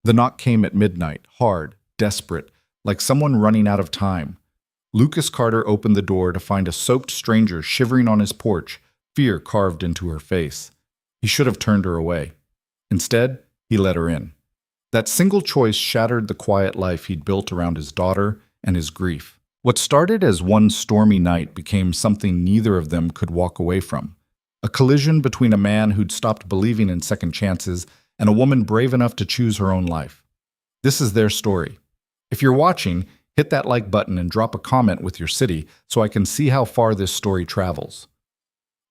The knock came at midnight, hard, desperate, like someone running out of time. Lucas Carter opened the door to find a soaked stranger shivering on his porch, fear carved into her face. He should have turned her away. Instead, he let her in. That single choice shattered the quiet life he'd built around his daughter and his grief. What started as one stormy night became something neither of them could walk away from. A collision between a man who'd stopped believing in second chances and a woman brave enough to choose her own life. This is their story. If you're watching, hit that like button and drop a comment with your city so I can see how far this story travels.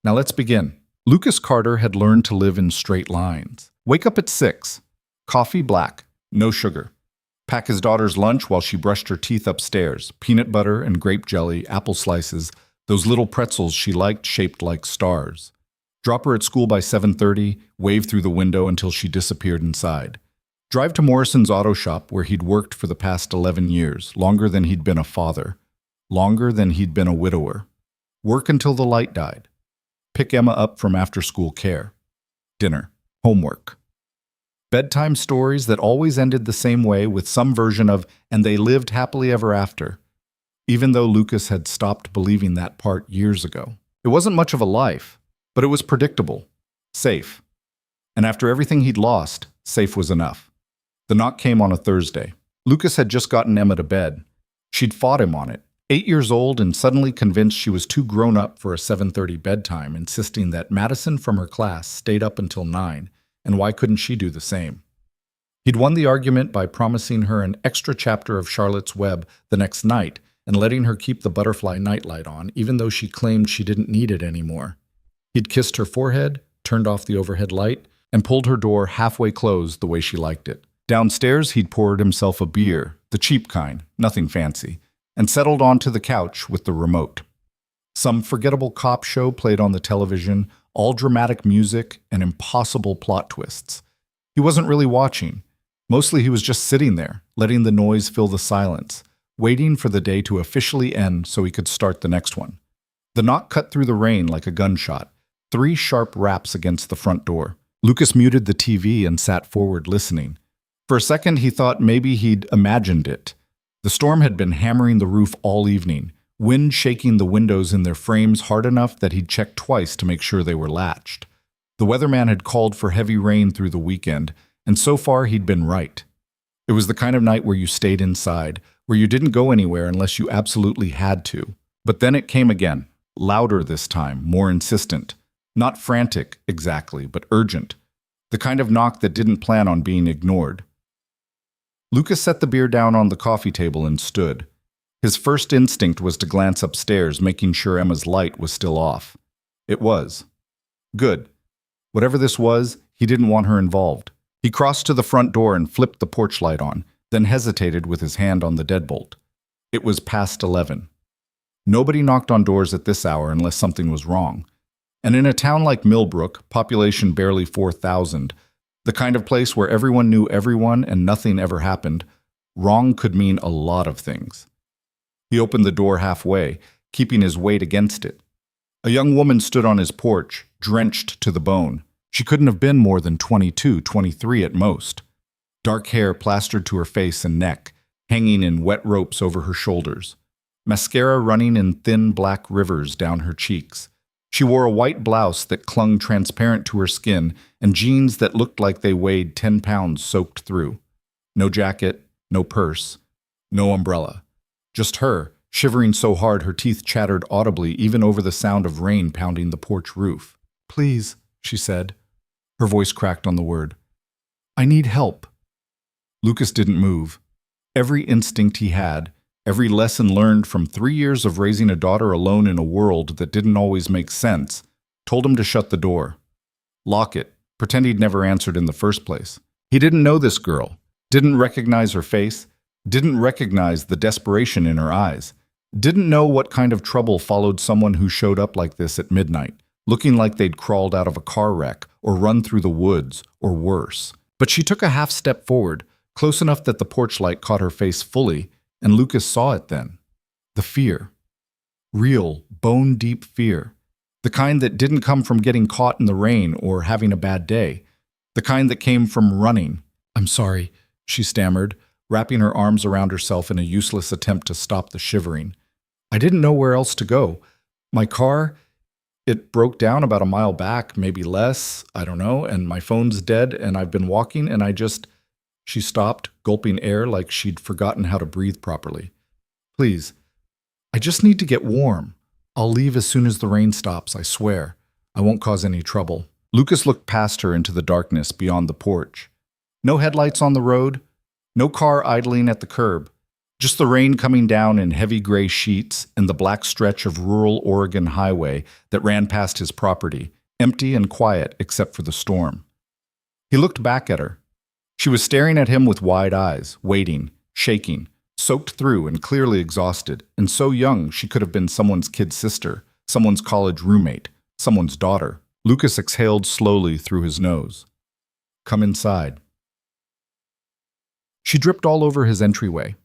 Now let's begin. Lucas Carter had learned to live in straight lines. Wake up at 6. Coffee black, no sugar. Pack his daughter's lunch while she brushed her teeth upstairs. Peanut butter and grape jelly, apple slices, those little pretzels she liked shaped like stars. Drop her at school by 7:30, wave through the window until she disappeared inside. Drive to Morrison's auto shop where he'd worked for the past 11 years, longer than he'd been a father, longer than he'd been a widower. Work until the light died. Pick Emma up from after-school care. Dinner. Homework. Bedtime stories that always ended the same way with some version of, and they lived happily ever after, even though Lucas had stopped believing that part years ago. It wasn't much of a life, but it was predictable, safe. And after everything he'd lost, safe was enough. The knock came on a Thursday. Lucas had just gotten Emma to bed. She'd fought him on it. 8 years old and suddenly convinced she was too grown up for a 7:30 bedtime, insisting that Madison from her class stayed up until 9, and why couldn't she do the same? He'd won the argument by promising her an extra chapter of Charlotte's Web the next night and letting her keep the butterfly nightlight on, even though she claimed she didn't need it anymore. He'd kissed her forehead, turned off the overhead light, and pulled her door halfway closed the way she liked it. Downstairs, he'd poured himself a beer, the cheap kind, nothing fancy, and settled onto the couch with the remote. Some forgettable cop show played on the television, all dramatic music and impossible plot twists. He wasn't really watching. Mostly he was just sitting there, letting the noise fill the silence, waiting for the day to officially end so he could start the next one. The knock cut through the rain like a gunshot, 3 sharp raps against the front door. Lucas muted the TV and sat forward listening. For a second, he thought maybe he'd imagined it. The storm had been hammering the roof all evening, wind shaking the windows in their frames hard enough that he'd checked twice to make sure they were latched. The weatherman had called for heavy rain through the weekend, and so far he'd been right. It was the kind of night where you stayed inside, where you didn't go anywhere unless you absolutely had to. But then it came again, louder this time, more insistent. Not frantic, exactly, but urgent. The kind of knock that didn't plan on being ignored. Lucas set the beer down on the coffee table and stood. His first instinct was to glance upstairs, making sure Emma's light was still off. It was. Good. Whatever this was, he didn't want her involved. He crossed to the front door and flipped the porch light on, then hesitated with his hand on the deadbolt. It was past 11. Nobody knocked on doors at this hour unless something was wrong. And in a town like Millbrook, population barely 4,000, the kind of place where everyone knew everyone and nothing ever happened, wrong could mean a lot of things. He opened the door halfway, keeping his weight against it. A young woman stood on his porch, drenched to the bone. She couldn't have been more than 22, 23 at most. Dark hair plastered to her face and neck, hanging in wet ropes over her shoulders. Mascara running in thin black rivers down her cheeks. She wore a white blouse that clung transparent to her skin and jeans that looked like they weighed 10 pounds soaked through. No jacket, no purse, no umbrella. Just her, shivering so hard her teeth chattered audibly even over the sound of rain pounding the porch roof. "Please," she said. Her voice cracked on the word. "I need help." Lucas didn't move. Every instinct he had, every lesson learned from 3 years of raising a daughter alone in a world that didn't always make sense, told him to shut the door. Lock it, pretend he'd never answered in the first place. He didn't know this girl, didn't recognize her face, didn't recognize the desperation in her eyes, didn't know what kind of trouble followed someone who showed up like this at midnight, looking like they'd crawled out of a car wreck or run through the woods, or worse. But she took a half step forward, close enough that the porch light caught her face fully, and Lucas saw it then. The fear. Real, bone-deep fear. The kind that didn't come from getting caught in the rain or having a bad day. The kind that came from running. "I'm sorry," she stammered, wrapping her arms around herself in a useless attempt to stop the shivering. I didn't know where else to go. My car, it broke down about a mile back, maybe less, I don't know, and my phone's dead, and I've been walking, and I just... She stopped, gulping air like she'd forgotten how to breathe properly. Please, I just need to get warm. I'll leave as soon as the rain stops, I swear. I won't cause any trouble. Lucas looked past her into the darkness beyond the porch. No headlights on the road, no car idling at the curb. Just the rain coming down in heavy gray sheets and the black stretch of rural Oregon highway that ran past his property, empty and quiet except for the storm. He looked back at her. She was staring at him with wide eyes, waiting, shaking, soaked through and clearly exhausted, and so young she could have been someone's kid sister, someone's college roommate, someone's daughter. Lucas exhaled slowly through his nose. Come inside. She dripped all over his entryway.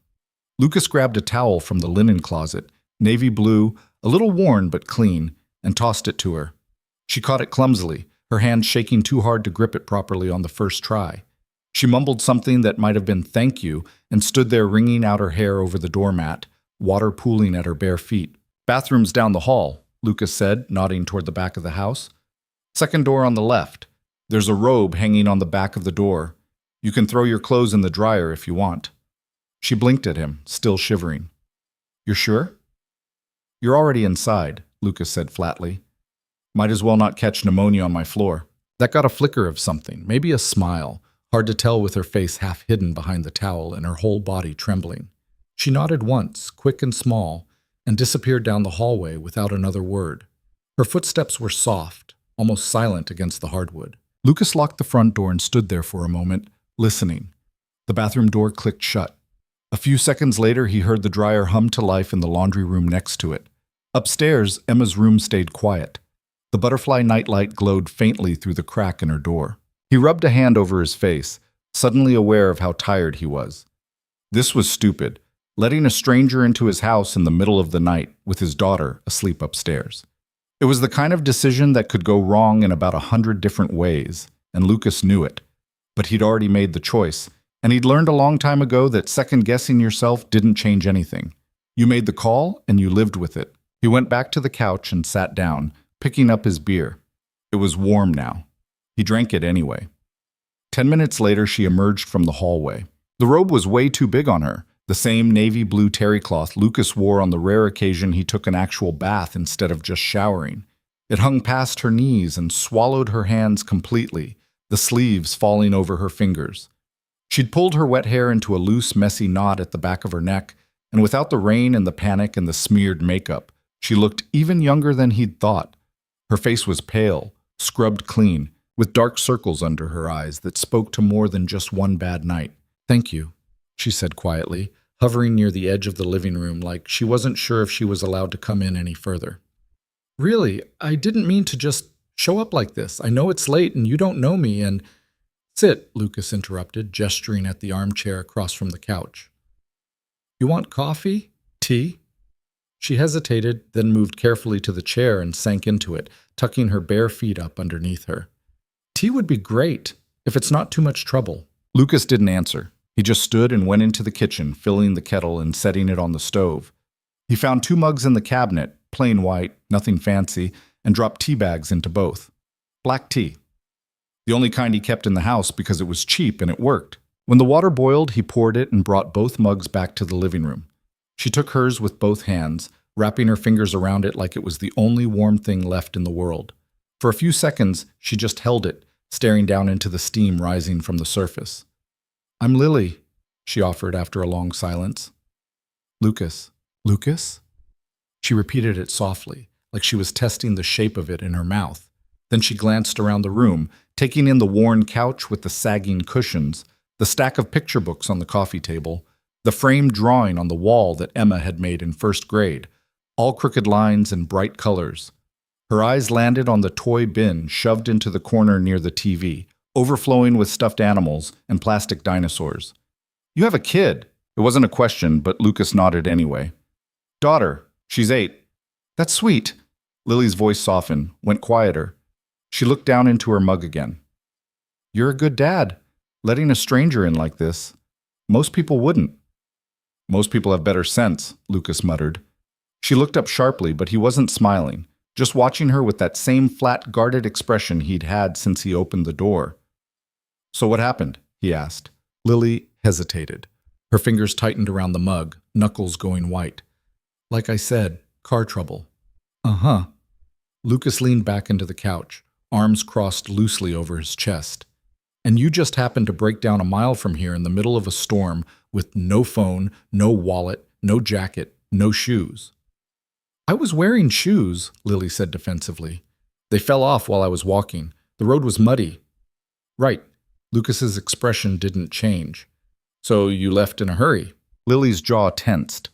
Lucas grabbed a towel from the linen closet, navy blue, a little worn but clean, and tossed it to her. She caught it clumsily, her hand shaking too hard to grip it properly on the first try. She mumbled something that might have been thank you and stood there wringing out her hair over the doormat, water pooling at her bare feet. Bathroom's down the hall, Lucas said, nodding toward the back of the house. Second door on the left. There's a robe hanging on the back of the door. You can throw your clothes in the dryer if you want. She blinked at him, still shivering. You're sure? You're already inside, Lucas said flatly. Might as well not catch pneumonia on my floor. That got a flicker of something, maybe a smile, hard to tell with her face half hidden behind the towel and her whole body trembling. She nodded once, quick and small, and disappeared down the hallway without another word. Her footsteps were soft, almost silent against the hardwood. Lucas locked the front door and stood there for a moment, listening. The bathroom door clicked shut. A few seconds later, he heard the dryer hum to life in the laundry room next to it. Upstairs, Emma's room stayed quiet. The butterfly nightlight glowed faintly through the crack in her door. He rubbed a hand over his face, suddenly aware of how tired he was. This was stupid, letting a stranger into his house in the middle of the night with his daughter asleep upstairs. It was the kind of decision that could go wrong in about 100 different ways, and Lucas knew it. But he'd already made the choice, and he'd learned a long time ago that second-guessing yourself didn't change anything. You made the call, and you lived with it. He went back to the couch and sat down, picking up his beer. It was warm now. He drank it anyway. 10 minutes later, she emerged from the hallway. The robe was way too big on her, the same navy blue terry cloth Lucas wore on the rare occasion he took an actual bath instead of just showering. It hung past her knees and swallowed her hands completely, the sleeves falling over her fingers. She'd pulled her wet hair into a loose, messy knot at the back of her neck, and without the rain and the panic and the smeared makeup, she looked even younger than he'd thought. Her face was pale, scrubbed clean, with dark circles under her eyes that spoke to more than just one bad night. Thank you, she said quietly, hovering near the edge of the living room like she wasn't sure if she was allowed to come in any further. Really, I didn't mean to just show up like this. I know it's late and you don't know me and... Sit, Lucas interrupted, gesturing at the armchair across from the couch. You want coffee? Tea? She hesitated, then moved carefully to the chair and sank into it, tucking her bare feet up underneath her. Tea would be great, if it's not too much trouble. Lucas didn't answer. He just stood and went into the kitchen, filling the kettle and setting it on the stove. He found 2 mugs in the cabinet, plain white, nothing fancy, and dropped tea bags into both. Black tea. The only kind he kept in the house because it was cheap and it worked. When the water boiled, he poured it and brought both mugs back to the living room. She took hers with both hands, wrapping her fingers around it like it was the only warm thing left in the world. For a few seconds, she just held it, staring down into the steam rising from the surface. I'm Lily, she offered after a long silence. Lucas. Lucas? She repeated it softly, like she was testing the shape of it in her mouth. Then she glanced around the room, taking in the worn couch with the sagging cushions, the stack of picture books on the coffee table, the framed drawing on the wall that Emma had made in first grade, all crooked lines and bright colors. Her eyes landed on the toy bin shoved into the corner near the TV, overflowing with stuffed animals and plastic dinosaurs. You have a kid. It wasn't a question, but Lucas nodded anyway. Daughter. She's 8. That's sweet. Lily's voice softened, went quieter. She looked down into her mug again. You're a good dad, letting a stranger in like this. Most people wouldn't. Most people have better sense, Lucas muttered. She looked up sharply, but he wasn't smiling, just watching her with that same flat, guarded expression he'd had since he opened the door. So what happened? He asked. Lily hesitated. Her fingers tightened around the mug, knuckles going white. Like I said, car trouble. Uh-huh. Lucas leaned back into the couch, arms crossed loosely over his chest. And you just happened to break down a mile from here in the middle of a storm with no phone, no wallet, no jacket, no shoes. I was wearing shoes, Lily said defensively. They fell off while I was walking. The road was muddy. Right. Lucas's expression didn't change. So you left in a hurry. Lily's jaw tensed.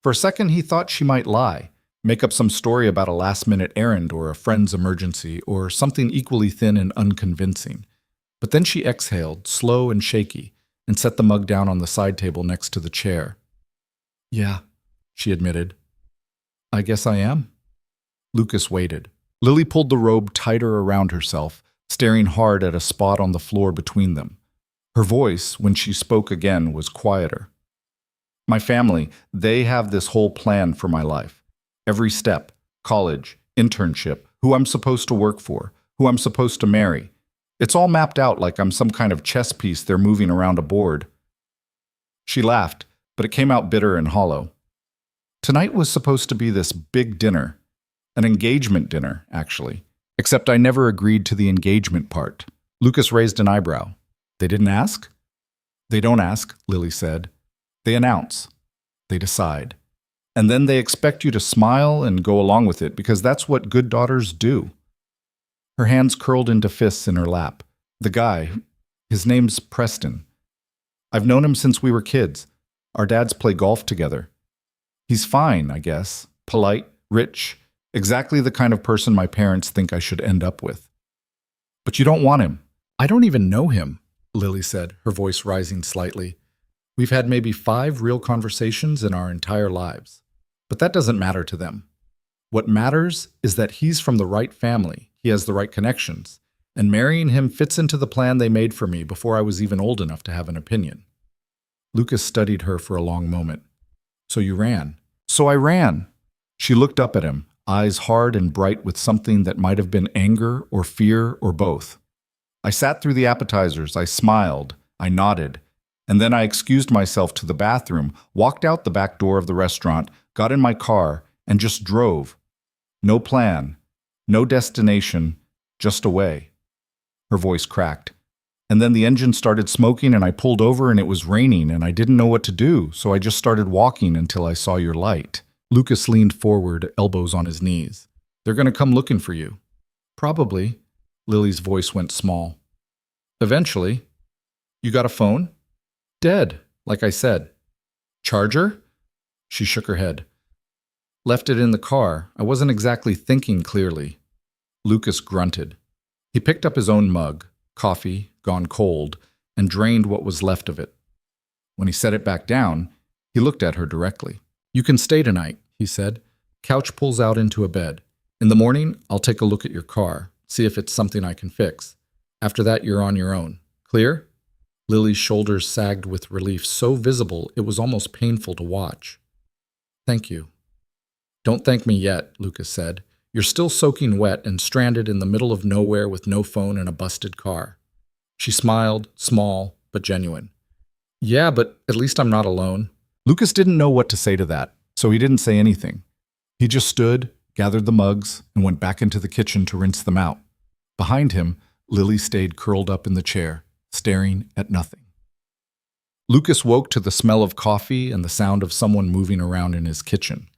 For a second, he thought she might lie, make up some story about a last-minute errand or a friend's emergency or something equally thin and unconvincing. But then she exhaled, slow and shaky, and set the mug down on the side table next to the chair. Yeah, she admitted. I guess I am. Lucas waited. Lily pulled the robe tighter around herself, staring hard at a spot on the floor between them. Her voice, when she spoke again, was quieter. My family, they have this whole plan for my life. Every step, college, internship, who I'm supposed to work for, who I'm supposed to marry. It's all mapped out like I'm some kind of chess piece they're moving around a board. She laughed, but it came out bitter and hollow. Tonight was supposed to be this big dinner. An engagement dinner, actually. Except I never agreed to the engagement part. Lucas raised an eyebrow. They didn't ask? They don't ask, Lily said. They announce. They decide. And then they expect you to smile and go along with it because that's what good daughters do. Her hands curled into fists in her lap. The guy, his name's Preston. I've known him since we were kids. Our dads play golf together. He's fine, I guess. Polite, rich, exactly the kind of person my parents think I should end up with. But you don't want him. I don't even know him, Lily said, her voice rising slightly. We've had maybe 5 real conversations in our entire lives. But that doesn't matter to them. What matters is that he's from the right family, he has the right connections, and marrying him fits into the plan they made for me before I was even old enough to have an opinion. Lucas studied her for a long moment. So you ran. So I ran. She looked up at him, eyes hard and bright with something that might have been anger or fear or both. I sat through the appetizers, I smiled, I nodded, and then I excused myself to the bathroom, walked out the back door of the restaurant, got in my car, and just drove. No plan, no destination, just away. Her voice cracked. And then the engine started smoking and I pulled over and it was raining and I didn't know what to do, so I just started walking until I saw your light. Lucas leaned forward, elbows on his knees. They're going to come looking for you. Probably. Lily's voice went small. Eventually. You got a phone? Dead, like I said. Charger? She shook her head. Left it in the car. I wasn't exactly thinking clearly. Lucas grunted. He picked up his own mug, coffee, gone cold, and drained what was left of it. When he set it back down, he looked at her directly. You can stay tonight, he said. Couch pulls out into a bed. In the morning, I'll take a look at your car, see if it's something I can fix. After that, you're on your own. Clear? Lily's shoulders sagged with relief so visible it was almost painful to watch. Thank you. Don't thank me yet, Lucas said. You're still soaking wet and stranded in the middle of nowhere with no phone and a busted car. She smiled, small but genuine. Yeah, but at least I'm not alone. Lucas didn't know what to say to that, so he didn't say anything. He just stood, gathered the mugs, and went back into the kitchen to rinse them out. Behind him, Lily stayed curled up in the chair, staring at nothing. Lucas woke to the smell of coffee and the sound of someone moving around in his kitchen.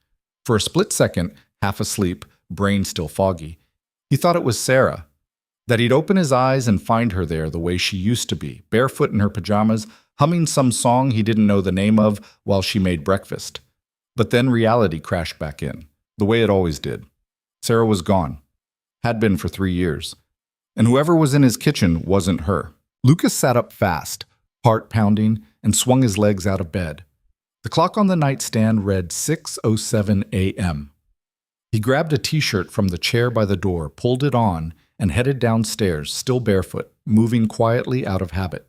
For a split second, half asleep, brain still foggy, he thought it was Sarah, that he'd open his eyes and find her there the way she used to be, barefoot in her pajamas, humming some song he didn't know the name of while she made breakfast. But then reality crashed back in, the way it always did. Sarah was gone. Had been for 3 years. And whoever was in his kitchen wasn't her. Lucas sat up fast, heart pounding, and swung his legs out of bed. The clock on the nightstand read 6:07 a.m. He grabbed a t-shirt from the chair by the door, pulled it on, and headed downstairs, still barefoot, moving quietly out of habit.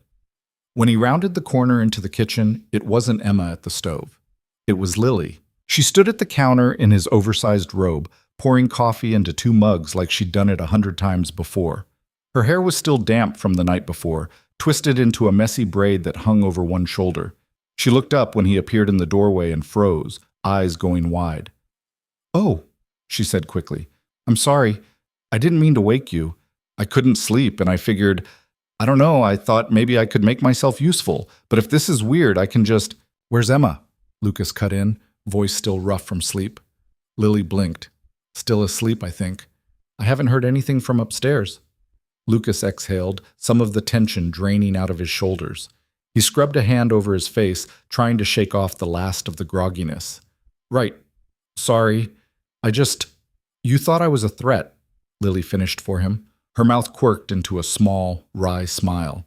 When he rounded the corner into the kitchen, it wasn't Emma at the stove. It was Lily. She stood at the counter in his oversized robe, pouring coffee into 2 mugs like she'd done it 100 times before. Her hair was still damp from the night before, twisted into a messy braid that hung over one shoulder. She looked up when he appeared in the doorway and froze, eyes going wide. "Oh," she said quickly. "I'm sorry. I didn't mean to wake you. I couldn't sleep, and I figured, I don't know, I thought maybe I could make myself useful. But if this is weird, I can just—" "Where's Emma?" Lucas cut in, voice still rough from sleep. Lily blinked. "Still asleep, I think. I haven't heard anything from upstairs." Lucas exhaled, some of the tension draining out of his shoulders. He scrubbed a hand over his face, trying to shake off the last of the grogginess. "Right. Sorry. You thought I was a threat," Lily finished for him. Her mouth quirked into a small, wry smile.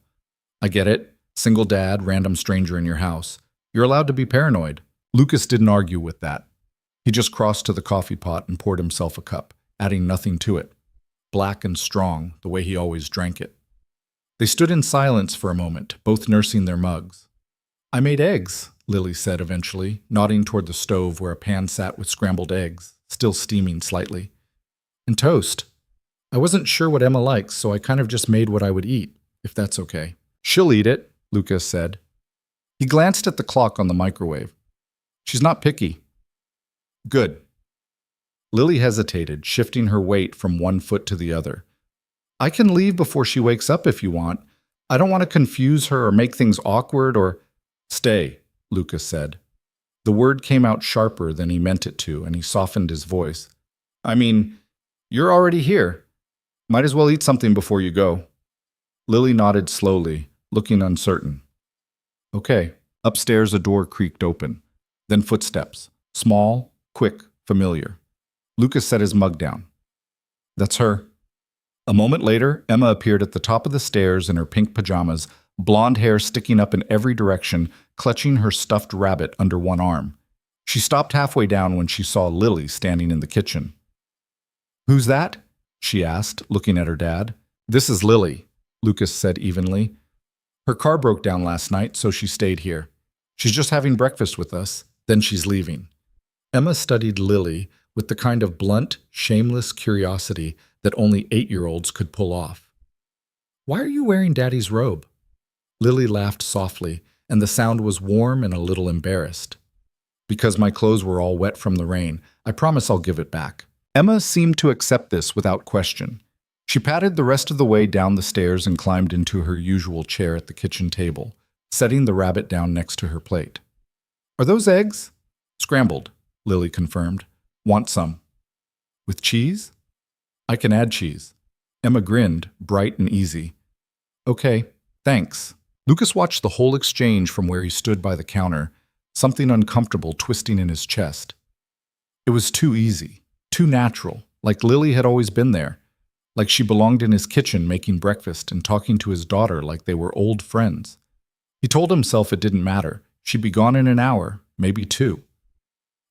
"I get it. Single dad, random stranger in your house. You're allowed to be paranoid." Lucas didn't argue with that. He just crossed to the coffee pot and poured himself a cup, adding nothing to it. Black and strong, the way he always drank it. They stood in silence for a moment, both nursing their mugs. "I made eggs," Lily said eventually, nodding toward the stove where a pan sat with scrambled eggs, still steaming slightly. "And toast. I wasn't sure what Emma likes, so I kind of just made what I would eat, if that's okay." "She'll eat it," Lucas said. He glanced at the clock on the microwave. "She's not picky." "Good." Lily hesitated, shifting her weight from one foot to the other. "I can leave before she wakes up if you want. I don't want to confuse her or make things awkward or—" "Stay," Lucas said. The word came out sharper than he meant it to, and he softened his voice. "I mean, you're already here. Might as well eat something before you go." Lily nodded slowly, looking uncertain. "Okay." Upstairs, a door creaked open. Then footsteps. Small, quick, familiar. Lucas set his mug down. "That's her." A moment later, Emma appeared at the top of the stairs in her pink pajamas, blonde hair sticking up in every direction, clutching her stuffed rabbit under one arm. She stopped halfway down when she saw Lily standing in the kitchen. "Who's that?" she asked, looking at her dad. "This is Lily," Lucas said evenly. "Her car broke down last night, so she stayed here. She's just having breakfast with us, then she's leaving." Emma studied Lily with the kind of blunt, shameless curiosity that only 8-year-olds could pull off. "Why are you wearing Daddy's robe?" Lily laughed softly, and the sound was warm and a little embarrassed. "Because my clothes were all wet from the rain. I promise I'll give it back." Emma seemed to accept this without question. She padded the rest of the way down the stairs and climbed into her usual chair at the kitchen table, setting the rabbit down next to her plate. "Are those eggs?" "Scrambled," Lily confirmed. "Want some?" "With cheese?" "I can add cheese." Emma grinned, bright and easy. "Okay, thanks." Lucas watched the whole exchange from where he stood by the counter, something uncomfortable twisting in his chest. It was too easy, too natural, like Lily had always been there, like she belonged in his kitchen making breakfast and talking to his daughter like they were old friends. He told himself it didn't matter. She'd be gone in an hour, maybe 2.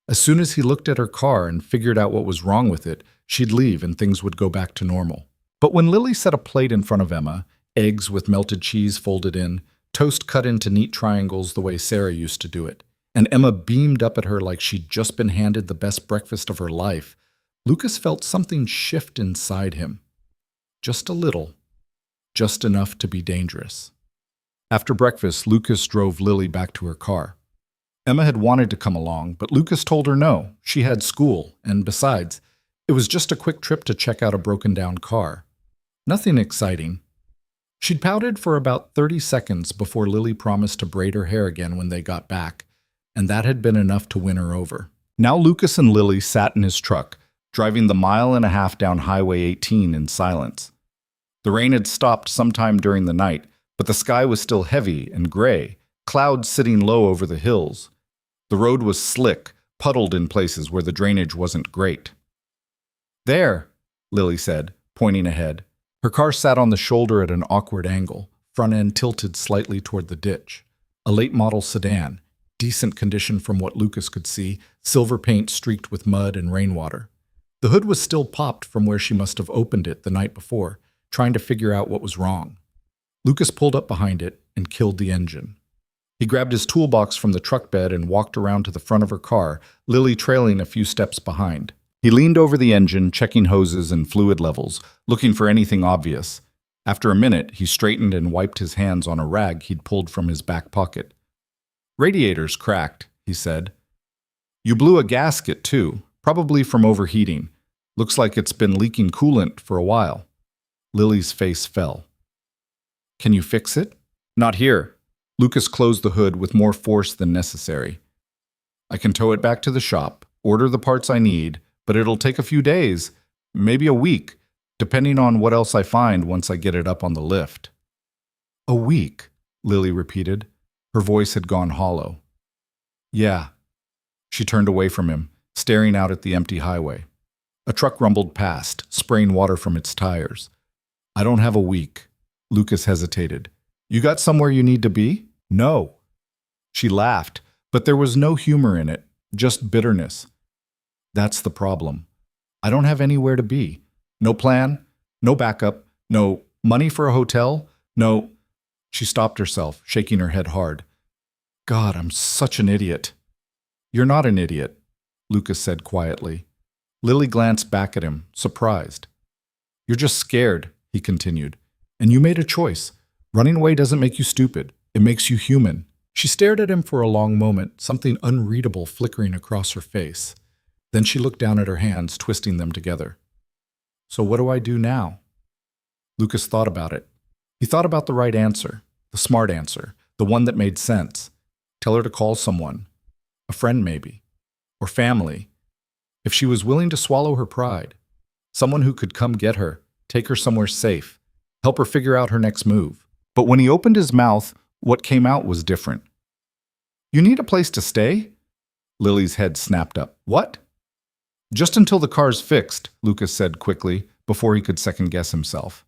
As soon as he looked at her car and figured out what was wrong with it, she'd leave and things would go back to normal. But when Lily set a plate in front of Emma, eggs with melted cheese folded in, toast cut into neat triangles the way Sarah used to do it, and Emma beamed up at her like she'd just been handed the best breakfast of her life, Lucas felt something shift inside him. Just a little. Just enough to be dangerous. After breakfast, Lucas drove Lily back to her car. Emma had wanted to come along, but Lucas told her no. She had school, and besides, it was just a quick trip to check out a broken-down car. Nothing exciting. She'd pouted for about 30 seconds before Lily promised to braid her hair again when they got back, and that had been enough to win her over. Now Lucas and Lily sat in his truck, driving the 1.5 miles down Highway 18 in silence. The rain had stopped sometime during the night, but the sky was still heavy and gray, clouds sitting low over the hills. The road was slick, puddled in places where the drainage wasn't great. "There," Lily said, pointing ahead. Her car sat on the shoulder at an awkward angle, front end tilted slightly toward the ditch. A late-model sedan, decent condition from what Lucas could see, silver paint streaked with mud and rainwater. The hood was still popped from where she must have opened it the night before, trying to figure out what was wrong. Lucas pulled up behind it and killed the engine. He grabbed his toolbox from the truck bed and walked around to the front of her car, Lily trailing a few steps behind. He leaned over the engine, checking hoses and fluid levels, looking for anything obvious. After a minute, he straightened and wiped his hands on a rag he'd pulled from his back pocket. "Radiator's cracked," he said. "You blew a gasket, too, probably from overheating. Looks like it's been leaking coolant for a while." Lily's face fell. "Can you fix it?" "Not here." Lucas closed the hood with more force than necessary. "I can tow it back to the shop, order the parts I need, but it'll take a few days, maybe a week, depending on what else I find once I get it up on the lift." "A week," Lily repeated. Her voice had gone hollow. "Yeah." She turned away from him, staring out at the empty highway. A truck rumbled past, spraying water from its tires. "I don't have a week." Lucas hesitated. "You got somewhere you need to be?" "No." She laughed, but there was no humor in it, just bitterness. "That's the problem. I don't have anywhere to be. No plan, no backup, no money for a hotel, no—" She stopped herself, shaking her head hard. "God, I'm such an idiot." "You're not an idiot," Lucas said quietly. Lily glanced back at him, surprised. "You're just scared," he continued. "And you made a choice. Running away doesn't make you stupid. It makes you human." She stared at him for a long moment, something unreadable flickering across her face. Then she looked down at her hands, twisting them together. "So what do I do now?" Lucas thought about it. He thought about the right answer, the smart answer, the one that made sense. Tell her to call someone. A friend maybe. Or family. If she was willing to swallow her pride. Someone who could come get her, take her somewhere safe, help her figure out her next move. But when he opened his mouth, what came out was different. "You need a place to stay?" Lily's head snapped up. "What?" "Just until the car's fixed," Lucas said quickly, before he could second-guess himself.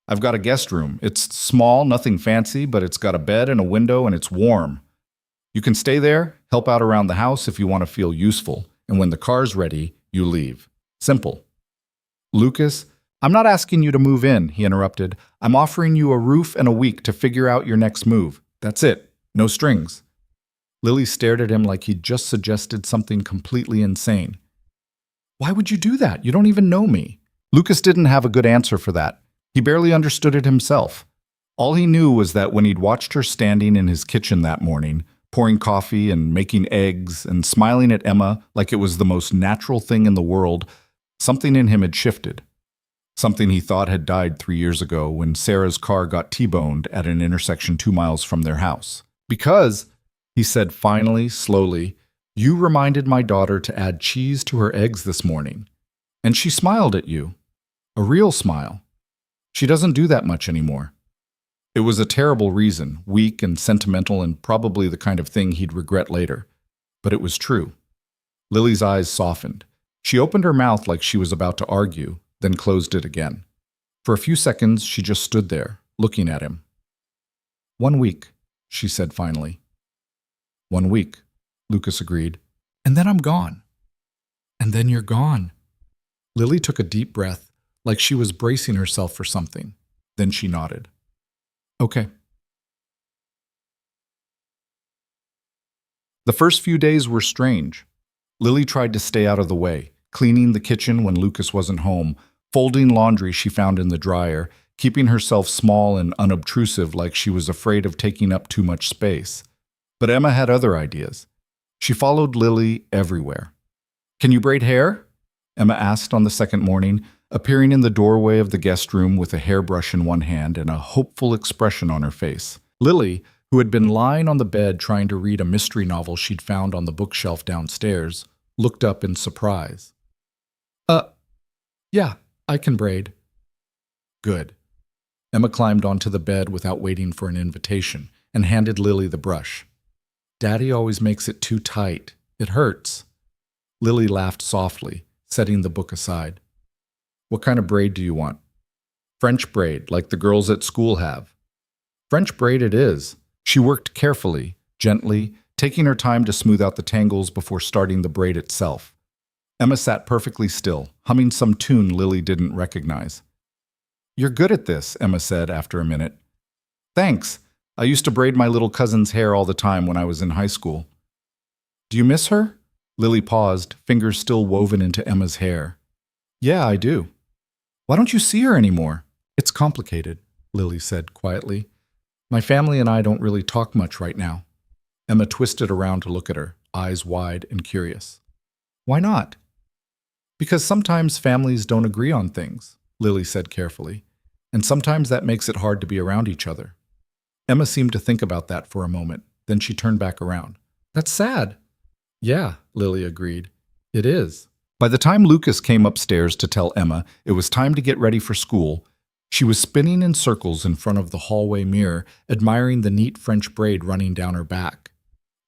"I've got a guest room. It's small, nothing fancy, but it's got a bed and a window and it's warm. You can stay there, help out around the house if you want to feel useful, and when the car's ready, you leave. Simple." "Lucas, I'm not asking you to move in," he interrupted. "I'm offering you a roof and a week to figure out your next move. That's it. No strings." Lily stared at him like he'd just suggested something completely insane. "Why would you do that? You don't even know me." Lucas didn't have a good answer for that. He barely understood it himself. All he knew was that when he'd watched her standing in his kitchen that morning, pouring coffee and making eggs and smiling at Emma like it was the most natural thing in the world, something in him had shifted. Something he thought had died 3 years ago when Sarah's car got T-boned at an intersection 2 miles from their house. "Because," he said finally, slowly, "you reminded my daughter to add cheese to her eggs this morning. And she smiled at you. A real smile. She doesn't do that much anymore." It was a terrible reason, weak and sentimental and probably the kind of thing he'd regret later. But it was true. Lily's eyes softened. She opened her mouth like she was about to argue, then closed it again. For a few seconds, she just stood there, looking at him. "1 week," she said finally. "1 week," Lucas agreed. "And then I'm gone." "And then you're gone." Lily took a deep breath, like she was bracing herself for something. Then she nodded. "Okay." The first few days were strange. Lily tried to stay out of the way, cleaning the kitchen when Lucas wasn't home, folding laundry she found in the dryer, keeping herself small and unobtrusive like she was afraid of taking up too much space. But Emma had other ideas. She followed Lily everywhere. "Can you braid hair?" Emma asked on the second morning, appearing in the doorway of the guest room with a hairbrush in one hand and a hopeful expression on her face. Lily, who had been lying on the bed trying to read a mystery novel she'd found on the bookshelf downstairs, looked up in surprise. Yeah, I can braid." "Good." Emma climbed onto the bed without waiting for an invitation and handed Lily the brush. "Daddy always makes it too tight. It hurts." Lily laughed softly, setting the book aside. "What kind of braid do you want?" "French braid, like the girls at school have." "French braid it is." She worked carefully, gently, taking her time to smooth out the tangles before starting the braid itself. Emma sat perfectly still, humming some tune Lily didn't recognize. "You're good at this," Emma said after a minute. Thanks. I used to braid my little cousin's hair all the time when I was in high school. Do you miss her? Lily paused, fingers still woven into Emma's hair. Yeah, I do. Why don't you see her anymore? It's complicated, Lily said quietly. My family and I don't really talk much right now. Emma twisted around to look at her, eyes wide and curious. Why not? Because sometimes families don't agree on things, Lily said carefully, and sometimes that makes it hard to be around each other. Emma seemed to think about that for a moment, then she turned back around. That's sad. Yeah, Lily agreed. It is. By the time Lucas came upstairs to tell Emma it was time to get ready for school, she was spinning in circles in front of the hallway mirror, admiring the neat French braid running down her back.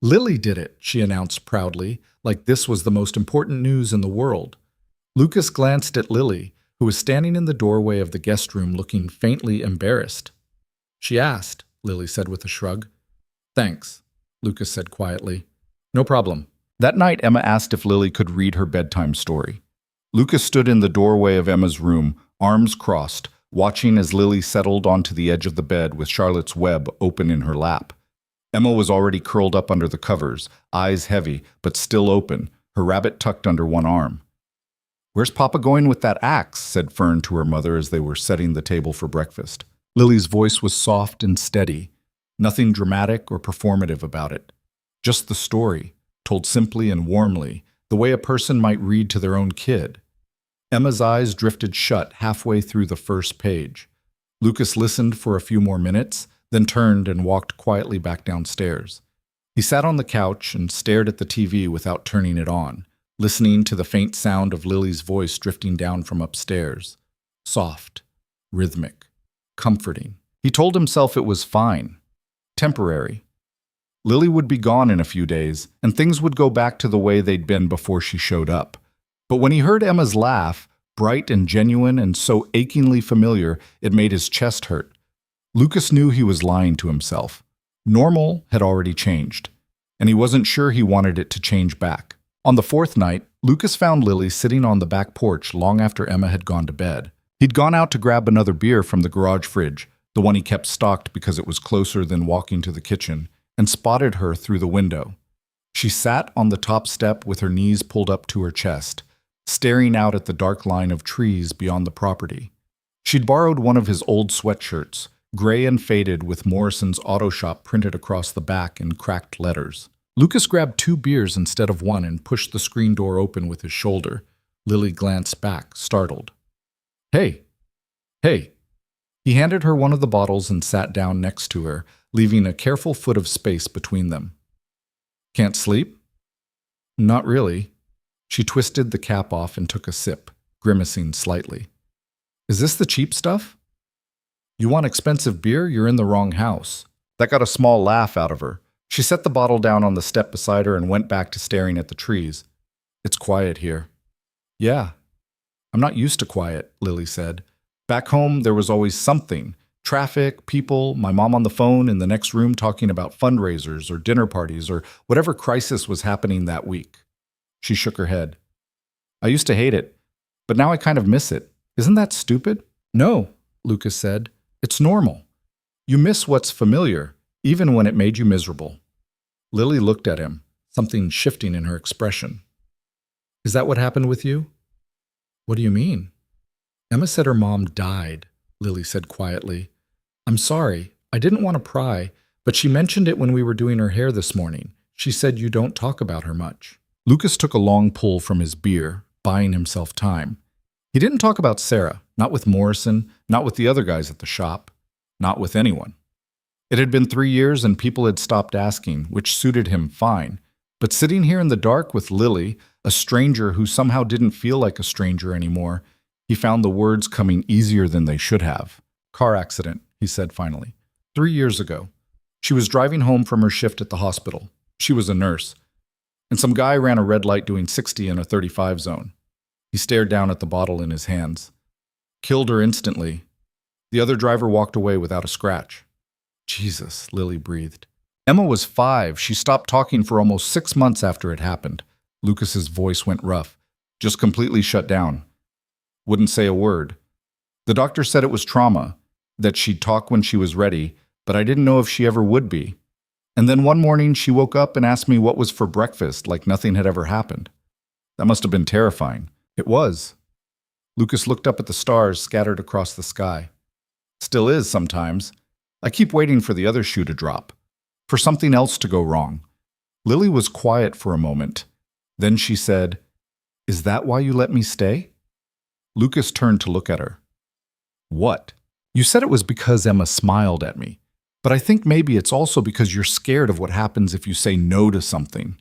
Lily did it, she announced proudly, like this was the most important news in the world. Lucas glanced at Lily, who was standing in the doorway of the guest room looking faintly embarrassed. She asked, Lily said with a shrug. Thanks, Lucas said quietly. No problem. That night, Emma asked if Lily could read her bedtime story. Lucas stood in the doorway of Emma's room, arms crossed, watching as Lily settled onto the edge of the bed with Charlotte's Web open in her lap. Emma was already curled up under the covers, eyes heavy, but still open, her rabbit tucked under one arm. Where's Papa going with that axe? Said Fern to her mother as they were setting the table for breakfast. Lily's voice was soft and steady, nothing dramatic or performative about it. Just the story, told simply and warmly, the way a person might read to their own kid. Emma's eyes drifted shut halfway through the first page. Lucas listened for a few more minutes, then turned and walked quietly back downstairs. He sat on the couch and stared at the TV without turning it on, listening to the faint sound of Lily's voice drifting down from upstairs. Soft, rhythmic, comforting. He told himself it was fine, temporary. Lily would be gone in a few days, and things would go back to the way they'd been before she showed up. But when he heard Emma's laugh, bright and genuine and so achingly familiar, it made his chest hurt. Lucas knew he was lying to himself. Normal had already changed, and he wasn't sure he wanted it to change back. On the fourth night, Lucas found Lily sitting on the back porch long after Emma had gone to bed. He'd gone out to grab another beer from the garage fridge, the one he kept stocked because it was closer than walking to the kitchen, and spotted her through the window. She sat on the top step with her knees pulled up to her chest, staring out at the dark line of trees beyond the property. She'd borrowed one of his old sweatshirts, gray and faded with Morrison's Auto Shop printed across the back in cracked letters. Lucas grabbed 2 beers instead of one and pushed the screen door open with his shoulder. Lily glanced back, startled. Hey. He handed her one of the bottles and sat down next to her, leaving a careful foot of space between them. Can't sleep? Not really. She twisted the cap off and took a sip, grimacing slightly. Is this the cheap stuff? You want expensive beer? You're in the wrong house. That got a small laugh out of her. She set the bottle down on the step beside her and went back to staring at the trees. It's quiet here. Yeah. I'm not used to quiet, Lily said. Back home, there was always something. Traffic, people, my mom on the phone in the next room talking about fundraisers or dinner parties or whatever crisis was happening that week. She shook her head. I used to hate it, but now I kind of miss it. Isn't that stupid? No, Lucas said. It's normal. You miss what's familiar, even when it made you miserable. Lily looked at him, something shifting in her expression. Is that what happened with you? What do you mean? Emma said her mom died, Lily said quietly. I'm sorry, I didn't want to pry, but she mentioned it when we were doing her hair this morning. She said you don't talk about her much. Lucas took a long pull from his beer, buying himself time. He didn't talk about Sarah, not with Morrison, not with the other guys at the shop, not with anyone. It had been 3 years and people had stopped asking, which suited him fine. But sitting here in the dark with Lily, a stranger who somehow didn't feel like a stranger anymore, he found the words coming easier than they should have. Car accident, he said finally. 3 years ago. She was driving home from her shift at the hospital. She was a nurse. And some guy ran a red light doing 60 in a 35 zone. He stared down at the bottle in his hands. Killed her instantly. The other driver walked away without a scratch. Jesus, Lily breathed. Emma was 5. She stopped talking for almost 6 months after it happened. Lucas's voice went rough. Just completely shut down. Wouldn't say a word. The doctor said it was trauma, that she'd talk when she was ready, but I didn't know if she ever would be. And then one morning she woke up and asked me what was for breakfast like nothing had ever happened. That must have been terrifying. It was. Lucas looked up at the stars scattered across the sky. Still is sometimes. I keep waiting for the other shoe to drop, for something else to go wrong. Lily was quiet for a moment. Then she said, "Is that why you let me stay?" Lucas turned to look at her. "What?" "You said it was because Emma smiled at me. But I think maybe it's also because you're scared of what happens if you say no to something."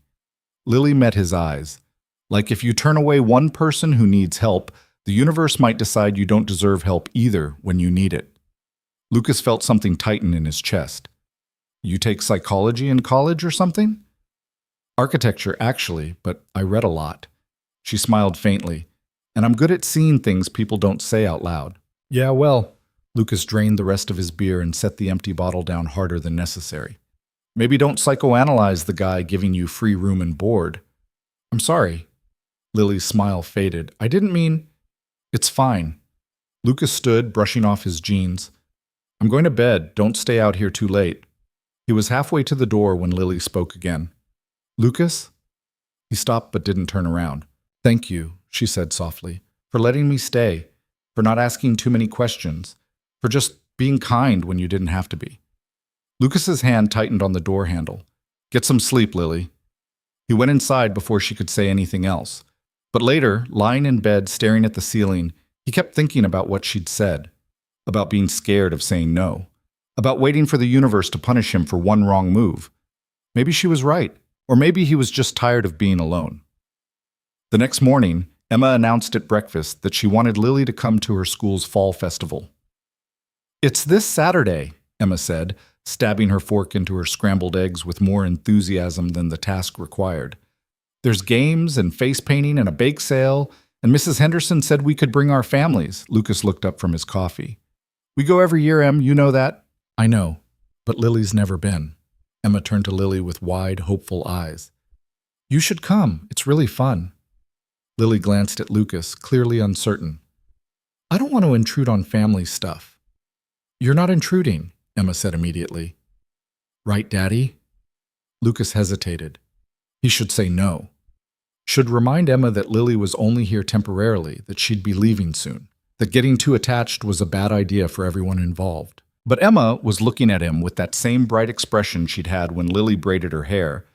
Lily met his eyes. Like if you turn away one person who needs help, the universe might decide you don't deserve help either when you need it. Lucas felt something tighten in his chest. "You take psychology in college or something?" "Architecture, actually, but I read a lot." She smiled faintly. "And I'm good at seeing things people don't say out loud." "Yeah, well." Lucas drained the rest of his beer and set the empty bottle down harder than necessary. "Maybe don't psychoanalyze the guy giving you free room and board." "I'm sorry." Lily's smile faded. "I didn't mean—" "It's fine." Lucas stood, brushing off his jeans. "I'm going to bed. Don't stay out here too late." He was halfway to the door when Lily spoke again. "Lucas?" He stopped but didn't turn around. "Thank you," she said softly, "for letting me stay, for not asking too many questions, for just being kind when you didn't have to be." Lucas's hand tightened on the door handle. "Get some sleep, Lily." He went inside before she could say anything else. But later, lying in bed staring at the ceiling, he kept thinking about what she'd said, about being scared of saying no, about waiting for the universe to punish him for one wrong move. Maybe she was right, or maybe he was just tired of being alone. The next morning, Emma announced at breakfast that she wanted Lily to come to her school's fall festival. "It's this Saturday," Emma said, stabbing her fork into her scrambled eggs with more enthusiasm than the task required. "There's games and face painting and a bake sale, and Mrs. Henderson said we could bring our families." Lucas looked up from his coffee. "We go every year, Em, you know that." "I know, but Lily's never been." Emma turned to Lily with wide, hopeful eyes. "You should come. It's really fun." Lily glanced at Lucas, clearly uncertain. "I don't want to intrude on family stuff." "You're not intruding," Emma said immediately. "Right, Daddy?" Lucas hesitated. He should say no. Should remind Emma that Lily was only here temporarily, that she'd be leaving soon, that getting too attached was a bad idea for everyone involved. But Emma was looking at him with that same bright expression she'd had when Lily braided her hair,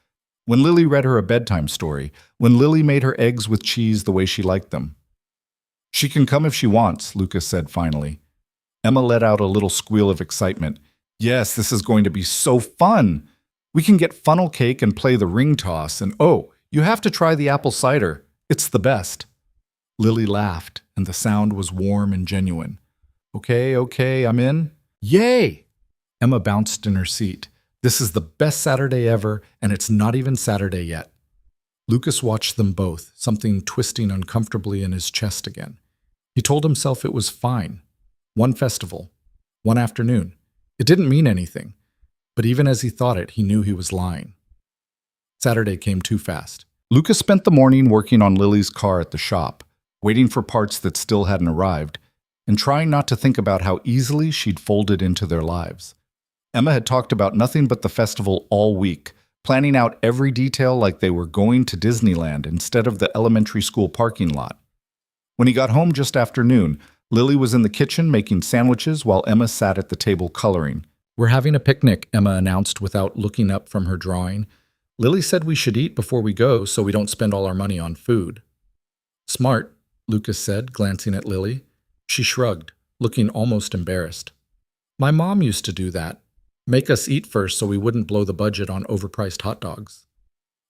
when Lily read her a bedtime story, when Lily made her eggs with cheese the way she liked them. "She can come if she wants," Lucas said finally. Emma let out a little squeal of excitement. "Yes, this is going to be so fun! We can get funnel cake and play the ring toss, and oh, you have to try the apple cider. It's the best." Lily laughed, and the sound was warm and genuine. Okay, I'm in." "Yay!" Emma bounced in her seat. "This is the best Saturday ever, and it's not even Saturday yet." Lucas watched them both, something twisting uncomfortably in his chest again. He told himself it was fine. One festival. One afternoon. It didn't mean anything. But even as he thought it, he knew he was lying. Saturday came too fast. Lucas spent the morning working on Lily's car at the shop, waiting for parts that still hadn't arrived, and trying not to think about how easily she'd folded into their lives. Emma had talked about nothing but the festival all week, planning out every detail like they were going to Disneyland instead of the elementary school parking lot. When he got home just after noon, Lily was in the kitchen making sandwiches while Emma sat at the table coloring. "We're having a picnic," Emma announced without looking up from her drawing. "Lily said we should eat before we go so we don't spend all our money on food." "Smart," Lucas said, glancing at Lily. She shrugged, looking almost embarrassed. "My mom used to do that. Make us eat first so we wouldn't blow the budget on overpriced hot dogs."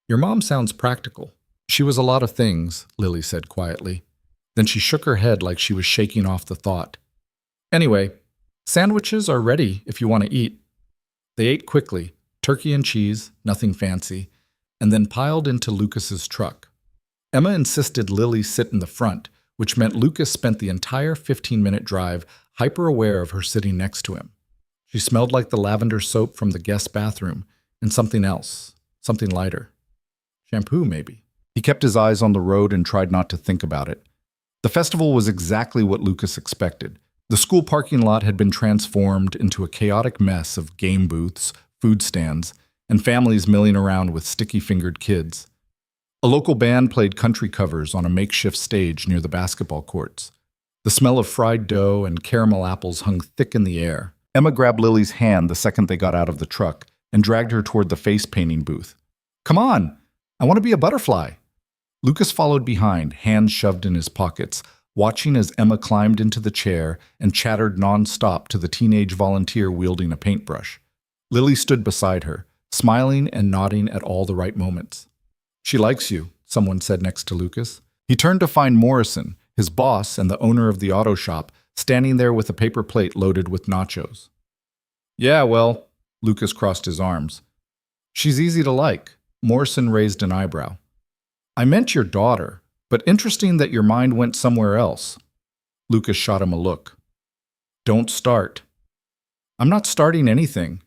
"Your mom sounds practical." "She was a lot of things," Lily said quietly. Then she shook her head like she was shaking off the thought. "Anyway, sandwiches are ready if you want to eat." They ate quickly, turkey and cheese, nothing fancy, and then piled into Lucas's truck. Emma insisted Lily sit in the front, which meant Lucas spent the entire 15-minute drive hyper-aware of her sitting next to him. She smelled like the lavender soap from the guest bathroom, and something else, something lighter. Shampoo, maybe. He kept his eyes on the road and tried not to think about it. The festival was exactly what Lucas expected. The school parking lot had been transformed into a chaotic mess of game booths, food stands, and families milling around with sticky-fingered kids. A local band played country covers on a makeshift stage near the basketball courts. The smell of fried dough and caramel apples hung thick in the air. Emma grabbed Lily's hand the second they got out of the truck and dragged her toward the face-painting booth. "Come on! I want to be a butterfly!" Lucas followed behind, hands shoved in his pockets, watching as Emma climbed into the chair and chattered non-stop to the teenage volunteer wielding a paintbrush. Lily stood beside her, smiling and nodding at all the right moments. "She likes you," someone said next to Lucas. He turned to find Morrison, his boss and the owner of the auto shop, standing there with a paper plate loaded with nachos. "Yeah, well," Lucas crossed his arms. "She's easy to like." Morrison raised an eyebrow. "I meant your daughter, but interesting that your mind went somewhere else." Lucas shot him a look. "Don't start." "I'm not starting anything."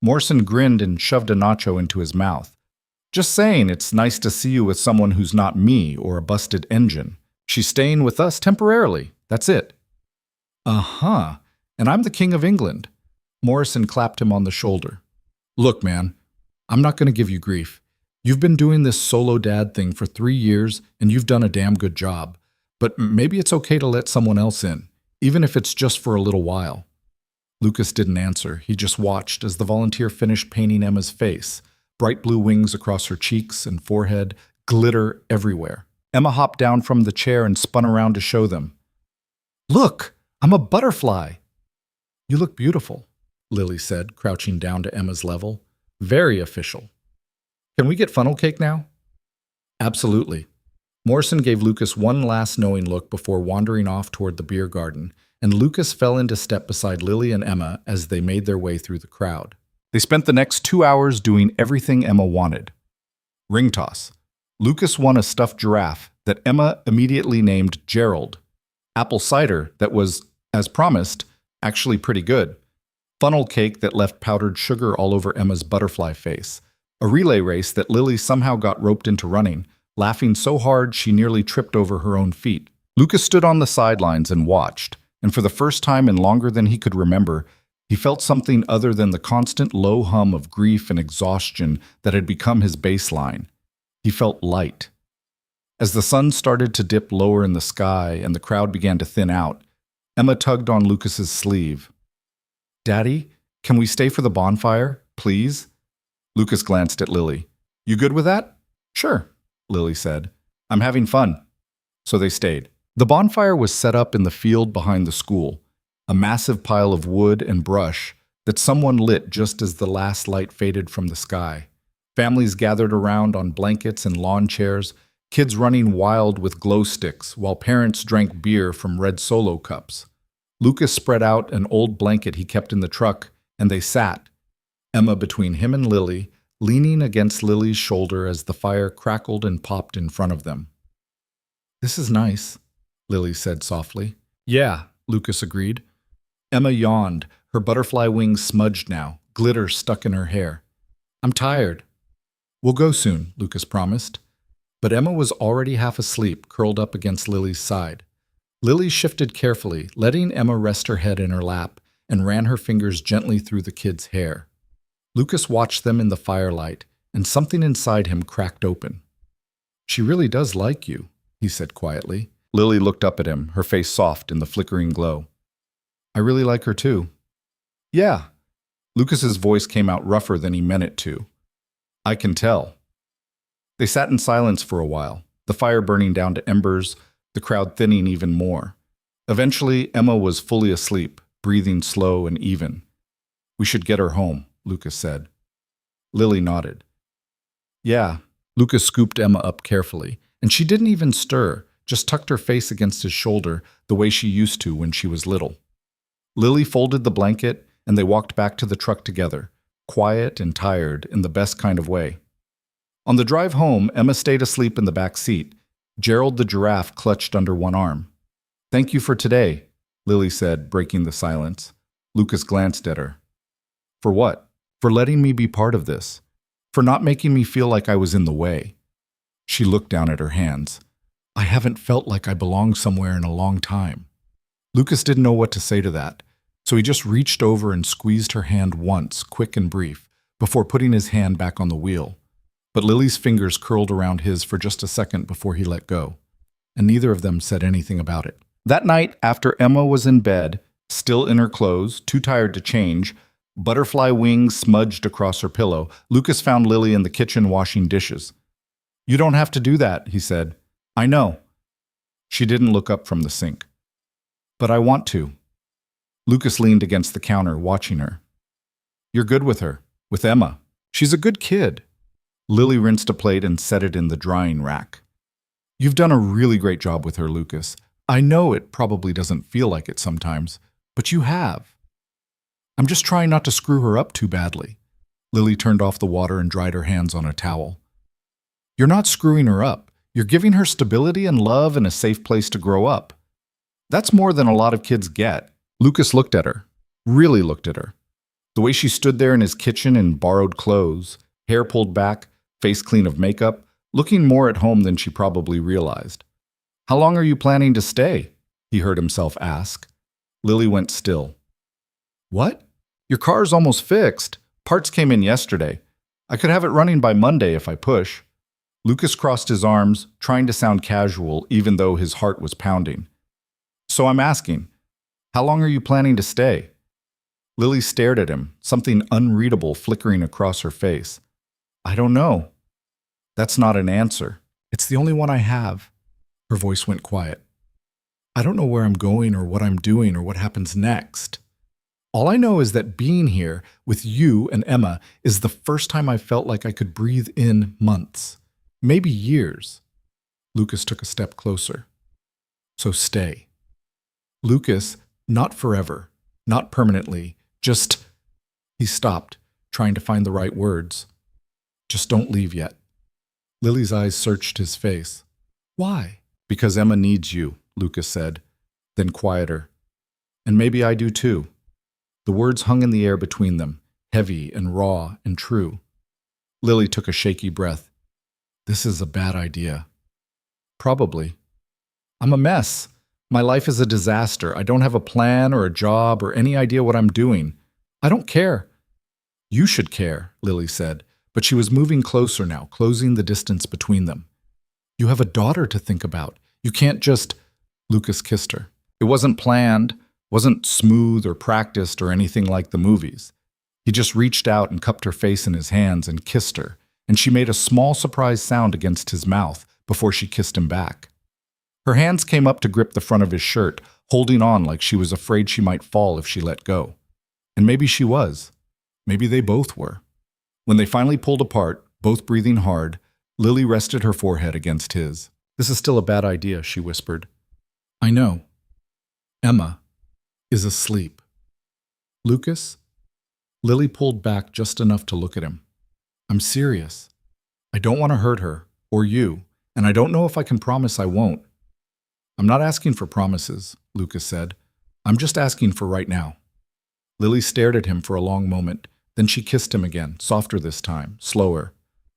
Morrison grinned and shoved a nacho into his mouth. "Just saying it's nice to see you with someone who's not me or a busted engine. She's staying with us temporarily, that's it." "Uh-huh, and I'm the King of England." Morrison clapped him on the shoulder. "Look, man, I'm not going to give you grief. You've been doing this solo dad thing for 3 years, and you've done a damn good job. But maybe it's okay to let someone else in, even if it's just for a little while." Lucas didn't answer. He just watched as the volunteer finished painting Emma's face, bright blue wings across her cheeks and forehead, glitter everywhere. Emma hopped down from the chair and spun around to show them. "Look, I'm a butterfly." "You look beautiful," Lily said, crouching down to Emma's level. "Very official. Can we get funnel cake now?" "Absolutely." Morrison gave Lucas one last knowing look before wandering off toward the beer garden, and Lucas fell into step beside Lily and Emma as they made their way through the crowd. They spent the next 2 hours doing everything Emma wanted. Ring toss. Lucas won a stuffed giraffe that Emma immediately named Gerald. Apple cider that was, as promised, actually pretty good. Funnel cake that left powdered sugar all over Emma's butterfly face. A relay race that Lily somehow got roped into running, laughing so hard she nearly tripped over her own feet. Lucas stood on the sidelines and watched, and for the first time in longer than he could remember, he felt something other than the constant low hum of grief and exhaustion that had become his baseline. He felt light. As the sun started to dip lower in the sky and the crowd began to thin out, Emma tugged on Lucas's sleeve. "Daddy, can we stay for the bonfire, please?" Lucas glanced at Lily. "You good with that?" "Sure," Lily said. "I'm having fun." So they stayed. The bonfire was set up in the field behind the school, a massive pile of wood and brush that someone lit just as the last light faded from the sky. Families gathered around on blankets and lawn chairs, kids running wild with glow sticks while parents drank beer from red Solo cups. Lucas spread out an old blanket he kept in the truck, and they sat, Emma between him and Lily, leaning against Lily's shoulder as the fire crackled and popped in front of them. "This is nice," Lily said softly. "Yeah," Lucas agreed. Emma yawned, her butterfly wings smudged now, glitter stuck in her hair. "I'm tired." "We'll go soon," Lucas promised. But Emma was already half asleep, curled up against Lily's side. Lily shifted carefully, letting Emma rest her head in her lap, and ran her fingers gently through the kid's hair. Lucas watched them in the firelight, and something inside him cracked open. "She really does like you," he said quietly. Lily looked up at him, her face soft in the flickering glow. "I really like her too." "Yeah." Lucas's voice came out rougher than he meant it to. "I can tell." They sat in silence for a while, the fire burning down to embers, the crowd thinning even more. Eventually, Emma was fully asleep, breathing slow and even. "We should get her home," Lucas said. Lily nodded. "Yeah." Lucas scooped Emma up carefully, and she didn't even stir, just tucked her face against his shoulder the way she used to when she was little. Lily folded the blanket, and they walked back to the truck together, quiet and tired in the best kind of way. On the drive home, Emma stayed asleep in the back seat. Gerald the giraffe clutched under one arm. "Thank you for today," Lily said, breaking the silence. Lucas glanced at her. "For what?" "For letting me be part of this. For not making me feel like I was in the way." She looked down at her hands. "I haven't felt like I belong somewhere in a long time." Lucas didn't know what to say to that, so he just reached over and squeezed her hand once, quick and brief, before putting his hand back on the wheel. But Lily's fingers curled around his for just a second before he let go, and neither of them said anything about it. That night, after Emma was in bed, still in her clothes, too tired to change, butterfly wings smudged across her pillow, Lucas found Lily in the kitchen washing dishes. "You don't have to do that," he said. "I know." She didn't look up from the sink. "But I want to." Lucas leaned against the counter, watching her. "You're good with her, with Emma. She's a good kid." Lily rinsed a plate and set it in the drying rack. "You've done a really great job with her, Lucas. I know it probably doesn't feel like it sometimes, but you have. I'm just trying not to screw her up too badly." Lily turned off the water and dried her hands on a towel. "You're not screwing her up. You're giving her stability and love and a safe place to grow up. That's more than a lot of kids get." Lucas looked at her, really looked at her. The way she stood there in his kitchen in borrowed clothes, hair pulled back, face clean of makeup, looking more at home than she probably realized. "How long are you planning to stay?" he heard himself ask. Lily went still. "What? Your car's almost fixed. Parts came in yesterday. I could have it running by Monday if I push." Lucas crossed his arms, trying to sound casual even though his heart was pounding. "So I'm asking, how long are you planning to stay?" Lily stared at him, something unreadable flickering across her face. "I don't know." "That's not an answer. It's the only one I have." Her voice went quiet. "I don't know where I'm going or what I'm doing or what happens next. All I know is that being here with you and Emma is the first time I felt like I could breathe in months, maybe years." Lucas took a step closer. "So stay." "Lucas, not forever, not permanently, just—" He stopped, trying to find the right words. "Just don't leave yet." Lily's eyes searched his face. "Why?" "Because Emma needs you," Lucas said, then quieter. "And maybe I do too." The words hung in the air between them, heavy and raw and true. Lily took a shaky breath. "This is a bad idea." "Probably. I'm a mess. My life is a disaster. I don't have a plan or a job or any idea what I'm doing. I don't care." "You should care," Lily said, but she was moving closer now, closing the distance between them. "You have a daughter to think about. You can't just—" Lucas kissed her. It wasn't planned, wasn't smooth or practiced or anything like the movies. He just reached out and cupped her face in his hands and kissed her, and she made a small surprised sound against his mouth before she kissed him back. Her hands came up to grip the front of his shirt, holding on like she was afraid she might fall if she let go. And maybe she was. Maybe they both were. When they finally pulled apart, both breathing hard, Lily rested her forehead against his. "This is still a bad idea," she whispered. "I know. Emma is asleep." "Lucas?" Lily pulled back just enough to look at him. "I'm serious. I don't want to hurt her, or you, and I don't know if I can promise I won't." "I'm not asking for promises," Lucas said. "I'm just asking for right now." Lily stared at him for a long moment. Then she kissed him again, softer this time, slower.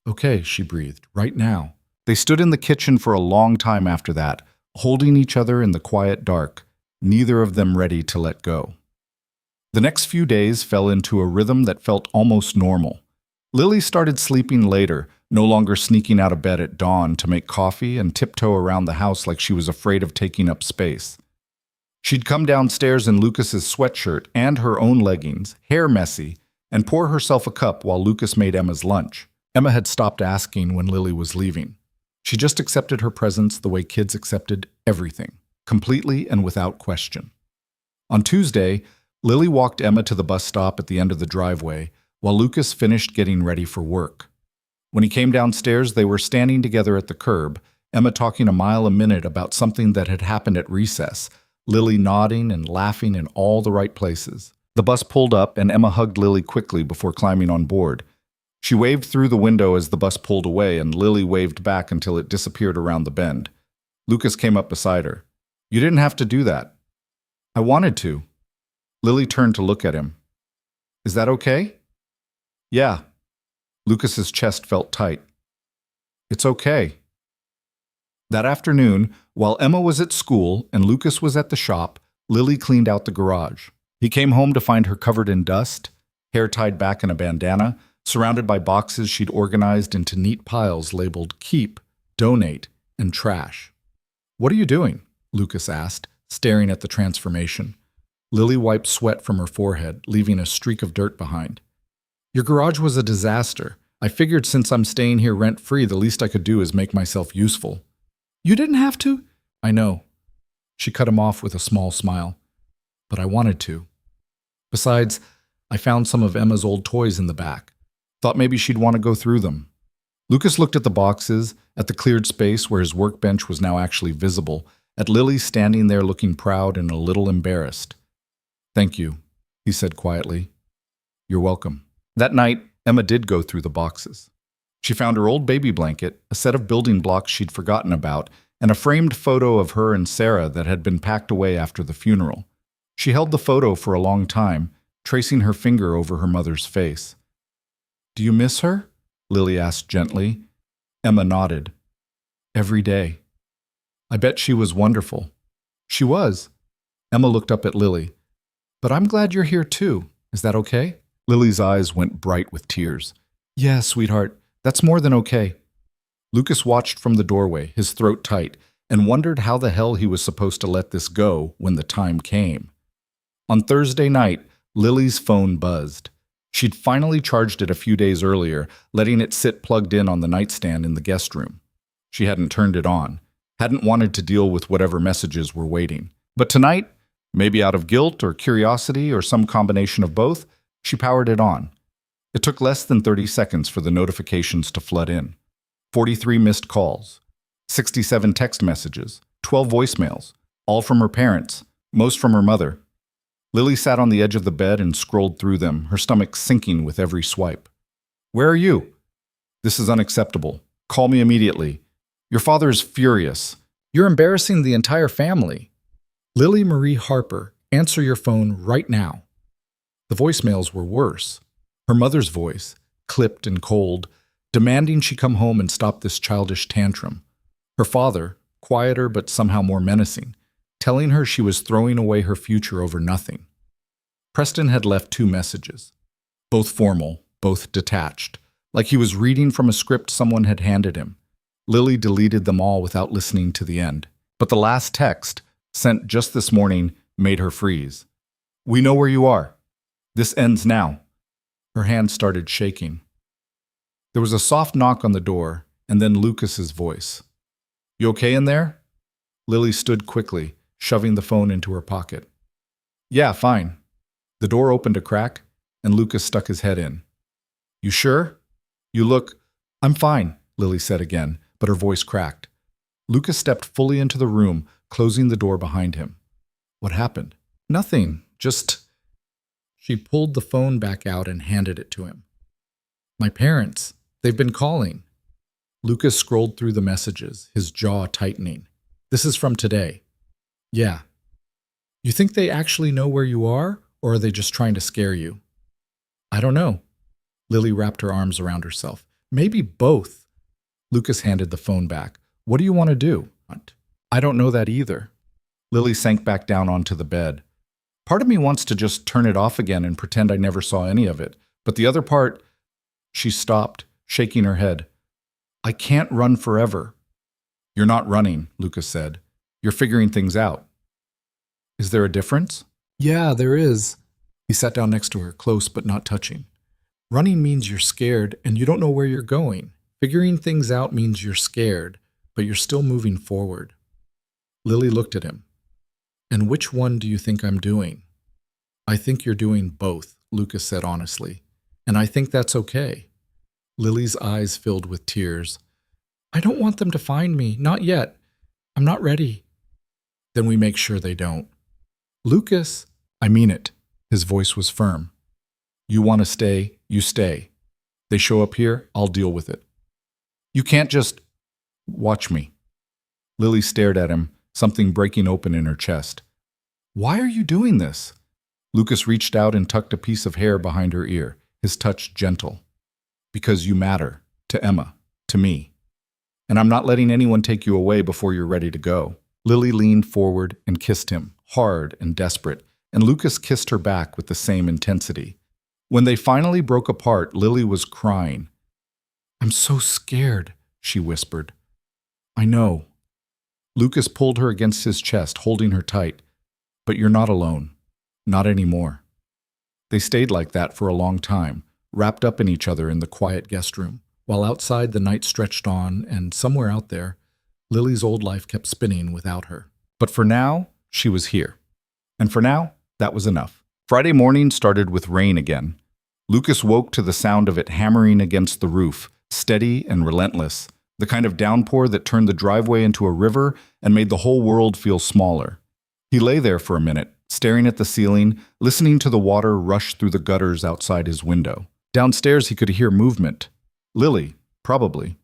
"Okay," she breathed, "right now." They stood in the kitchen for a long time after that, holding each other in the quiet dark, neither of them ready to let go. The next few days fell into a rhythm that felt almost normal. Lily started sleeping later, no longer sneaking out of bed at dawn to make coffee and tiptoe around the house like she was afraid of taking up space. She'd come downstairs in Lucas's sweatshirt and her own leggings, hair messy, and pour herself a cup while Lucas made Emma's lunch. Emma had stopped asking when Lily was leaving. She just accepted her presence the way kids accepted everything, completely and without question. On Tuesday, Lily walked Emma to the bus stop at the end of the driveway, while Lucas finished getting ready for work. When he came downstairs, they were standing together at the curb, Emma talking a mile a minute about something that had happened at recess, Lily nodding and laughing in all the right places. The bus pulled up, and Emma hugged Lily quickly before climbing on board. She waved through the window as the bus pulled away, and Lily waved back until it disappeared around the bend. Lucas came up beside her. "You didn't have to do that." "I wanted to." Lily turned to look at him. "Is that okay?" "Yeah." Lucas's chest felt tight. "It's okay." That afternoon, while Emma was at school and Lucas was at the shop, Lily cleaned out the garage. He came home to find her covered in dust, hair tied back in a bandana, surrounded by boxes she'd organized into neat piles labeled Keep, Donate, and Trash. "What are you doing?" Lucas asked, staring at the transformation. Lily wiped sweat from her forehead, leaving a streak of dirt behind. "Your garage was a disaster. I figured since I'm staying here rent-free, the least I could do is make myself useful." "You didn't have to?" "I know." She cut him off with a small smile. "But I wanted to. Besides, I found some of Emma's old toys in the back. Thought maybe she'd want to go through them." Lucas looked at the boxes, at the cleared space where his workbench was now actually visible, at Lily standing there looking proud and a little embarrassed. "Thank you," he said quietly. "You're welcome." That night, Emma did go through the boxes. She found her old baby blanket, a set of building blocks she'd forgotten about, and a framed photo of her and Sarah that had been packed away after the funeral. She held the photo for a long time, tracing her finger over her mother's face. "Do you miss her?" Lily asked gently. Emma nodded. "Every day. I bet she was wonderful." "She was." Emma looked up at Lily. "But I'm glad you're here too. Is that okay?" Lily's eyes went bright with tears. "Yeah, sweetheart, that's more than okay." Lucas watched from the doorway, his throat tight, and wondered how the hell he was supposed to let this go when the time came. On Thursday night, Lily's phone buzzed. She'd finally charged it a few days earlier, letting it sit plugged in on the nightstand in the guest room. She hadn't turned it on, hadn't wanted to deal with whatever messages were waiting. But tonight, maybe out of guilt or curiosity or some combination of both, she powered it on. It took less than 30 seconds for the notifications to flood in. 43 missed calls, 67 text messages, 12 voicemails, all from her parents, most from her mother. Lily sat on the edge of the bed and scrolled through them, her stomach sinking with every swipe. "Where are you? This is unacceptable. Call me immediately. Your father is furious. You're embarrassing the entire family. Lily Marie Harper, answer your phone right now." The voicemails were worse. Her mother's voice, clipped and cold, demanding she come home and stop this childish tantrum. Her father, quieter but somehow more menacing, telling her she was throwing away her future over nothing. Preston had left 2 messages, both formal, both detached, like he was reading from a script someone had handed him. Lily deleted them all without listening to the end. But the last text, sent just this morning, made her freeze. "We know where you are. This ends now." Her hand started shaking. There was a soft knock on the door, and then Lucas's voice. "You okay in there?" Lily stood quickly, shoving the phone into her pocket. "Yeah, fine." The door opened a crack, and Lucas stuck his head in. "You sure? You look—" "I'm fine," Lily said again, but her voice cracked. Lucas stepped fully into the room, closing the door behind him. "What happened?" "Nothing, just—" She pulled the phone back out and handed it to him. "My parents, they've been calling." Lucas scrolled through the messages, his jaw tightening. "This is from today." "Yeah." "You think they actually know where you are, or are they just trying to scare you?" "I don't know." Lily wrapped her arms around herself. "Maybe both." Lucas handed the phone back. "What do you want to do?" "I don't know that either." Lily sank back down onto the bed. "Part of me wants to just turn it off again and pretend I never saw any of it. But the other part—" She stopped, shaking her head. "I can't run forever." "You're not running," Lucas said. "You're figuring things out." "Is there a difference?" "Yeah, there is." He sat down next to her, close but not touching. "Running means you're scared and you don't know where you're going. Figuring things out means you're scared, but you're still moving forward." Lily looked at him. "And which one do you think I'm doing?" "I think you're doing both," Lucas said honestly. "And I think that's okay." Lily's eyes filled with tears. "I don't want them to find me, not yet. I'm not ready." "Then we make sure they don't." "Lucas." "I mean it." His voice was firm. "You want to stay, you stay. They show up here, I'll deal with it. You can't just— Watch me." Lily stared at him, something breaking open in her chest. "Why are you doing this?" Lucas reached out and tucked a piece of hair behind her ear, his touch gentle. "Because you matter. To Emma. To me. And I'm not letting anyone take you away before you're ready to go." Lily leaned forward and kissed him, hard and desperate, and Lucas kissed her back with the same intensity. When they finally broke apart, Lily was crying. "I'm so scared," she whispered. "I know." Lucas pulled her against his chest, holding her tight. "But you're not alone. Not anymore." They stayed like that for a long time, wrapped up in each other in the quiet guest room, while outside the night stretched on, and somewhere out there, Lily's old life kept spinning without her. But for now, she was here. And for now, that was enough. Friday morning started with rain again. Lucas woke to the sound of it hammering against the roof, steady and relentless, the kind of downpour that turned the driveway into a river and made the whole world feel smaller. He lay there for a minute, staring at the ceiling, listening to the water rush through the gutters outside his window. Downstairs he could hear movement. Lily, probably.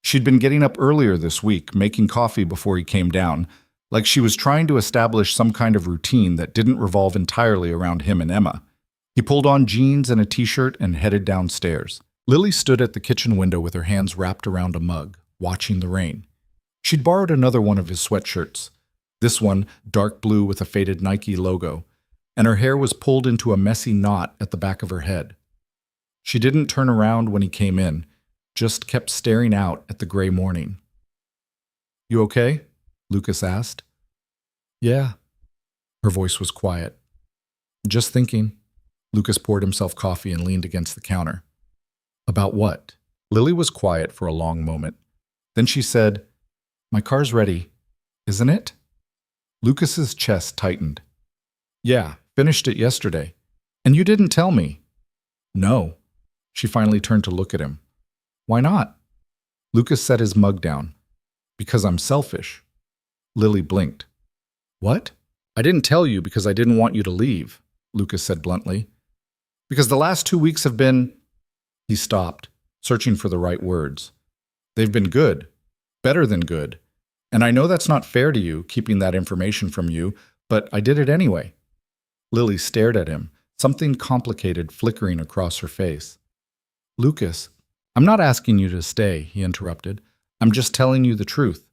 She'd been getting up earlier this week, making coffee before he came down, like she was trying to establish some kind of routine that didn't revolve entirely around him and Emma. He pulled on jeans and a t-shirt and headed downstairs. Lily stood at the kitchen window with her hands wrapped around a mug, watching the rain. She'd borrowed another one of his sweatshirts, this one dark blue with a faded Nike logo, and her hair was pulled into a messy knot at the back of her head. She didn't turn around when he came in, just kept staring out at the gray morning. "You okay?" Lucas asked. "Yeah." Her voice was quiet. "Just thinking." Lucas poured himself coffee and leaned against the counter. "About what?" Lily was quiet for a long moment. Then she said, "My car's ready, isn't it?" Lucas's chest tightened. "Yeah, finished it yesterday. And you didn't tell me." "No." She finally turned to look at him. "Why not?" Lucas set his mug down. "Because I'm selfish." Lily blinked. "What?" "I didn't tell you because I didn't want you to leave," Lucas said bluntly. "Because the last 2 weeks have been—" He stopped, searching for the right words. "They've been good. Better than good. And I know that's not fair to you, keeping that information from you, but I did it anyway." Lily stared at him, something complicated flickering across her face. "Lucas, I'm not asking you to stay," he interrupted. "I'm just telling you the truth.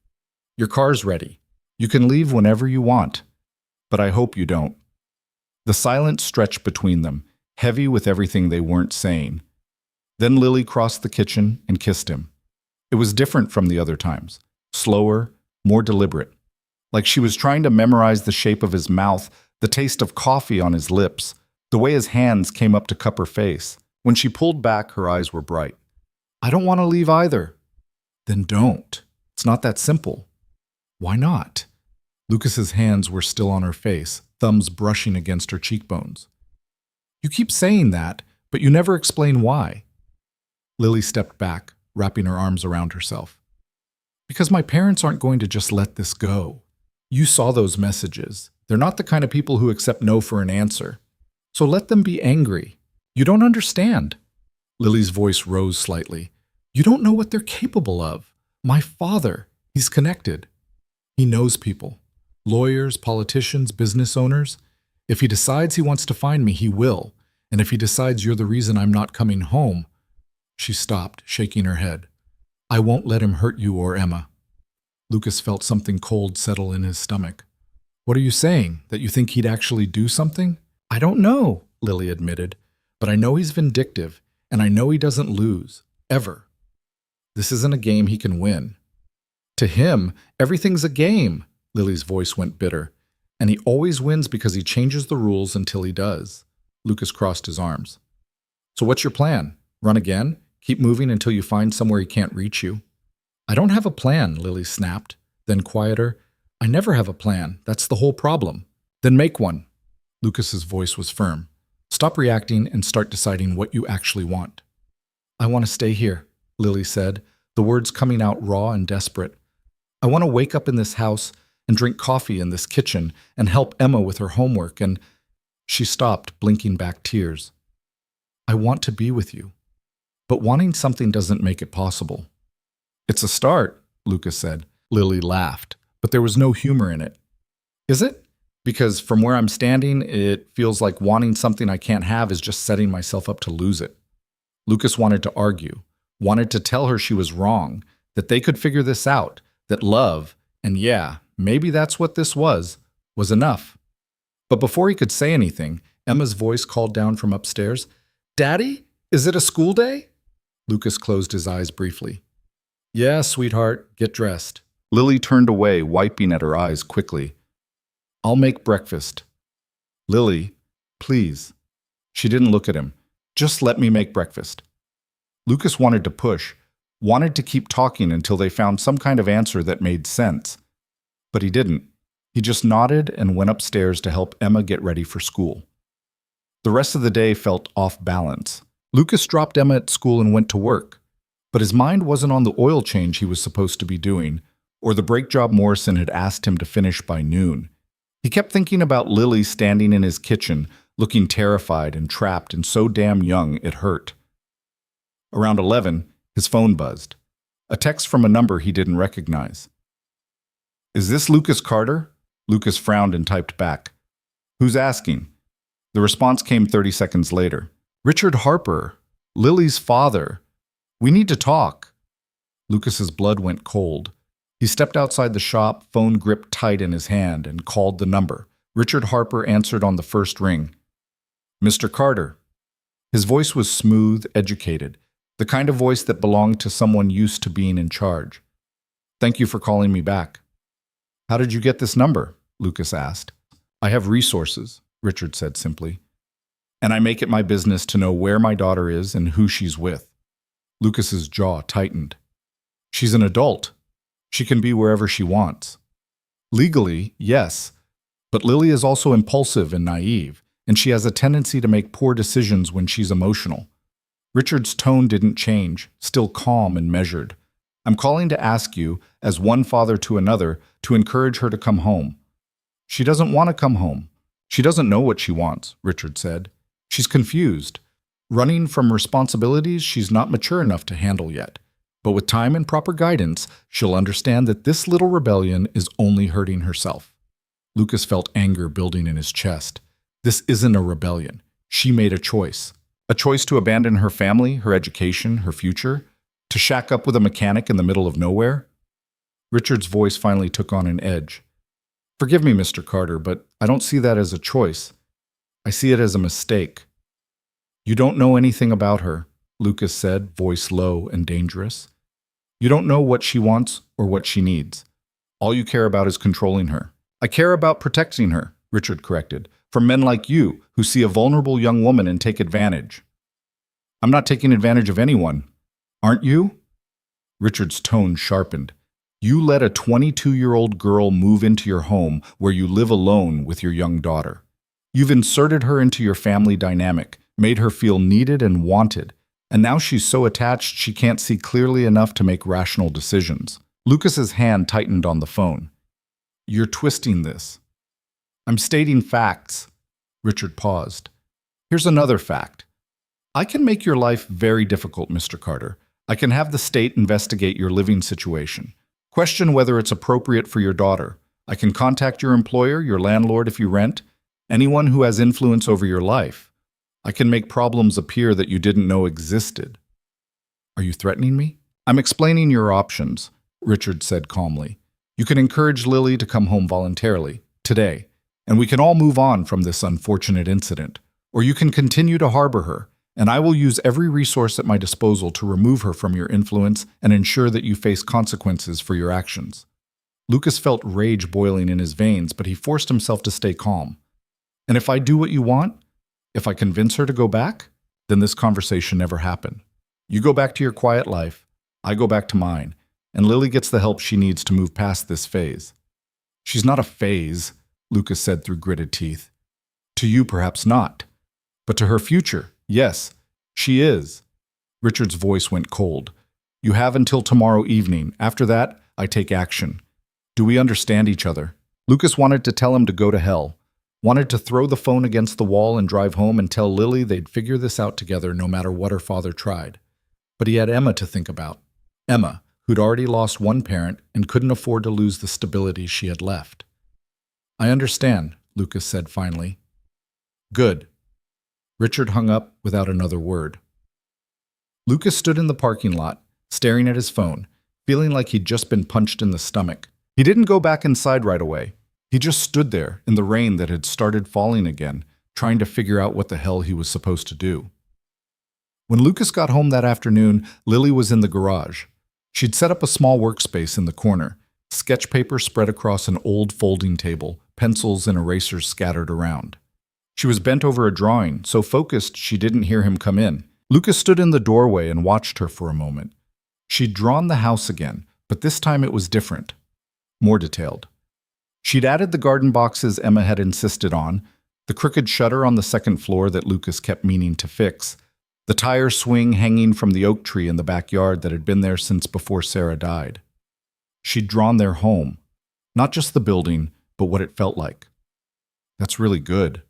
Your car's ready. You can leave whenever you want. But I hope you don't." The silence stretched between them, heavy with everything they weren't saying. Then Lily crossed the kitchen and kissed him. It was different from the other times, slower, more deliberate, like she was trying to memorize the shape of his mouth, the taste of coffee on his lips, the way his hands came up to cup her face. When she pulled back, her eyes were bright. "I don't want to leave either." "Then don't. It's not that simple." "Why not?" Lucas's hands were still on her face, thumbs brushing against her cheekbones. "You keep saying that, but you never explain why." Lily stepped back, wrapping her arms around herself. "Because my parents aren't going to just let this go. You saw those messages. They're not the kind of people who accept no for an answer. So let them be angry. You don't understand." Lily's voice rose slightly. "You don't know what they're capable of. My father, he's connected. He knows people. Lawyers, politicians, business owners. If he decides he wants to find me, he will. And if he decides you're the reason I'm not coming home—" She stopped, shaking her head. "I won't let him hurt you or Emma." Lucas felt something cold settle in his stomach. "What are you saying? That you think he'd actually do something?" "I don't know," Lily admitted. "But I know he's vindictive, and I know he doesn't lose. Ever. This isn't a game he can win." "To him, everything's a game," Lily's voice went bitter. "And he always wins because he changes the rules until he does." Lucas crossed his arms. "So what's your plan? Run again? Keep moving until you find somewhere he can't reach you?" "I don't have a plan," Lily snapped. Then quieter, "I never have a plan. That's the whole problem." "Then make one." Lucas's voice was firm. "Stop reacting and start deciding what you actually want." "I want to stay here," Lily said, the words coming out raw and desperate. "I want to wake up in this house and drink coffee in this kitchen and help Emma with her homework and—" She stopped, blinking back tears. "I want to be with you. But wanting something doesn't make it possible." "It's a start," Lucas said. Lily laughed, but there was no humor in it. "Is it? Because from where I'm standing, it feels like wanting something I can't have is just setting myself up to lose it." Lucas wanted to argue, wanted to tell her she was wrong, that they could figure this out, that love, and yeah, maybe that's what this was enough. But before he could say anything, Emma's voice called down from upstairs, "Daddy, is it a school day?" Lucas closed his eyes briefly. "Yeah, sweetheart, get dressed." Lily turned away, wiping at her eyes quickly. "I'll make breakfast." "Lily, please." She didn't look at him. "Just let me make breakfast." Lucas wanted to push, wanted to keep talking until they found some kind of answer that made sense. But he didn't. He just nodded and went upstairs to help Emma get ready for school. The rest of the day felt off balance. Lucas dropped Emma at school and went to work. But his mind wasn't on the oil change he was supposed to be doing, or the brake job Morrison had asked him to finish by noon. He kept thinking about Lily standing in his kitchen, looking terrified and trapped and so damn young it hurt. Around 11, his phone buzzed. A text from a number he didn't recognize. "Is this Lucas Carter?" Lucas frowned and typed back. "Who's asking?" The response came 30 seconds later. "Richard Harper, Lily's father. We need to talk." Lucas's blood went cold. He stepped outside the shop, phone gripped tight in his hand, and called the number. Richard Harper answered on the first ring. "Mr. Carter." His voice was smooth, educated, the kind of voice that belonged to someone used to being in charge. "Thank you for calling me back." "How did you get this number?" Lucas asked. "I have resources," Richard said simply. "And I make it my business to know where my daughter is and who she's with." Lucas's jaw tightened. "She's an adult. She can be wherever she wants." "Legally, yes. But Lily is also impulsive and naive, and she has a tendency to make poor decisions when she's emotional." Richard's tone didn't change, still calm and measured. "I'm calling to ask you, as one father to another, to encourage her to come home." "She doesn't want to come home. She doesn't know what she wants," Richard said. "She's confused. Running from responsibilities she's not mature enough to handle yet. But with time and proper guidance, she'll understand that this little rebellion is only hurting herself." Lucas felt anger building in his chest. This isn't a rebellion. She made a choice. A choice to abandon her family, her education, her future, to shack up with a mechanic in the middle of nowhere. Richard's voice finally took on an edge. "Forgive me, Mr. Carter, but I don't see that as a choice. I see it as a mistake." "You don't know anything about her," Lucas said, voice low and dangerous. "You don't know what she wants or what she needs. All you care about is controlling her." "I care about protecting her," Richard corrected, "from men like you who see a vulnerable young woman and take advantage." "I'm not taking advantage of anyone. Aren't you?" Richard's tone sharpened. "You let a 22-year-old girl move into your home where you live alone with your young daughter. You've inserted her into your family dynamic, made her feel needed and wanted, and now she's so attached she can't see clearly enough to make rational decisions." Lucas's hand tightened on the phone. "You're twisting this." "I'm stating facts." Richard paused. "Here's another fact. I can make your life very difficult, Mr. Carter. I can have the state investigate your living situation, question whether it's appropriate for your daughter. I can contact your employer, your landlord if you rent, anyone who has influence over your life. I can make problems appear that you didn't know existed." "Are you threatening me?" "I'm explaining your options," Richard said calmly. "You can encourage Lily to come home voluntarily, today, and we can all move on from this unfortunate incident. Or you can continue to harbor her, and I will use every resource at my disposal to remove her from your influence and ensure that you face consequences for your actions." Lucas felt rage boiling in his veins, but he forced himself to stay calm. "And if I do what you want, if I convince her to go back, then this conversation never happened. You go back to your quiet life, I go back to mine, and Lily gets the help she needs to move past this phase." "She's not a phase," Lucas said through gritted teeth. "To you, perhaps not. But to her future, yes, she is." Richard's voice went cold. "You have until tomorrow evening. After that, I take action. Do we understand each other?" Lucas wanted to tell him to go to hell, wanted to throw the phone against the wall and drive home and tell Lily they'd figure this out together no matter what her father tried. But he had Emma to think about. Emma, who'd already lost one parent and couldn't afford to lose the stability she had left. "I understand," Lucas said finally. "Good." Richard hung up without another word. Lucas stood in the parking lot, staring at his phone, feeling like he'd just been punched in the stomach. He didn't go back inside right away. He just stood there in the rain that had started falling again, trying to figure out what the hell he was supposed to do. When Lucas got home that afternoon, Lily was in the garage. She'd set up a small workspace in the corner, sketch paper spread across an old folding table, pencils and erasers scattered around. She was bent over a drawing, so focused she didn't hear him come in. Lucas stood in the doorway and watched her for a moment. She'd drawn the house again, but this time it was different, more detailed. She'd added the garden boxes Emma had insisted on, the crooked shutter on the second floor that Lucas kept meaning to fix, the tire swing hanging from the oak tree in the backyard that had been there since before Sarah died. She'd drawn their home, not just the building, but what it felt like. "That's really good,"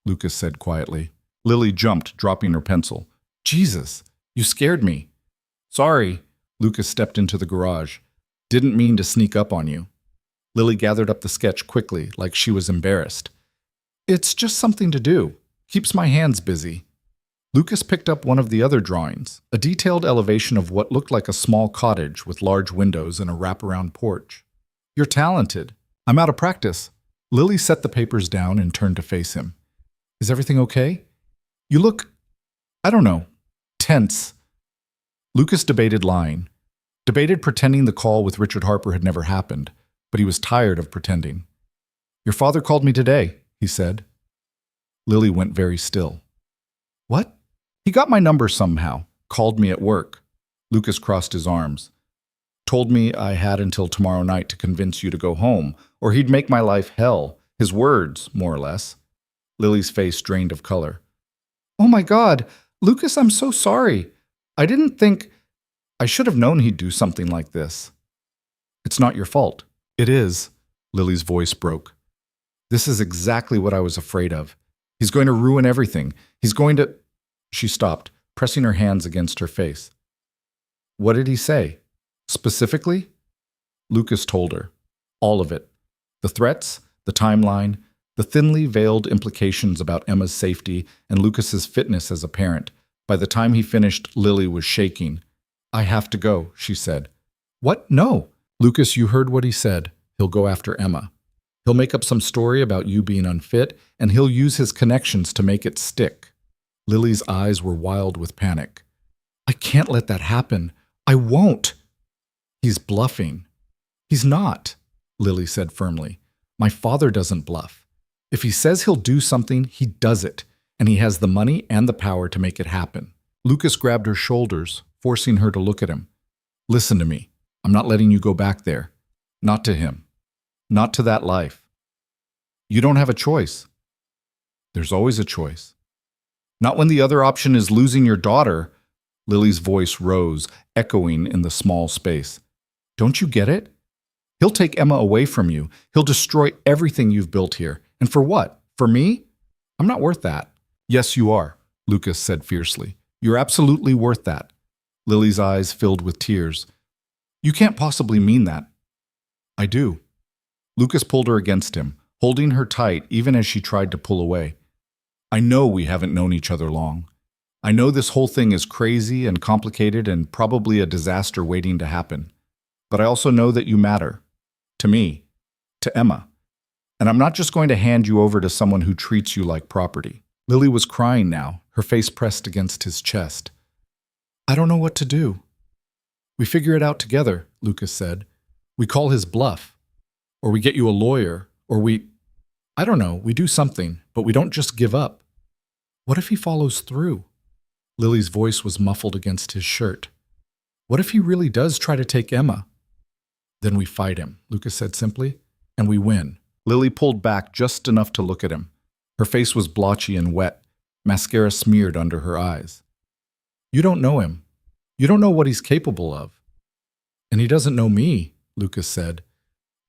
Lucas said quietly. Lily jumped, dropping her pencil. "Jesus, you scared me." "Sorry." Lucas stepped into the garage. "Didn't mean to sneak up on you." Lily gathered up the sketch quickly, like she was embarrassed. "It's just something to do. Keeps my hands busy." Lucas picked up one of the other drawings, a detailed elevation of what looked like a small cottage with large windows and a wraparound porch. "You're talented. I'm out of practice." Lily set the papers down and turned to face him. "Is everything okay? You look, I don't know, tense." Lucas debated lying, debated pretending the call with Richard Harper had never happened, but he was tired of pretending. "Your father called me today," he said. Lily went very still. "What?" "He got my number somehow, called me at work." Lucas crossed his arms. "Told me I had until tomorrow night to convince you to go home, or he'd make my life hell. His words, more or less." Lily's face drained of color. "Oh my God, Lucas, I'm so sorry. I didn't think... I should have known he'd do something like this." "It's not your fault." "It is." Lily's voice broke. "This is exactly what I was afraid of. He's going to ruin everything. He's going to..." She stopped, pressing her hands against her face. "What did he say? Specifically?" Lucas told her. All of it. The threats, the timeline, the thinly veiled implications about Emma's safety and Lucas's fitness as a parent. By the time he finished, Lily was shaking. "I have to go," she said. "What? No." "Lucas, you heard what he said. He'll go after Emma. He'll make up some story about you being unfit, and he'll use his connections to make it stick." Lily's eyes were wild with panic. "I can't let that happen. I won't." "He's bluffing." "He's not," Lily said firmly. "My father doesn't bluff. If he says he'll do something, he does it, and he has the money and the power to make it happen." Lucas grabbed her shoulders, forcing her to look at him. "Listen to me. I'm not letting you go back there. Not to him. Not to that life. You don't have a choice." "There's always a choice." "Not when the other option is losing your daughter." Lily's voice rose, echoing in the small space. "Don't you get it? He'll take Emma away from you. He'll destroy everything you've built here. And for what? For me? I'm not worth that." "Yes, you are," Lucas said fiercely. "You're absolutely worth that." Lily's eyes filled with tears. "You can't possibly mean that." "I do." Lucas pulled her against him, holding her tight even as she tried to pull away. "I know we haven't known each other long. I know this whole thing is crazy and complicated and probably a disaster waiting to happen. But I also know that you matter. To me. To Emma. And I'm not just going to hand you over to someone who treats you like property." Lily was crying now, her face pressed against his chest. "I don't know what to do." "We figure it out together," Lucas said. "We call his bluff. Or we get you a lawyer. Or I don't know, we do something, but we don't just give up." "What if he follows through?" Lily's voice was muffled against his shirt. "What if he really does try to take Emma?" "Then we fight him," Lucas said simply, "and we win." Lily pulled back just enough to look at him. Her face was blotchy and wet, mascara smeared under her eyes. "You don't know him. You don't know what he's capable of." "And he doesn't know me," Lucas said.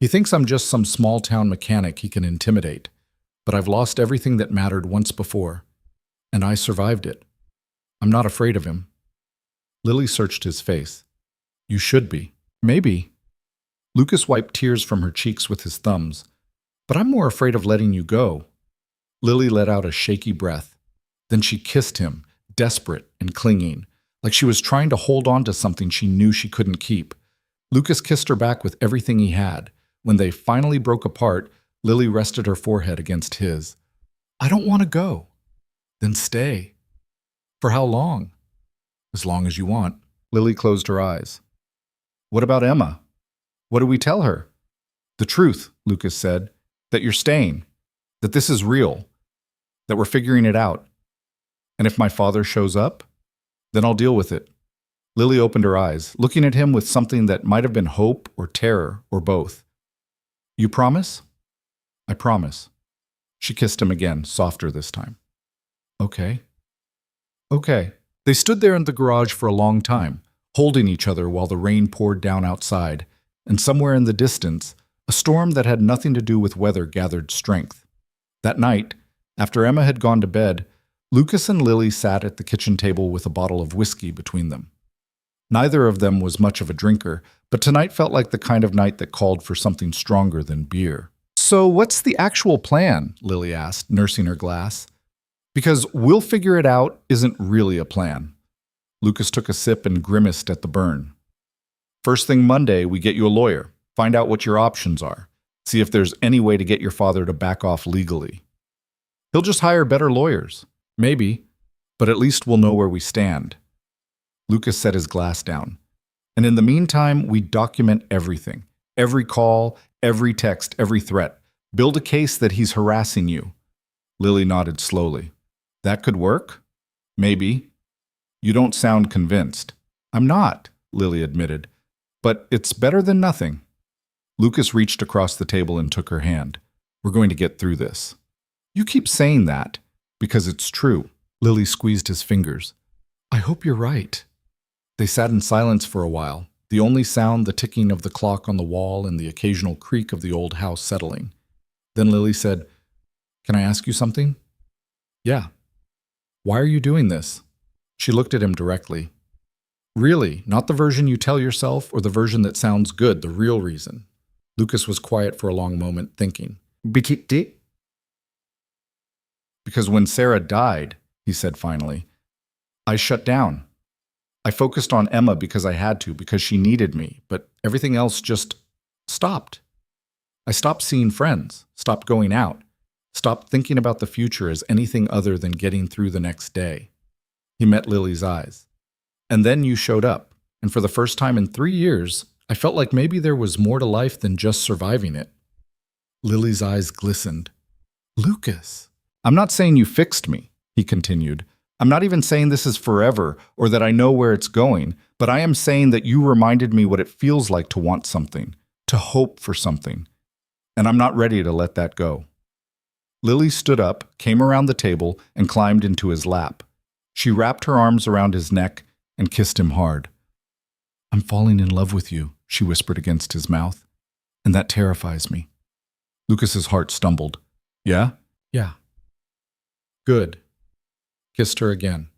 "He thinks I'm just some small-town mechanic he can intimidate. But I've lost everything that mattered once before. And I survived it. I'm not afraid of him." Lily searched his face. "You should be." "Maybe." Lucas wiped tears from her cheeks with his thumbs. "But I'm more afraid of letting you go." Lily let out a shaky breath. Then she kissed him, desperate and clinging, like she was trying to hold on to something she knew she couldn't keep. Lucas kissed her back with everything he had, When they finally broke apart, Lily rested her forehead against his. I don't want to go. Then stay. For how long? As long as you want. Lily closed her eyes. What about Emma? What do we tell her? The truth, Lucas said, that you're staying, that this is real, that we're figuring it out. And if my father shows up, then I'll deal with it. Lily opened her eyes, looking at him with something that might have been hope or terror or both. You promise? I promise. She kissed him again, softer this time. Okay. Okay. They stood there in the garage for a long time, holding each other while the rain poured down outside, and somewhere in the distance, a storm that had nothing to do with weather gathered strength. That night, after Emma had gone to bed, Lucas and Lily sat at the kitchen table with a bottle of whiskey between them. Neither of them was much of a drinker, but tonight felt like the kind of night that called for something stronger than beer. So what's the actual plan? Lily asked, nursing her glass. Because we'll figure it out isn't really a plan. Lucas took a sip and grimaced at the burn. First thing Monday, we get you a lawyer. Find out what your options are. See if there's any way to get your father to back off legally. He'll just hire better lawyers. Maybe. But at least we'll know where we stand. Lucas set his glass down. And in the meantime, we document everything. Every call, every text, every threat. Build a case that he's harassing you. Lily nodded slowly. That could work? Maybe. You don't sound convinced. I'm not, Lily admitted. But it's better than nothing. Lucas reached across the table and took her hand. We're going to get through this. You keep saying that because it's true. Lily squeezed his fingers. I hope you're right. They sat in silence for a while, the only sound the ticking of the clock on the wall and the occasional creak of the old house settling. Then Lily said, Can I ask you something? Yeah. Why are you doing this? She looked at him directly. Really, not the version you tell yourself or the version that sounds good, the real reason. Lucas was quiet for a long moment, thinking. Because when Sarah died, he said finally, I shut down. I focused on Emma because I had to, because she needed me, but everything else just stopped. I stopped seeing friends, stopped going out, stopped thinking about the future as anything other than getting through the next day. He met Lily's eyes. And then you showed up, and for the first time in 3 years, I felt like maybe there was more to life than just surviving it. Lily's eyes glistened. Lucas, I'm not saying you fixed me, he continued. I'm not even saying this is forever or that I know where it's going, but I am saying that you reminded me what it feels like to want something, to hope for something. And I'm not ready to let that go. Lily stood up, came around the table, and climbed into his lap. She wrapped her arms around his neck and kissed him hard. I'm falling in love with you, she whispered against his mouth, and that terrifies me. Lucas's heart stumbled. Yeah? Yeah. Good. Kissed her again,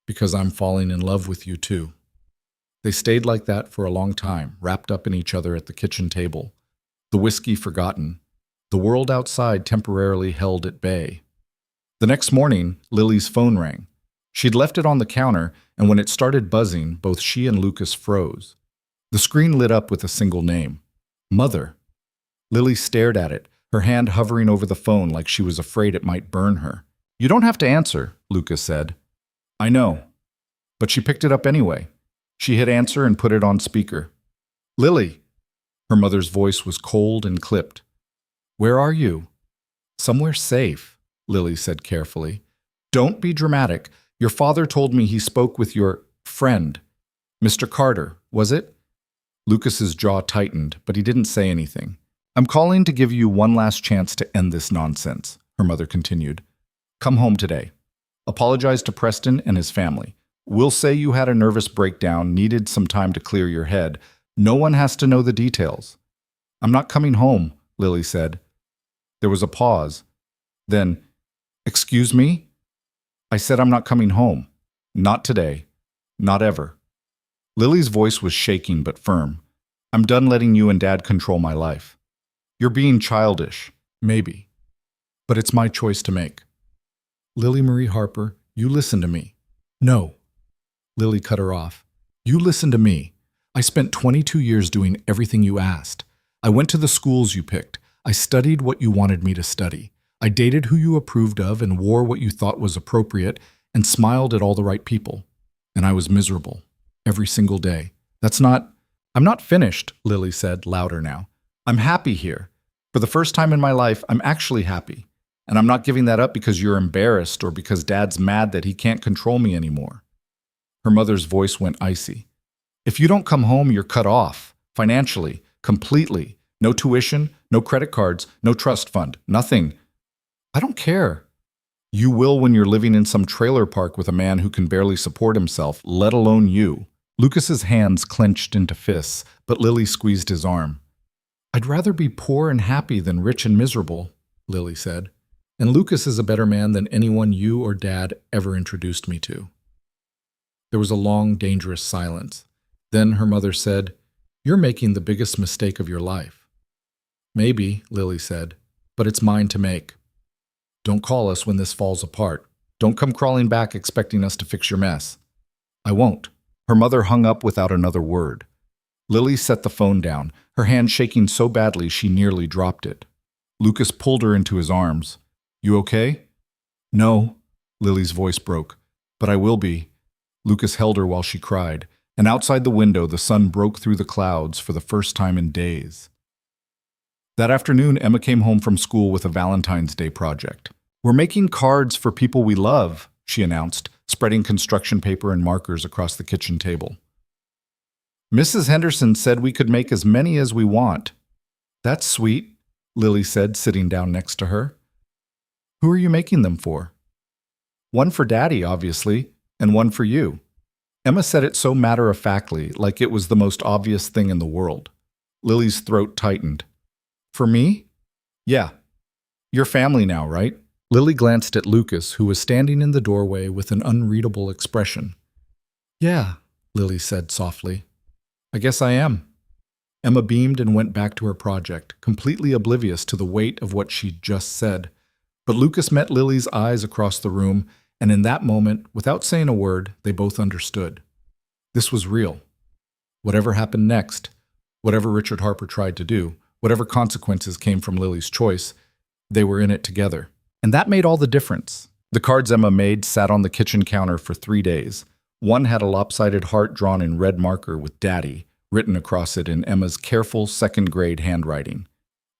because I'm falling in love with you too. They stayed like that for a long time, wrapped up in each other at the kitchen table, the whiskey forgotten, the world outside temporarily held at bay. The next morning, Lily's phone rang. She'd left it on the counter, and when it started buzzing, both she and Lucas froze. The screen lit up with a single name, Mother. Lily stared at it, her hand hovering over the phone like she was afraid it might burn her. You don't have to answer, Lucas said. I know. But she picked it up anyway. She hit answer and put it on speaker. Lily. Her mother's voice was cold and clipped. Where are you? Somewhere safe, Lily said carefully. Don't be dramatic. Your father told me he spoke with your friend. Mr. Carter, was it? Lucas's jaw tightened, but he didn't say anything. I'm calling to give you one last chance to end this nonsense, her mother continued. Come home today. Apologize to Preston and his family. We'll say you had a nervous breakdown, needed some time to clear your head. No one has to know the details. I'm not coming home, Lily said. There was a pause. Then, excuse me? I said I'm not coming home. Not today. Not ever. Lily's voice was shaking but firm. I'm done letting you and Dad control my life. You're being childish, maybe. But it's my choice to make. Lily Marie Harper, you listen to me. No. Lily cut her off. You listen to me. I spent 22 years doing everything you asked. I went to the schools you picked. I studied what you wanted me to study. I dated who you approved of and wore what you thought was appropriate and smiled at all the right people. And I was miserable. Every single day. I'm not finished, Lily said, louder now. I'm happy here. For the first time in my life, I'm actually happy. And I'm not giving that up because you're embarrassed or because Dad's mad that he can't control me anymore. Her mother's voice went icy. If you don't come home, you're cut off. Financially. Completely. No tuition, no credit cards, no trust fund. Nothing. I don't care. You will when you're living in some trailer park with a man who can barely support himself, let alone you. Lucas's hands clenched into fists, but Lily squeezed his arm. I'd rather be poor and happy than rich and miserable, Lily said. And Lucas is a better man than anyone you or Dad ever introduced me to. There was a long, dangerous silence. Then her mother said, You're making the biggest mistake of your life. Maybe, Lily said, but it's mine to make. Don't call us when this falls apart. Don't come crawling back expecting us to fix your mess. I won't. Her mother hung up without another word. Lily set the phone down, her hand shaking so badly she nearly dropped it. Lucas pulled her into his arms. You okay? No, Lily's voice broke. But I will be. Lucas held her while she cried, and outside the window the sun broke through the clouds for the first time in days. That afternoon, Emma came home from school with a Valentine's Day project. We're making cards for people we love, she announced, spreading construction paper and markers across the kitchen table. Mrs. Henderson said we could make as many as we want. That's sweet, Lily said, sitting down next to her. Who are you making them for? One for Daddy, obviously, and one for you. Emma said it so matter-of-factly, like it was the most obvious thing in the world. Lily's throat tightened. For me? Yeah. You're family now, right? Lily glanced at Lucas, who was standing in the doorway with an unreadable expression. Yeah, Lily said softly. I guess I am. Emma beamed and went back to her project, completely oblivious to the weight of what she'd just said. But Lucas met Lily's eyes across the room, and in that moment, without saying a word, they both understood. This was real. Whatever happened next, whatever Richard Harper tried to do, whatever consequences came from Lily's choice, they were in it together. And that made all the difference. The cards Emma made sat on the kitchen counter for 3 days. One had a lopsided heart drawn in red marker with Daddy, written across it in Emma's careful second-grade handwriting.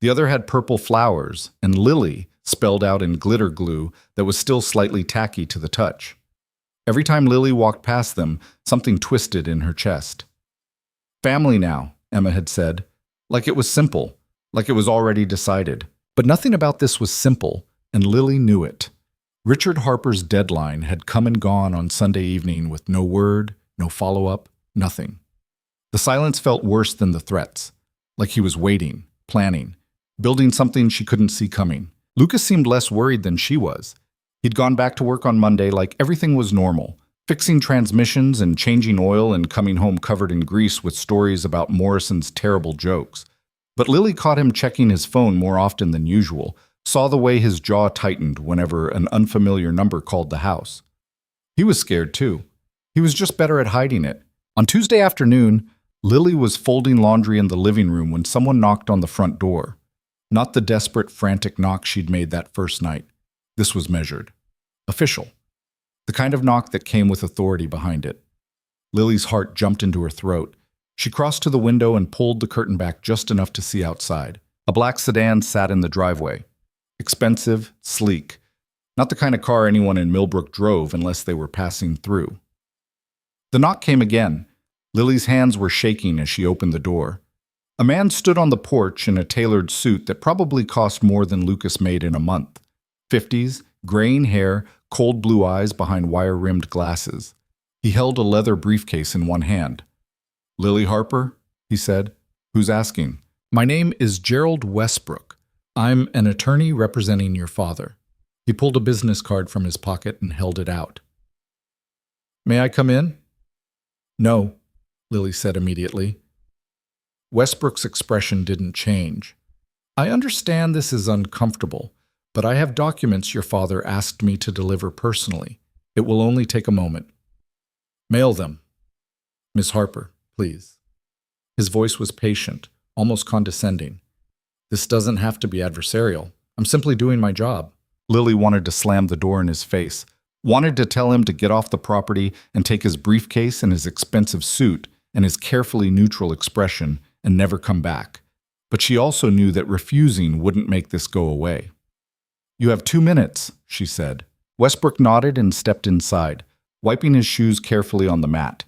The other had purple flowers, and Lily, spelled out in glitter glue that was still slightly tacky to the touch. Every time Lily walked past them, something twisted in her chest. Family now, Emma had said. Like it was simple, like it was already decided. But nothing about this was simple, and Lily knew it. Richard Harper's deadline had come and gone on Sunday evening with no word, no follow-up, nothing. The silence felt worse than the threats, like he was waiting, planning, building something she couldn't see coming. Lucas seemed less worried than she was. He'd gone back to work on Monday like everything was normal, fixing transmissions and changing oil and coming home covered in grease with stories about Morrison's terrible jokes. But Lily caught him checking his phone more often than usual, saw the way his jaw tightened whenever an unfamiliar number called the house. He was scared too. He was just better at hiding it. On Tuesday afternoon, Lily was folding laundry in the living room when someone knocked on the front door. Not the desperate, frantic knock she'd made that first night. This was measured. Official. The kind of knock that came with authority behind it. Lily's heart jumped into her throat. She crossed to the window and pulled the curtain back just enough to see outside. A black sedan sat in the driveway. Expensive, sleek. Not the kind of car anyone in Millbrook drove unless they were passing through. The knock came again. Lily's hands were shaking as she opened the door. A man stood on the porch in a tailored suit that probably cost more than Lucas made in a month. 50s, graying hair, cold blue eyes behind wire-rimmed glasses. He held a leather briefcase in one hand. Lily Harper? He said. Who's asking? My name is Gerald Westbrook. I'm an attorney representing your father. He pulled a business card from his pocket and held it out. May I come in? No, Lily said immediately. Westbrook's expression didn't change. I understand this is uncomfortable, but I have documents your father asked me to deliver personally. It will only take a moment. Mail them. Miss Harper, please. His voice was patient, almost condescending. "This doesn't have to be adversarial. I'm simply doing my job." Lily wanted to slam the door in his face, wanted to tell him to get off the property and take his briefcase and his expensive suit and his carefully neutral expression and never come back. But she also knew that refusing wouldn't make this go away. "You have 2 minutes," she said. Westbrook nodded and stepped inside, wiping his shoes carefully on the mat.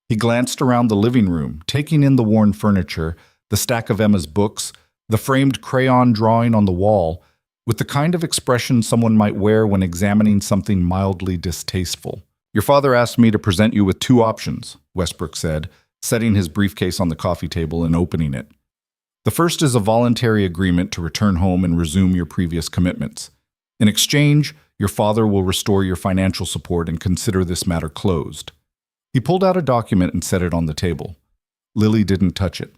He glanced around the living room, taking in the worn furniture, the stack of Emma's books, the framed crayon drawing on the wall, with the kind of expression someone might wear when examining something mildly distasteful. "Your father asked me to present you with 2 options," Westbrook said, setting his briefcase on the coffee table and opening it. "The first is a voluntary agreement to return home and resume your previous commitments. In exchange, your father will restore your financial support and consider this matter closed." He pulled out a document and set it on the table. Lily didn't touch it.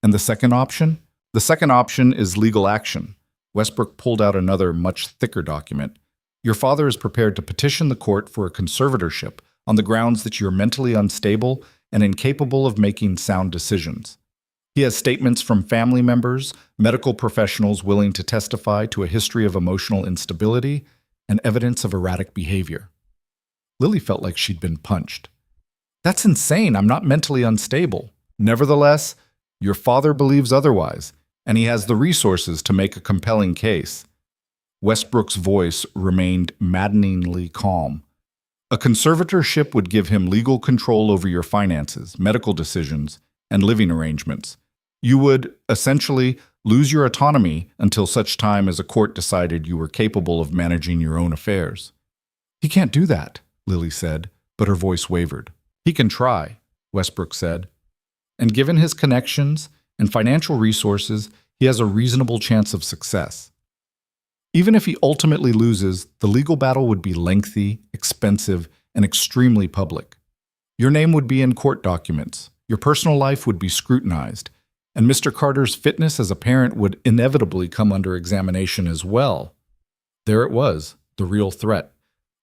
"And the second option?" "The second option is legal action." Westbrook pulled out another, much thicker document. "Your father is prepared to petition the court for a conservatorship on the grounds that you're mentally unstable and incapable of making sound decisions. He has statements from family members, medical professionals willing to testify to a history of emotional instability, and evidence of erratic behavior." Lily felt like she'd been punched. "That's insane. I'm not mentally unstable." "Nevertheless, your father believes otherwise, and he has the resources to make a compelling case." Westbrook's voice remained maddeningly calm. "A conservatorship would give him legal control over your finances, medical decisions, and living arrangements. You would, essentially, lose your autonomy until such time as a court decided you were capable of managing your own affairs." "He can't do that," Lily said, but her voice wavered. "He can try," Westbrook said. "And given his connections and financial resources, he has a reasonable chance of success. Even if he ultimately loses, the legal battle would be lengthy, expensive, and extremely public. Your name would be in court documents, your personal life would be scrutinized, and Mr. Carter's fitness as a parent would inevitably come under examination as well." There it was, the real threat.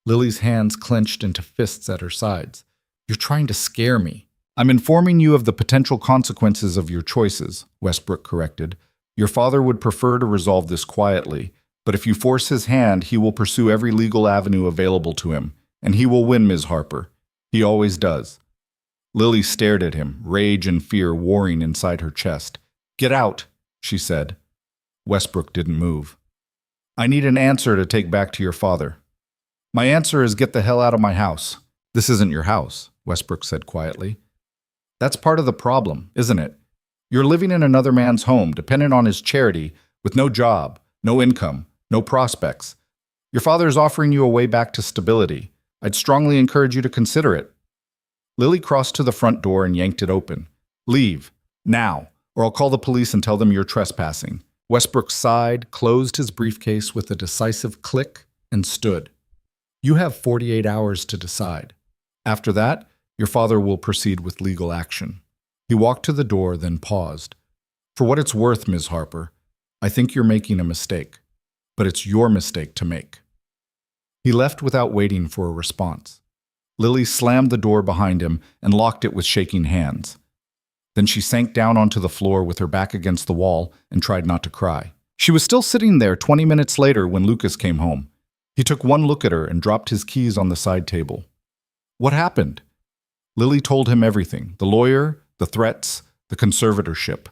Lily's hands clenched into fists at her sides. "You're trying to scare me." "I'm informing you of the potential consequences of your choices," Westbrook corrected. "Your father would prefer to resolve this quietly, but if you force his hand, he will pursue every legal avenue available to him, and he will win, Ms. Harper. He always does." Lily stared at him, rage and fear warring inside her chest. "Get out," she said. Westbrook didn't move. "I need an answer to take back to your father." "My answer is get the hell out of my house." "This isn't your house," Westbrook said quietly. "That's part of the problem, isn't it? You're living in another man's home, dependent on his charity, with no job, no income, no prospects. Your father is offering you a way back to stability. I'd strongly encourage you to consider it." Lily crossed to the front door and yanked it open. "Leave, now, or I'll call the police and tell them you're trespassing." Westbrook sighed, closed his briefcase with a decisive click, and stood. "You have 48 hours to decide. After that, your father will proceed with legal action." He walked to the door, then paused. "For what it's worth, Ms. Harper, I think you're making a mistake, but it's your mistake to make." He left without waiting for a response. Lily slammed the door behind him and locked it with shaking hands. Then she sank down onto the floor with her back against the wall and tried not to cry. She was still sitting there 20 minutes later when Lucas came home. He took one look at her and dropped his keys on the side table. "What happened?" Lily told him everything: the lawyer, the threats, the conservatorship.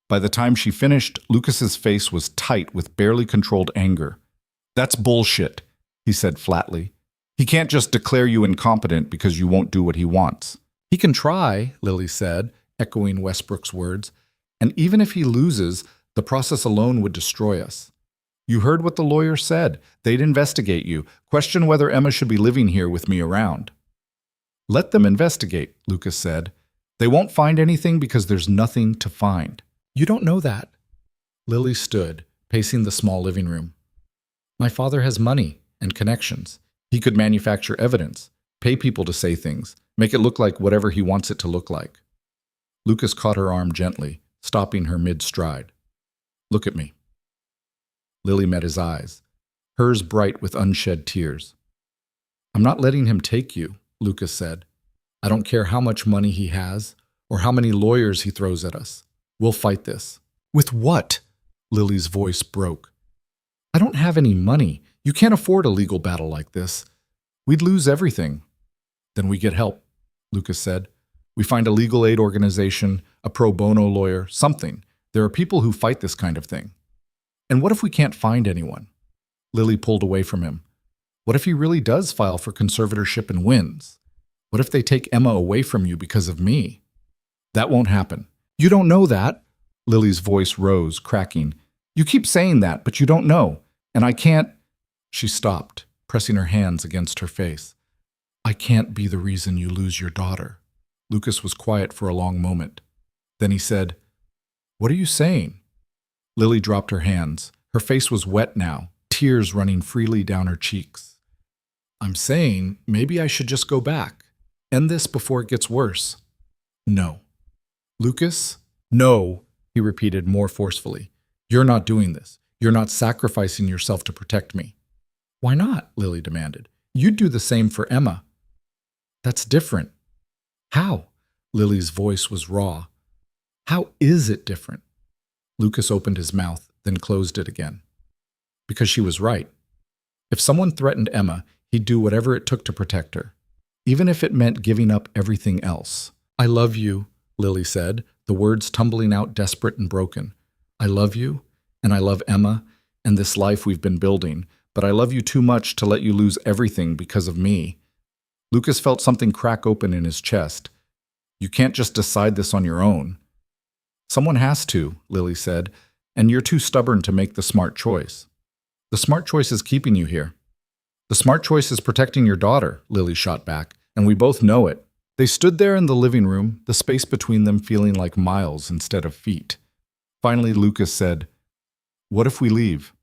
By the time she finished, Lucas's face was tight with barely controlled anger. "That's bullshit," he said flatly. "He can't just declare you incompetent because you won't do what he wants." "He can try," Lily said, echoing Westbrook's words. "And even if he loses, the process alone would destroy us. You heard what the lawyer said. They'd investigate you, question whether Emma should be living here with me around." "Let them investigate," Lucas said. "They won't find anything because there's nothing to find." "You don't know that." Lily stood, pacing the small living room. "My father has money and connections. He could manufacture evidence, pay people to say things, make it look like whatever he wants it to look like." Lucas caught her arm gently, stopping her mid-stride. "Look at me." Lily met his eyes, hers bright with unshed tears. "I'm not letting him take you," Lucas said. "I don't care how much money he has or how many lawyers he throws at us. We'll fight this. With what? Lily's voice broke. I don't have any money. You can't afford a legal battle like this. We'd lose everything. Then we get help, Lucas said. We find a legal aid organization, a pro bono lawyer, something. There are people who fight this kind of thing. And what if we can't find anyone? Lily pulled away from him. What if he really does file for conservatorship and wins? What if they take Emma away from you because of me? That won't happen. You don't know that. Lily's voice rose, cracking. You keep saying that, but you don't know. And I can't. She stopped, pressing her hands against her face. I can't be the reason you lose your daughter. Lucas was quiet for a long moment. Then he said, What are you saying? Lily dropped her hands. Her face was wet now, tears running freely down her cheeks. I'm saying maybe I should just go back. End this before it gets worse. No. Lucas? No, he repeated more forcefully. You're not doing this. You're not sacrificing yourself to protect me. Why not? Lily demanded. You'd do the same for Emma. That's different. How? Lily's voice was raw. How is it different? Lucas opened his mouth, then closed it again. Because she was right. If someone threatened Emma, he'd do whatever it took to protect her, even if it meant giving up everything else. I love you, Lily said, the words tumbling out desperate and broken. I love you, and I love Emma, and this life we've been building, but I love you too much to let you lose everything because of me. Lucas felt something crack open in his chest. You can't just decide this on your own. Someone has to, Lily said, and you're too stubborn to make the smart choice. The smart choice is keeping you here. The smart choice is protecting your daughter, Lily shot back, and we both know it. They stood there in the living room, the space between them feeling like miles instead of feet. Finally, Lucas said, What if we leave?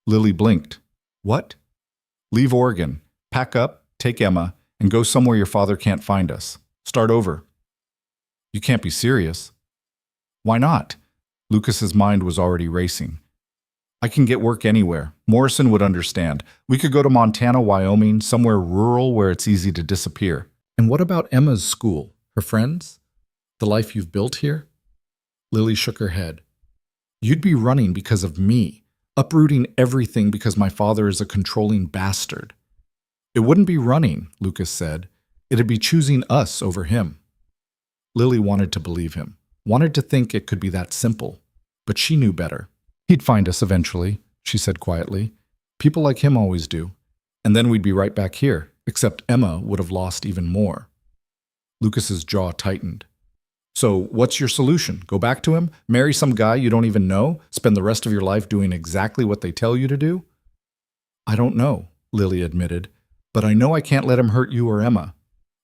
Lily blinked. What? Leave Oregon, pack up, take Emma, and go somewhere your father can't find us. Start over. You can't be serious. Why not? Lucas's mind was already racing. I can get work anywhere. Morrison would understand. We could go to Montana, Wyoming, somewhere rural where it's easy to disappear. And what about Emma's school? Her friends? The life you've built here? Lily shook her head. You'd be running because of me, uprooting everything because my father is a controlling bastard. It wouldn't be running, Lucas said. It'd be choosing us over him. Lily wanted to believe him, wanted to think it could be that simple, but she knew better. He'd find us eventually, she said quietly. People like him always do. And then we'd be right back here, except Emma would have lost even more. Lucas's jaw tightened. So what's your solution? Go back to him? Marry some guy you don't even know? Spend the rest of your life doing exactly what they tell you to do? I don't know, Lily admitted, but I know I can't let him hurt you or Emma.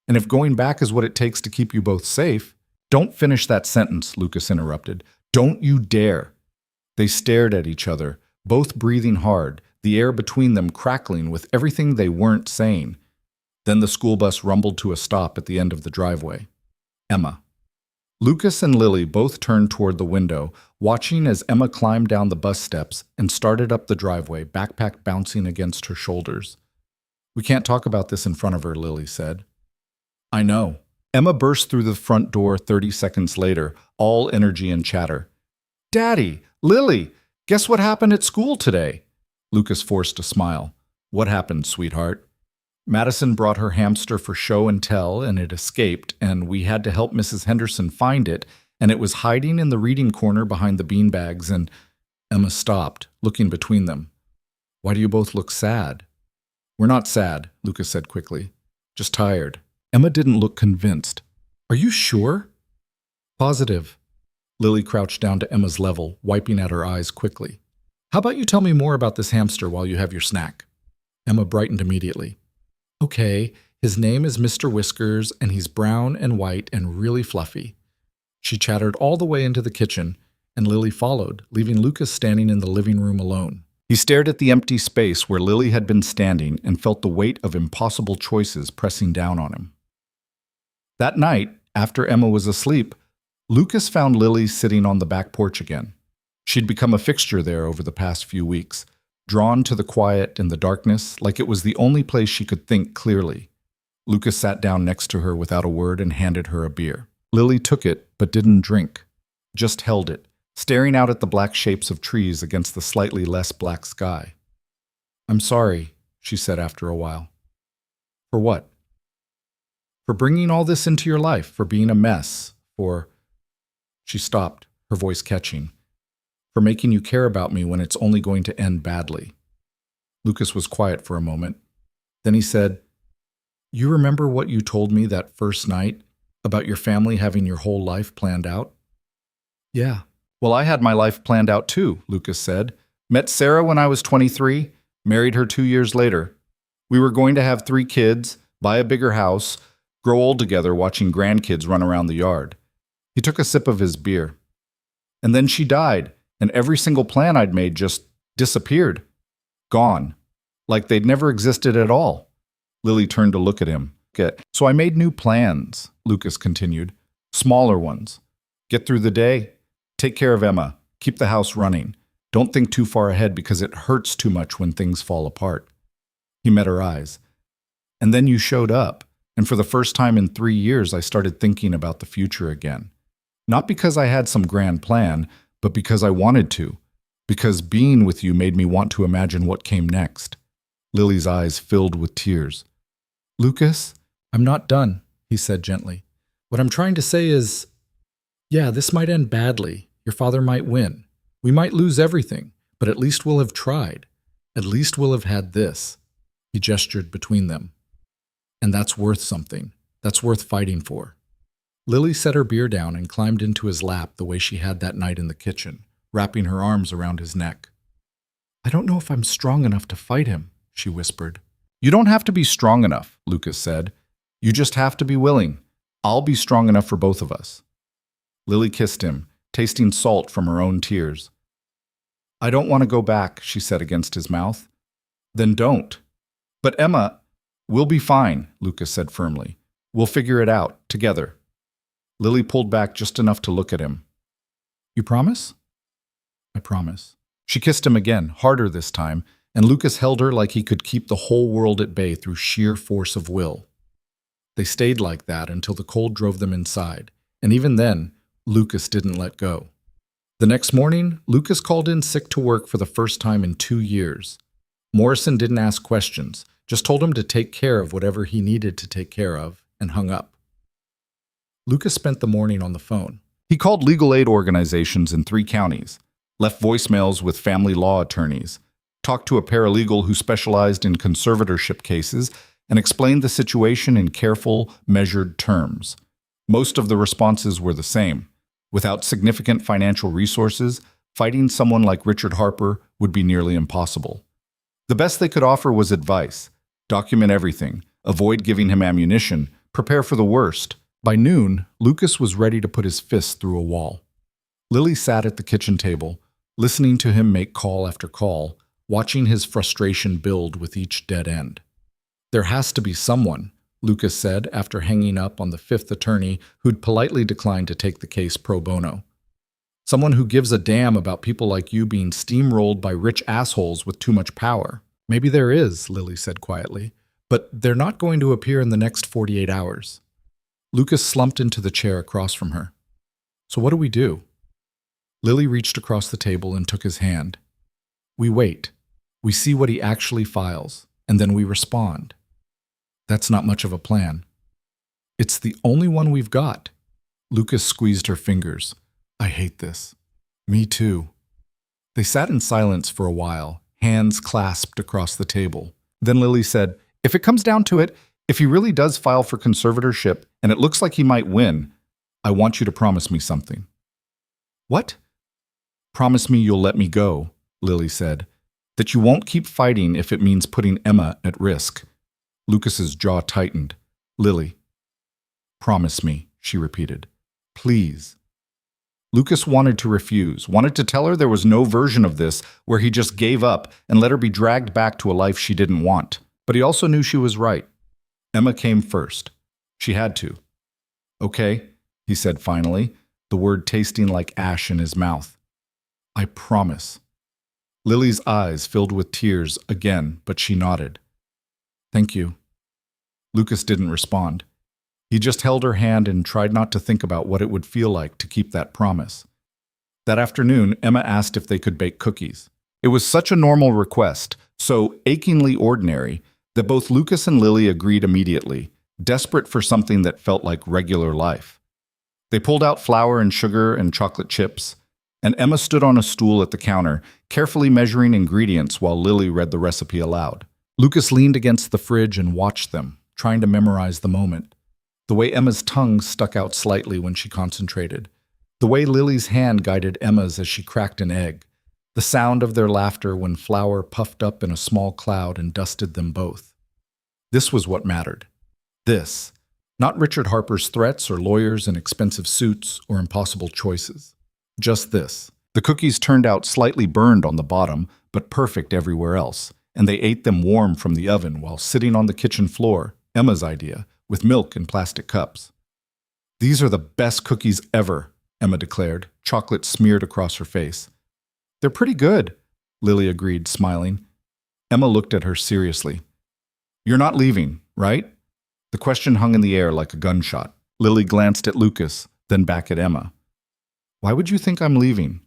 And if going back is what it takes to keep you both safe— Don't finish that sentence, Lucas interrupted. Don't you dare. They stared at each other, both breathing hard, the air between them crackling with everything they weren't saying. Then the school bus rumbled to a stop at the end of the driveway. Emma. Lucas and Lily both turned toward the window, watching as Emma climbed down the bus steps and started up the driveway, backpack bouncing against her shoulders. We can't talk about this in front of her, Lily said. I know. Emma burst through the front door 30 seconds later, all energy and chatter. Daddy! Lily! Guess what happened at school today? Lucas forced a smile. What happened, sweetheart? Madison brought her hamster for show and tell, and it escaped, and we had to help Mrs. Henderson find it, and it was hiding in the reading corner behind the beanbags, and Emma stopped, looking between them. Why do you both look sad? We're not sad, Lucas said quickly. Just tired. Emma didn't look convinced. Are you sure? Positive. Lily crouched down to Emma's level, wiping at her eyes quickly. How about you tell me more about this hamster while you have your snack? Emma brightened immediately. Okay, his name is Mr. Whiskers, and he's brown and white and really fluffy. She chattered all the way into the kitchen, and Lily followed, leaving Lucas standing in the living room alone. He stared at the empty space where Lily had been standing and felt the weight of impossible choices pressing down on him. That night, after Emma was asleep, Lucas found Lily sitting on the back porch again. She'd become a fixture there over the past few weeks, drawn to the quiet and the darkness like it was the only place she could think clearly. Lucas sat down next to her without a word and handed her a beer. Lily took it, but didn't drink. just held it, staring out at the black shapes of trees against the slightly less black sky. "I'm sorry," she said after a while. "For what?" "For bringing all this into your life, for being a mess, for—" She stopped, her voice catching. "For making you care about me when it's only going to end badly." Lucas was quiet for a moment. Then he said, "You remember what you told me that first night about your family having your whole life planned out?" "Yeah." "Well, I had my life planned out too," Lucas said. "Met Sarah when I was 23, married her 2 years later. We were going to have 3 kids, buy a bigger house, grow old together watching grandkids run around the yard." He took a sip of his beer. "And then she died, and every single plan I'd made just disappeared. Gone. Like they'd never existed at all." Lily turned to look at him. "So I made new plans," Lucas continued. "Smaller ones. Get through the day. Take care of Emma. Keep the house running. Don't think too far ahead because it hurts too much when things fall apart." He met her eyes. "And then you showed up, and for the first time in 3 years I started thinking about the future again. Not because I had some grand plan, but because I wanted to. Because being with you made me want to imagine what came next." Lily's eyes filled with tears. "Lucas, I'm not done," he said gently. "What I'm trying to say is, yeah, this might end badly. Your father might win. We might lose everything, but at least we'll have tried. At least we'll have had this." He gestured between them. "And that's worth something. That's worth fighting for." Lily set her beer down and climbed into his lap the way she had that night in the kitchen, wrapping her arms around his neck. "I don't know if I'm strong enough to fight him," she whispered. "You don't have to be strong enough," Lucas said. "You just have to be willing. I'll be strong enough for both of us." Lily kissed him, tasting salt from her own tears. "I don't want to go back," she said against his mouth. "Then don't." "But Emma—" "We'll be fine," Lucas said firmly. "We'll figure it out, together." Lily pulled back just enough to look at him. "You promise?" "I promise." She kissed him again, harder this time, and Lucas held her like he could keep the whole world at bay through sheer force of will. They stayed like that until the cold drove them inside, and even then, Lucas didn't let go. The next morning, Lucas called in sick to work for the first time in 2 years. Morrison didn't ask questions, just told him to take care of whatever he needed to take care of, and hung up. Lucas spent the morning on the phone. He called legal aid organizations in 3 counties, left voicemails with family law attorneys, talked to a paralegal who specialized in conservatorship cases, and explained the situation in careful, measured terms. Most of the responses were the same. Without significant financial resources, fighting someone like Richard Harper would be nearly impossible. The best they could offer was advice. Document everything, avoid giving him ammunition, prepare for the worst. By noon, Lucas was ready to put his fist through a wall. Lily sat at the kitchen table, listening to him make call after call, watching his frustration build with each dead end. "There has to be someone," Lucas said after hanging up on the 5th attorney who'd politely declined to take the case pro bono. "Someone who gives a damn about people like you being steamrolled by rich assholes with too much power." "Maybe there is," Lily said quietly, "but they're not going to appear in the next 48 hours. Lucas slumped into the chair across from her. "So what do we do?" Lily reached across the table and took his hand. "We wait. We see what he actually files, and then we respond." "That's not much of a plan." "It's the only one we've got." Lucas squeezed her fingers. "I hate this." "Me too." They sat in silence for a while, hands clasped across the table. Then Lily said, "If it comes down to it, if he really does file for conservatorship and it looks like he might win, I want you to promise me something." "What?" "Promise me you'll let me go," Lily said. "That you won't keep fighting if it means putting Emma at risk." Lucas's jaw tightened. "Lily." "Promise me," she repeated. "Please." Lucas wanted to refuse, wanted to tell her there was no version of this where he just gave up and let her be dragged back to a life she didn't want. But he also knew she was right. Emma came first. She had to. "Okay," he said finally, the word tasting like ash in his mouth. "I promise." Lily's eyes filled with tears again, but she nodded. "Thank you." Lucas didn't respond. He just held her hand and tried not to think about what it would feel like to keep that promise. That afternoon, Emma asked if they could bake cookies. It was such a normal request, so achingly ordinary, that both Lucas and Lily agreed immediately, desperate for something that felt like regular life. They pulled out flour and sugar and chocolate chips, and Emma stood on a stool at the counter, carefully measuring ingredients while Lily read the recipe aloud. Lucas leaned against the fridge and watched them, trying to memorize the moment. The way Emma's tongue stuck out slightly when she concentrated. The way Lily's hand guided Emma's as she cracked an egg. The sound of their laughter when flour puffed up in a small cloud and dusted them both. This was what mattered. This. Not Richard Harper's threats or lawyers in expensive suits or impossible choices. Just this. The cookies turned out slightly burned on the bottom, but perfect everywhere else, and they ate them warm from the oven while sitting on the kitchen floor, Emma's idea, with milk in plastic cups. "These are the best cookies ever," Emma declared, chocolate smeared across her face. "They're pretty good," Lily agreed, smiling. Emma looked at her seriously. "You're not leaving, right?" The question hung in the air like a gunshot. Lily glanced at Lucas, then back at Emma. "Why would you think I'm leaving?"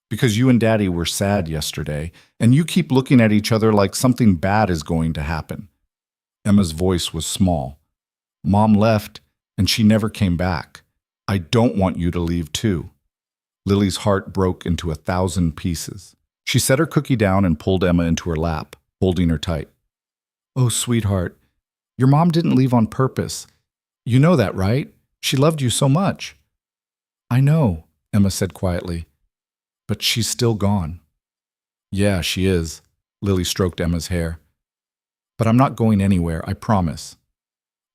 "Because you and Daddy were sad yesterday, and you keep looking at each other like something bad is going to happen." Emma's voice was small. "Mom left, and she never came back. I don't want you to leave too." Lily's heart broke into 1,000 pieces. She set her cookie down and pulled Emma into her lap, holding her tight. "Oh, sweetheart, your mom didn't leave on purpose. You know that, right? She loved you so much." "I know," Emma said quietly. "But she's still gone." "Yeah, she is," Lily stroked Emma's hair. "But I'm not going anywhere, I promise."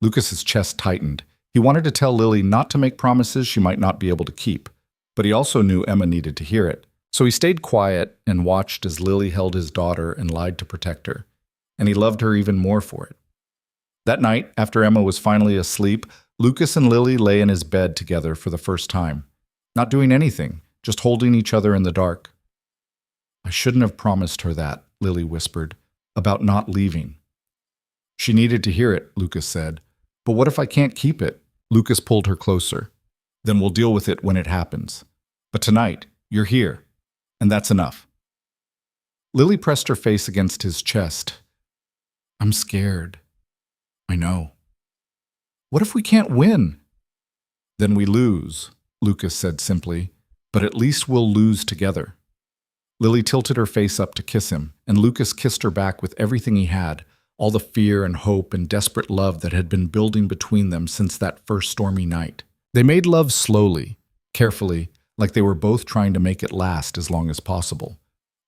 Lucas's chest tightened. He wanted to tell Lily not to make promises she might not be able to keep, but he also knew Emma needed to hear it. So he stayed quiet and watched as Lily held his daughter and lied to protect her, and he loved her even more for it. That night, after Emma was finally asleep, Lucas and Lily lay in his bed together for the first time, not doing anything, just holding each other in the dark. "I shouldn't have promised her that," Lily whispered, "about not leaving." "She needed to hear it," Lucas said. "But what if I can't keep it?" Lucas pulled her closer. "Then we'll deal with it when it happens. But tonight, you're here, and that's enough." Lily pressed her face against his chest. "I'm scared." "I know." "What if we can't win?" "Then we lose," Lucas said simply, "but at least we'll lose together." Lily tilted her face up to kiss him, and Lucas kissed her back with everything he had, all the fear and hope and desperate love that had been building between them since that first stormy night. They made love slowly, carefully, like they were both trying to make it last as long as possible.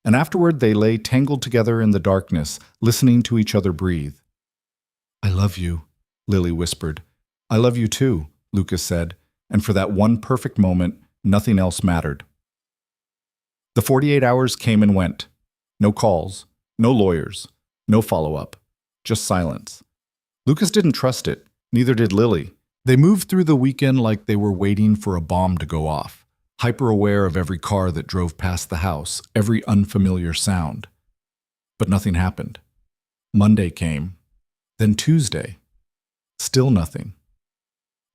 And afterward they lay tangled together in the darkness, listening to each other breathe. "I love you," Lily whispered. "I love you too," Lucas said, and for that one perfect moment, nothing else mattered. The 48 hours came and went. No calls, no lawyers, no follow-up, just silence. Lucas didn't trust it, neither did Lily. They moved through the weekend like they were waiting for a bomb to go off, hyper-aware of every car that drove past the house, every unfamiliar sound. But nothing happened. Monday came, then Tuesday. Still nothing.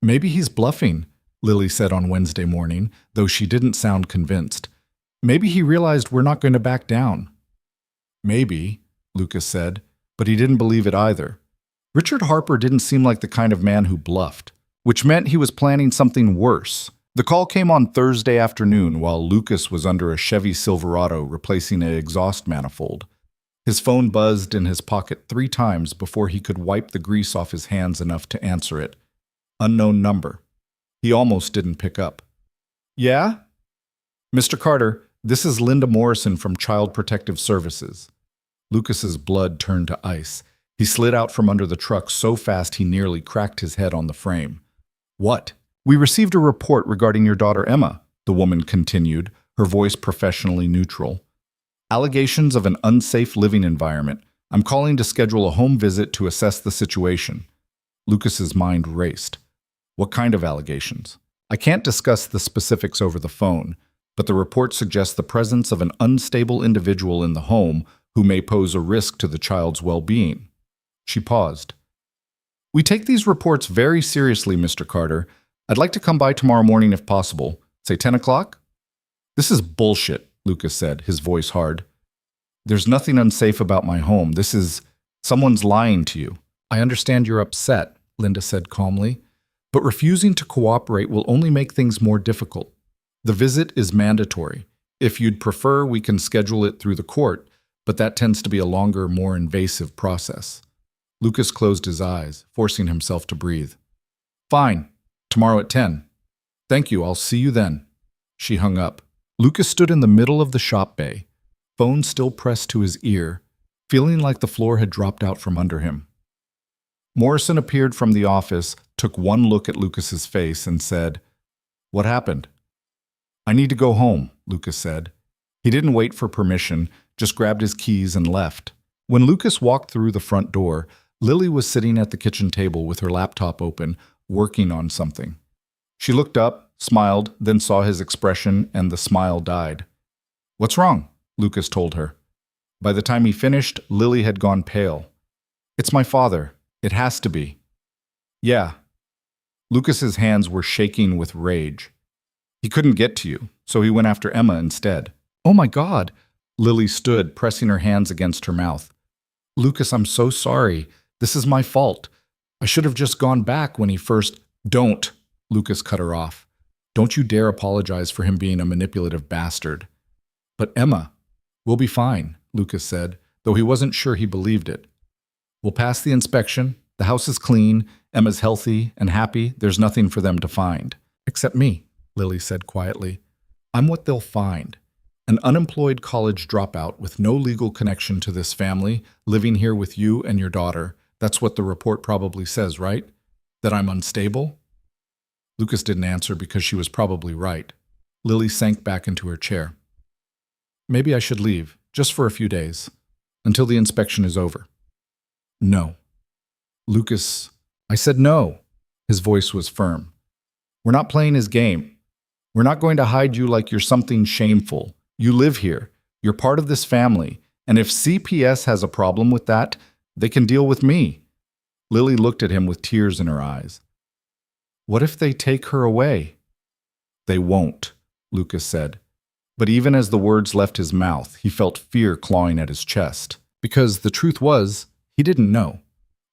"Maybe he's bluffing," Lily said on Wednesday morning, though she didn't sound convinced. "Maybe he realized we're not going to back down." "Maybe," Lucas said, but he didn't believe it either. Richard Harper didn't seem like the kind of man who bluffed, which meant he was planning something worse. The call came on Thursday afternoon while Lucas was under a Chevy Silverado replacing an exhaust manifold. His phone buzzed in his pocket 3 times before he could wipe the grease off his hands enough to answer it. Unknown number. He almost didn't pick up. "Yeah?" "Mr. Carter, this is Linda Morrison from Child Protective Services." Lucas's blood turned to ice. He slid out from under the truck so fast he nearly cracked his head on the frame. "What?" "We received a report regarding your daughter Emma," the woman continued, her voice professionally neutral. "Allegations of an unsafe living environment. I'm calling to schedule a home visit to assess the situation." Lucas's mind raced. "What kind of allegations?" "I can't discuss the specifics over the phone, but the report suggests the presence of an unstable individual in the home who may pose a risk to the child's well-being." She paused. "We take these reports very seriously, Mr. Carter. I'd like to come by tomorrow morning if possible. Say 10 o'clock? This is bullshit, Lucas said, his voice hard. There's nothing unsafe about my home. Someone's lying to you. I understand you're upset, Linda said calmly, but refusing to cooperate will only make things more difficult. The visit is mandatory. If you'd prefer, we can schedule it through the court, but that tends to be a longer, more invasive process. Lucas closed his eyes, forcing himself to breathe. Fine. Tomorrow at 10. Thank you. I'll see you then. She hung up. Lucas stood in the middle of the shop bay, phone still pressed to his ear, feeling like the floor had dropped out from under him. Morrison appeared from the office, took one look at Lucas's face, and said, "What happened?" "I need to go home," Lucas said. He didn't wait for permission, just grabbed his keys and left. When Lucas walked through the front door, Lily was sitting at the kitchen table with her laptop open, working on something. She looked up, smiled, then saw his expression, and the smile died. "What's wrong?" Lucas told her. By the time he finished, Lily had gone pale. "It's my father. It has to be." "Yeah." Lucas's hands were shaking with rage. "He couldn't get to you, so he went after Emma instead." "Oh my God!" Lily stood, pressing her hands against her mouth. "Lucas, I'm so sorry. This is my fault. I should have just gone back when he first—" "Don't!" Lucas cut her off. "Don't you dare apologize for him being a manipulative bastard." "But Emma—" "We'll be fine," Lucas said, though he wasn't sure he believed it. "We'll pass the inspection. The house is clean. Emma's healthy and happy. There's nothing for them to find." "Except me," Lily said quietly. "I'm what they'll find. An unemployed college dropout with no legal connection to this family, living here with you and your daughter. That's what the report probably says, right? That I'm unstable?" Lucas didn't answer because she was probably right. Lily sank back into her chair. "Maybe I should leave, just for a few days, until the inspection is over." "No." "Lucas—" "I said no." His voice was firm. "We're not playing his game. We're not going to hide you like you're something shameful. You live here. You're part of this family. And if CPS has a problem with that, they can deal with me." Lily looked at him with tears in her eyes. "What if they take her away?" "They won't," Lucas said. But even as the words left his mouth, he felt fear clawing at his chest. Because the truth was, he didn't know.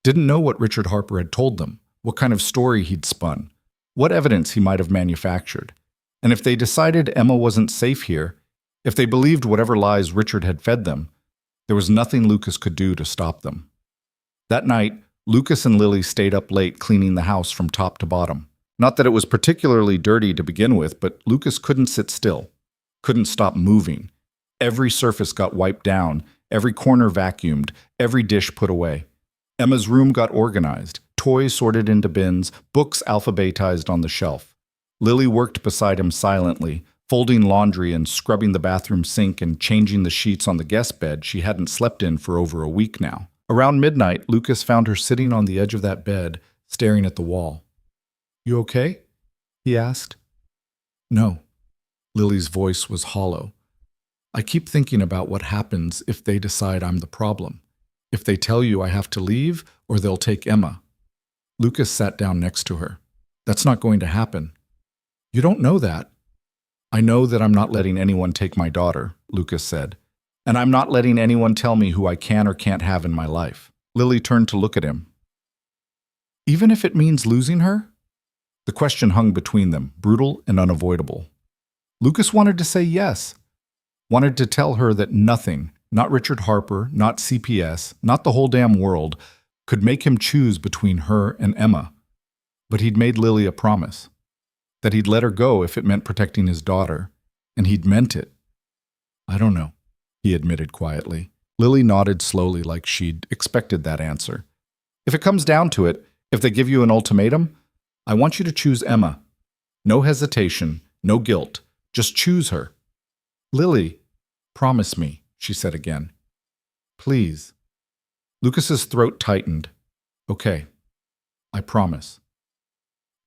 Didn't know what Richard Harper had told them, what kind of story he'd spun, what evidence he might have manufactured. And if they decided Emma wasn't safe here, if they believed whatever lies Richard had fed them, there was nothing Lucas could do to stop them. That night, Lucas and Lily stayed up late cleaning the house from top to bottom. Not that it was particularly dirty to begin with, but Lucas couldn't sit still, couldn't stop moving. Every surface got wiped down, every corner vacuumed, every dish put away. Emma's room got organized, toys sorted into bins, books alphabetized on the shelf. Lily worked beside him silently, folding laundry and scrubbing the bathroom sink and changing the sheets on the guest bed she hadn't slept in for over a week now. Around midnight, Lucas found her sitting on the edge of that bed, staring at the wall. "You okay?" he asked. "No." Lily's voice was hollow. "I keep thinking about what happens if they decide I'm the problem. If they tell you I have to leave, or they'll take Emma." Lucas sat down next to her. "That's not going to happen." "You don't know that." "I know that I'm not letting anyone take my daughter," Lucas said. "And I'm not letting anyone tell me who I can or can't have in my life." Lily turned to look at him. "Even if it means losing her?" The question hung between them, brutal and unavoidable. Lucas wanted to say yes, wanted to tell her that nothing, not Richard Harper, not CPS, not the whole damn world, could make him choose between her and Emma. But he'd made Lily a promise, that he'd let her go if it meant protecting his daughter, and he'd meant it. "I don't know," he admitted quietly. Lily nodded slowly like she'd expected that answer. "If it comes down to it, if they give you an ultimatum, I want you to choose Emma. No hesitation, no guilt. Just choose her." "Lily, promise me," she said again. "Please." Lucas's throat tightened. "Okay, I promise."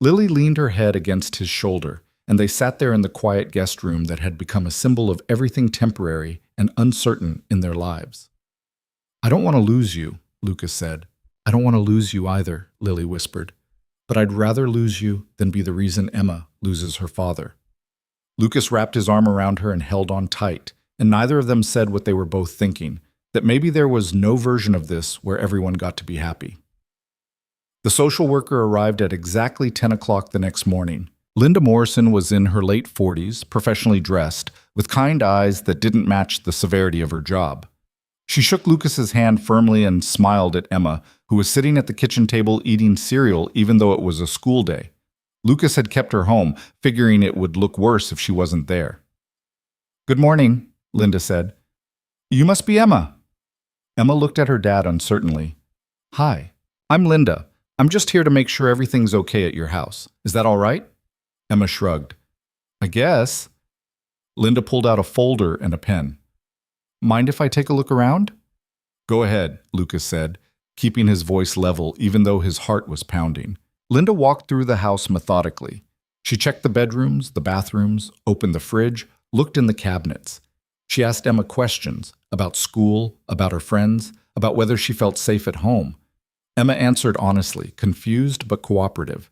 Lily leaned her head against his shoulder, and they sat there in the quiet guest room that had become a symbol of everything temporary and uncertain in their lives. "I don't want to lose you," Lucas said. "I don't want to lose you either," Lily whispered. "But I'd rather lose you than be the reason Emma loses her father." Lucas wrapped his arm around her and held on tight, and neither of them said what they were both thinking, that maybe there was no version of this where everyone got to be happy. The social worker arrived at exactly 10 o'clock the next morning. Linda Morrison was in her late 40s, professionally dressed, with kind eyes that didn't match the severity of her job. She shook Lucas's hand firmly and smiled at Emma, who was sitting at the kitchen table eating cereal even though it was a school day. Lucas had kept her home, figuring it would look worse if she wasn't there. "Good morning," Linda said. "You must be Emma." Emma looked at her dad uncertainly. "Hi, I'm Linda. I'm just here to make sure everything's okay at your house. Is that all right?" Emma shrugged. "I guess." Linda pulled out a folder and a pen. "Mind if I take a look around?" "Go ahead," Lucas said, keeping his voice level even though his heart was pounding. Linda walked through the house methodically. She checked the bedrooms, the bathrooms, opened the fridge, looked in the cabinets. She asked Emma questions about school, about her friends, about whether she felt safe at home. Emma answered honestly, confused but cooperative.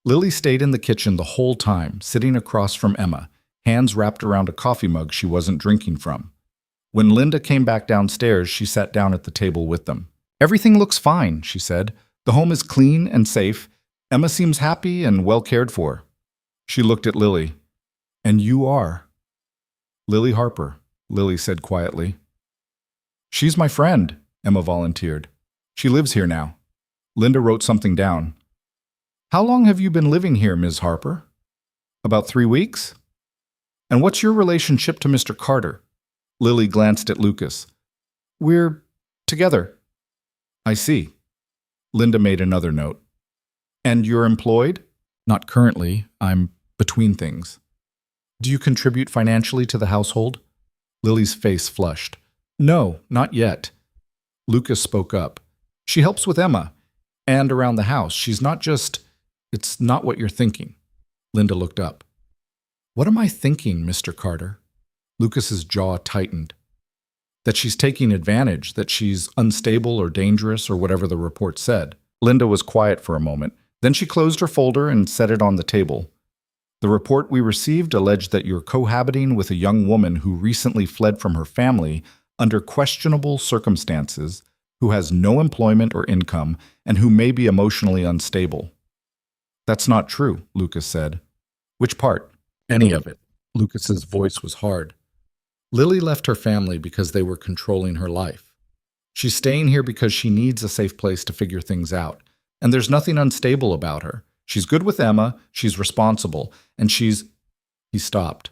Lily stayed in the kitchen the whole time, sitting across from Emma, hands wrapped around a coffee mug she wasn't drinking from. When Linda came back downstairs, she sat down at the table with them. "Everything looks fine," she said. "The home is clean and safe. Emma seems happy and well cared for." She looked at Lily. "And you are?" "Lily Harper," Lily said quietly. "She's my friend," Emma volunteered. "She lives here now." Linda wrote something down. "How long have you been living here, Ms. Harper?" "About 3 weeks." "And what's your relationship to Mr. Carter?" Lily glanced at Lucas. "We're together." "I see." Linda made another note. "And you're employed?" "Not currently. I'm between things." "Do you contribute financially to the household?" Lily's face flushed. "No, not yet." Lucas spoke up. "She helps with Emma and around the house. She's not just... It's not what you're thinking." Linda looked up. "What am I thinking, Mr. Carter?" Lucas's jaw tightened. "That she's taking advantage, that she's unstable or dangerous or whatever the report said." Linda was quiet for a moment. Then she closed her folder and set it on the table. "The report we received alleged that you're cohabiting with a young woman who recently fled from her family under questionable circumstances, who has no employment or income, and who may be emotionally unstable." "That's not true," Lucas said. "Which part?" "Any of it." Lucas's voice was hard. "Lily left her family because they were controlling her life. She's staying here because she needs a safe place to figure things out. And there's nothing unstable about her. She's good with Emma, she's responsible, and she's..." He stopped.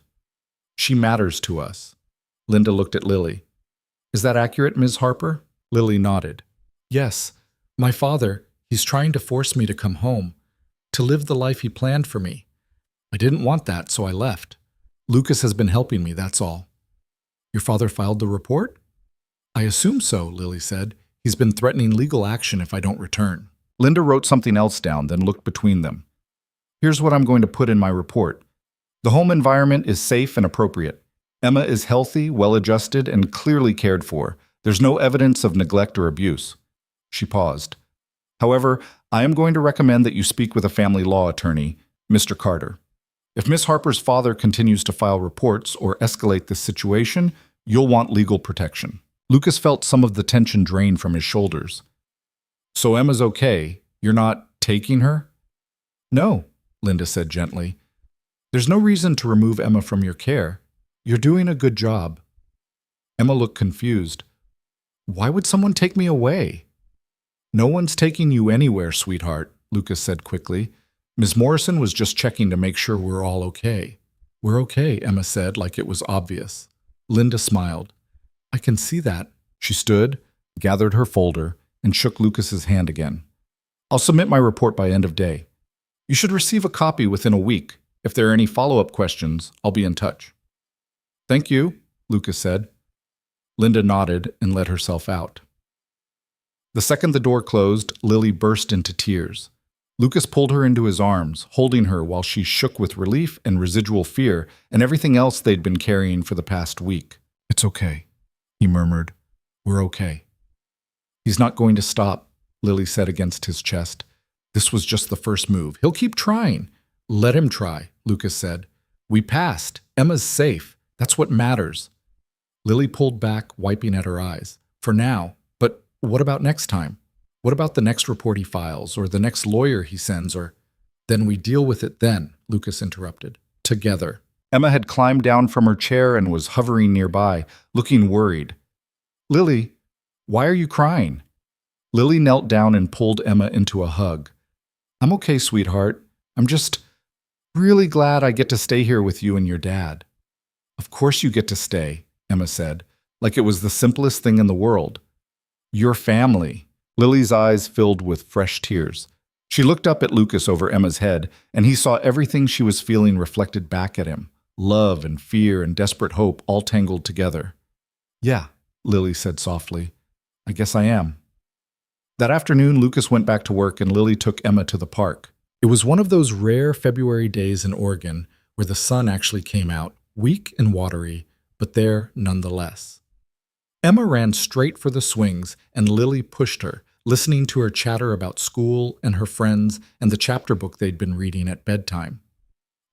"She matters to us." Linda looked at Lily. "Is that accurate, Ms. Harper?" Lily nodded. "Yes. My father, he's trying to force me to come home, to live the life he planned for me. I didn't want that, so I left. Lucas has been helping me, that's all." "Your father filed the report?" "I assume so," Lily said. "He's been threatening legal action if I don't return." Linda wrote something else down, then looked between them. "Here's what I'm going to put in my report. The home environment is safe and appropriate. Emma is healthy, well-adjusted, and clearly cared for. There's no evidence of neglect or abuse." She paused. "However, I am going to recommend that you speak with a family law attorney, Mr. Carter. If Miss Harper's father continues to file reports or escalate this situation, you'll want legal protection." Lucas felt some of the tension drain from his shoulders. "So Emma's okay. You're not taking her?" "No," Linda said gently. "There's no reason to remove Emma from your care. You're doing a good job." Emma looked confused. "Why would someone take me away?" "No one's taking you anywhere, sweetheart," Lucas said quickly. "Ms. Morrison was just checking to make sure we're all okay." "We're okay," Emma said, like it was obvious. Linda smiled. "I can see that." She stood, gathered her folder, and shook Lucas's hand again. "I'll submit my report by end of day. You should receive a copy within a week. If there are any follow-up questions, I'll be in touch." "Thank you," Lucas said. Linda nodded and let herself out. The second the door closed, Lily burst into tears. Lucas pulled her into his arms, holding her while she shook with relief and residual fear and everything else they'd been carrying for the past week. "It's okay," he murmured. "We're okay." "He's not going to stop," Lily said against his chest. "This was just the first move. He'll keep trying." "Let him try," Lucas said. We passed. Emma's safe. That's what matters. Lily pulled back, wiping at her eyes. For now. But what about next time? What about the next report he files, or the next lawyer he sends, or... Then we deal with it then, Lucas interrupted. Together. Emma had climbed down from her chair and was hovering nearby, looking worried. Lily, why are you crying? Lily knelt down and pulled Emma into a hug. I'm okay, sweetheart. I'm just really glad I get to stay here with you and your dad. Of course you get to stay, Emma said, like it was the simplest thing in the world. Your family. Lily's eyes filled with fresh tears. She looked up at Lucas over Emma's head, and he saw everything she was feeling reflected back at him. Love and fear and desperate hope all tangled together. Yeah, Lily said softly. I guess I am. That afternoon, Lucas went back to work and Lily took Emma to the park. It was one of those rare February days in Oregon where the sun actually came out, weak and watery, but there nonetheless. Emma ran straight for the swings and Lily pushed her, listening to her chatter about school and her friends and the chapter book they'd been reading at bedtime.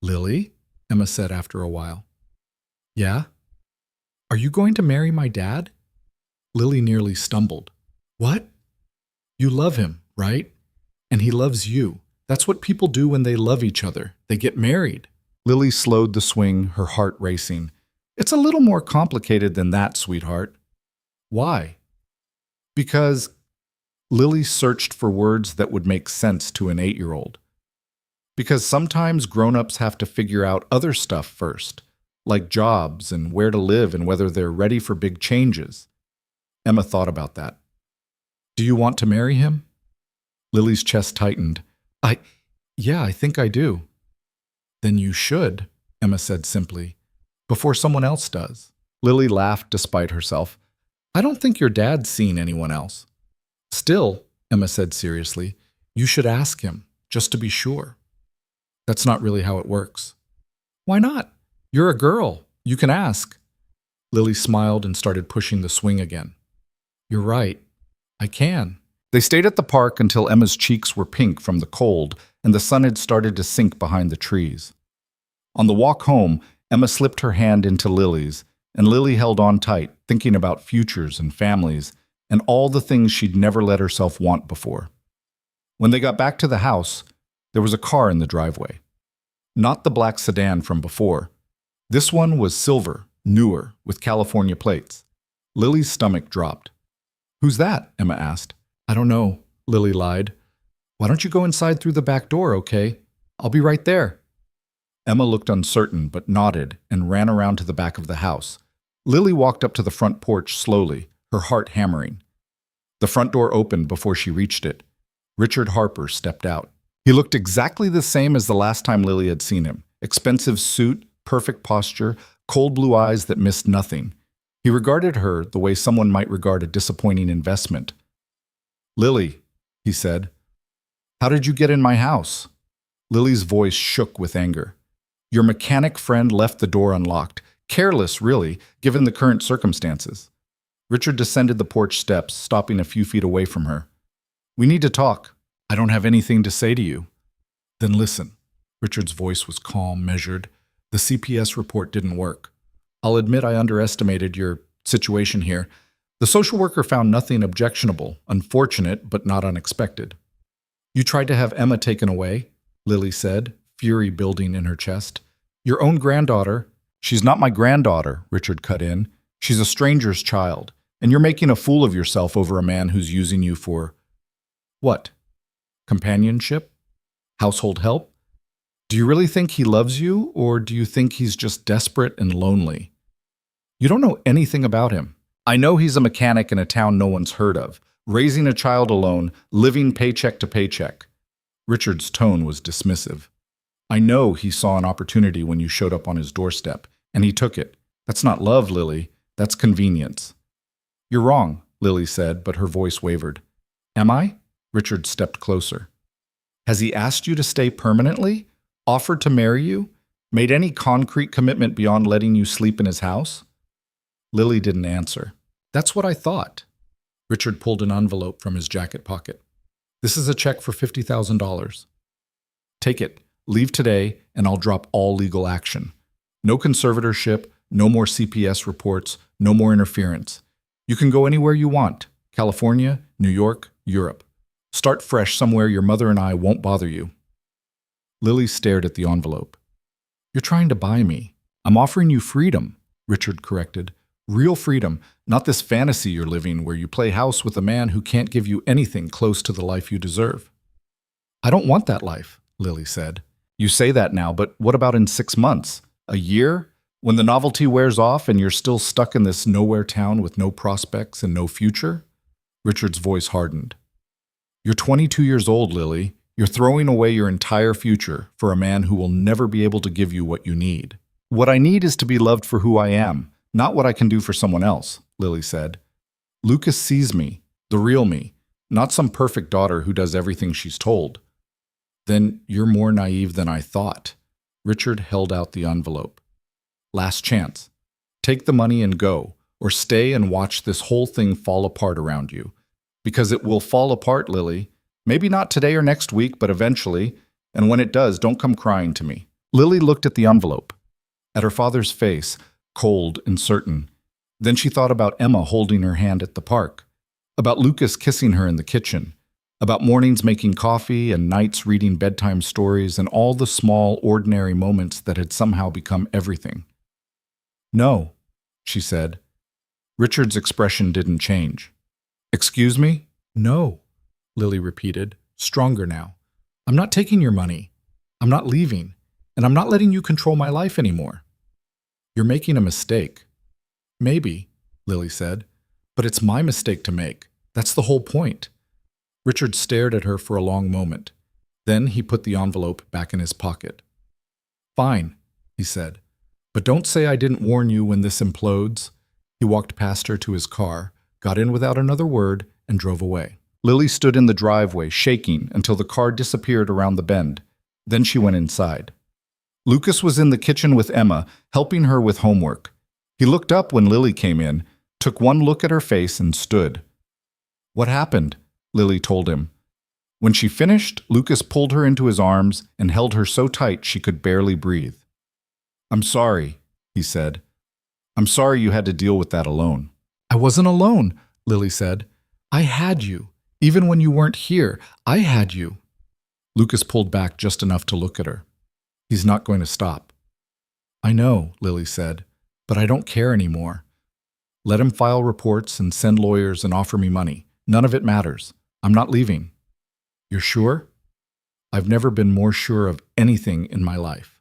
Lily? Emma said after a while. Yeah? Are you going to marry my dad? Lily nearly stumbled. What? You love him, right? And he loves you. That's what people do when they love each other. They get married. Lily slowed the swing, her heart racing. It's a little more complicated than that, sweetheart. Why? Because Lily searched for words that would make sense to an 8-year-old. Because sometimes grown-ups have to figure out other stuff first, like jobs and where to live and whether they're ready for big changes. Emma thought about that. Do you want to marry him? Lily's chest tightened. Yeah, I think I do. Then you should, Emma said simply, before someone else does. Lily laughed despite herself. I don't think your dad's seen anyone else. Still, Emma said seriously, you should ask him, just to be sure. That's not really how it works. Why not? You're a girl. You can ask. Lily smiled and started pushing the swing again. You're right. I can. They stayed at the park until Emma's cheeks were pink from the cold and the sun had started to sink behind the trees. On the walk home, Emma slipped her hand into Lily's, and Lily held on tight, thinking about futures and families and all the things she'd never let herself want before. When they got back to the house, there was a car in the driveway. Not the black sedan from before. This one was silver, newer, with California plates. Lily's stomach dropped. Who's that? Emma asked. I don't know, Lily lied. Why don't you go inside through the back door, okay? I'll be right there. Emma looked uncertain but nodded and ran around to the back of the house. Lily walked up to the front porch slowly, her heart hammering. The front door opened before she reached it. Richard Harper stepped out. He looked exactly the same as the last time Lily had seen him. Expensive suit, perfect posture, cold blue eyes that missed nothing. He regarded her the way someone might regard a disappointing investment. Lily, he said, how did you get in my house? Lily's voice shook with anger. Your mechanic friend left the door unlocked. Careless, really, given the current circumstances. Richard descended the porch steps, stopping a few feet away from her. We need to talk. I don't have anything to say to you. Then listen. Richard's voice was calm, measured. The CPS report didn't work. I'll admit I underestimated your situation here. The social worker found nothing objectionable, unfortunate, but not unexpected. You tried to have Emma taken away, Lily said, fury building in her chest. Your own granddaughter. She's not my granddaughter, Richard cut in. She's a stranger's child, and you're making a fool of yourself over a man who's using you for... What? Companionship? Household help? Do you really think he loves you, or do you think he's just desperate and lonely? You don't know anything about him. I know he's a mechanic in a town no one's heard of, raising a child alone, living paycheck to paycheck. Richard's tone was dismissive. I know he saw an opportunity when you showed up on his doorstep, and he took it. That's not love, Lily. That's convenience. You're wrong, Lily said, but her voice wavered. Am I? Richard stepped closer. Has he asked you to stay permanently? Offered to marry you? Made any concrete commitment beyond letting you sleep in his house? Lily didn't answer. That's what I thought. Richard pulled an envelope from his jacket pocket. This is a check for $50,000. Take it, leave today, and I'll drop all legal action. No conservatorship, no more CPS reports, no more interference. You can go anywhere you want. California, New York, Europe. Start fresh somewhere your mother and I won't bother you. Lily stared at the envelope. You're trying to buy me. I'm offering you freedom, Richard corrected. Real freedom, not this fantasy you're living where you play house with a man who can't give you anything close to the life you deserve. I don't want that life, Lily said. You say that now, but what about in 6 months? A year? When the novelty wears off and you're still stuck in this nowhere town with no prospects and no future? Richard's voice hardened. You're 22 years old, Lily. You're throwing away your entire future for a man who will never be able to give you what you need. What I need is to be loved for who I am, not what I can do for someone else, Lily said. Lucas sees me, the real me, not some perfect daughter who does everything she's told. Then you're more naive than I thought. Richard held out the envelope. Last chance. Take the money and go, or stay and watch this whole thing fall apart around you. Because it will fall apart, Lily. Maybe not today or next week, but eventually. And when it does, don't come crying to me. Lily looked at the envelope, at her father's face, cold and certain. Then she thought about Emma holding her hand at the park, about Lucas kissing her in the kitchen, about mornings making coffee and nights reading bedtime stories and all the small, ordinary moments that had somehow become everything. No, she said. Richard's expression didn't change. Excuse me? No, Lily repeated, stronger now. I'm not taking your money. I'm not leaving. And I'm not letting you control my life anymore. You're making a mistake. Maybe, Lily said, but it's my mistake to make. That's the whole point. Richard stared at her for a long moment. Then he put the envelope back in his pocket. Fine, he said, but don't say I didn't warn you when this implodes. He walked past her to his car, got in without another word, and drove away. Lily stood in the driveway, shaking, until the car disappeared around the bend. Then she went inside. Lucas was in the kitchen with Emma, helping her with homework. He looked up when Lily came in, took one look at her face, and stood. What happened? Lily told him. When she finished, Lucas pulled her into his arms and held her so tight she could barely breathe. I'm sorry, he said. I'm sorry you had to deal with that alone. I wasn't alone, Lily said. I had you. Even when you weren't here, I had you. Lucas pulled back just enough to look at her. He's not going to stop. I know, Lily said, but I don't care anymore. Let him file reports and send lawyers and offer me money. None of it matters. I'm not leaving. You're sure? I've never been more sure of anything in my life.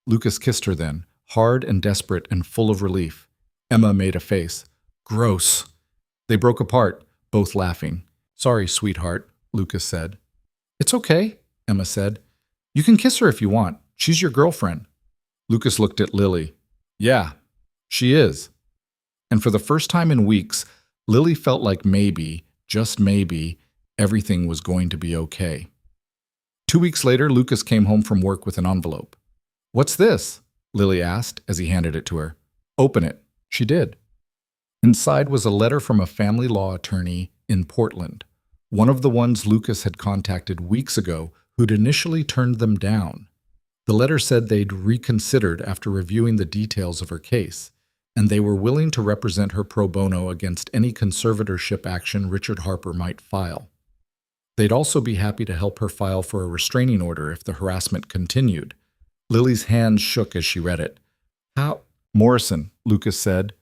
Lucas kissed her then, hard and desperate and full of relief. Emma made a face. Gross. They broke apart, both laughing. Sorry, sweetheart, Lucas said. It's okay, Emma said. You can kiss her if you want. She's your girlfriend. Lucas looked at Lily. Yeah, she is. And for the first time in weeks, Lily felt like maybe, just maybe, everything was going to be okay. 2 weeks later, Lucas came home from work with an envelope. What's this? Lily asked as he handed it to her. Open it. She did. Inside was a letter from a family law attorney in Portland, one of the ones Lucas had contacted weeks ago who'd initially turned them down. The letter said they'd reconsidered after reviewing the details of her case, and they were willing to represent her pro bono against any conservatorship action Richard Harper might file. They'd also be happy to help her file for a restraining order if the harassment continued. Lily's hands shook as she read it. How? Morrison, Lucas said.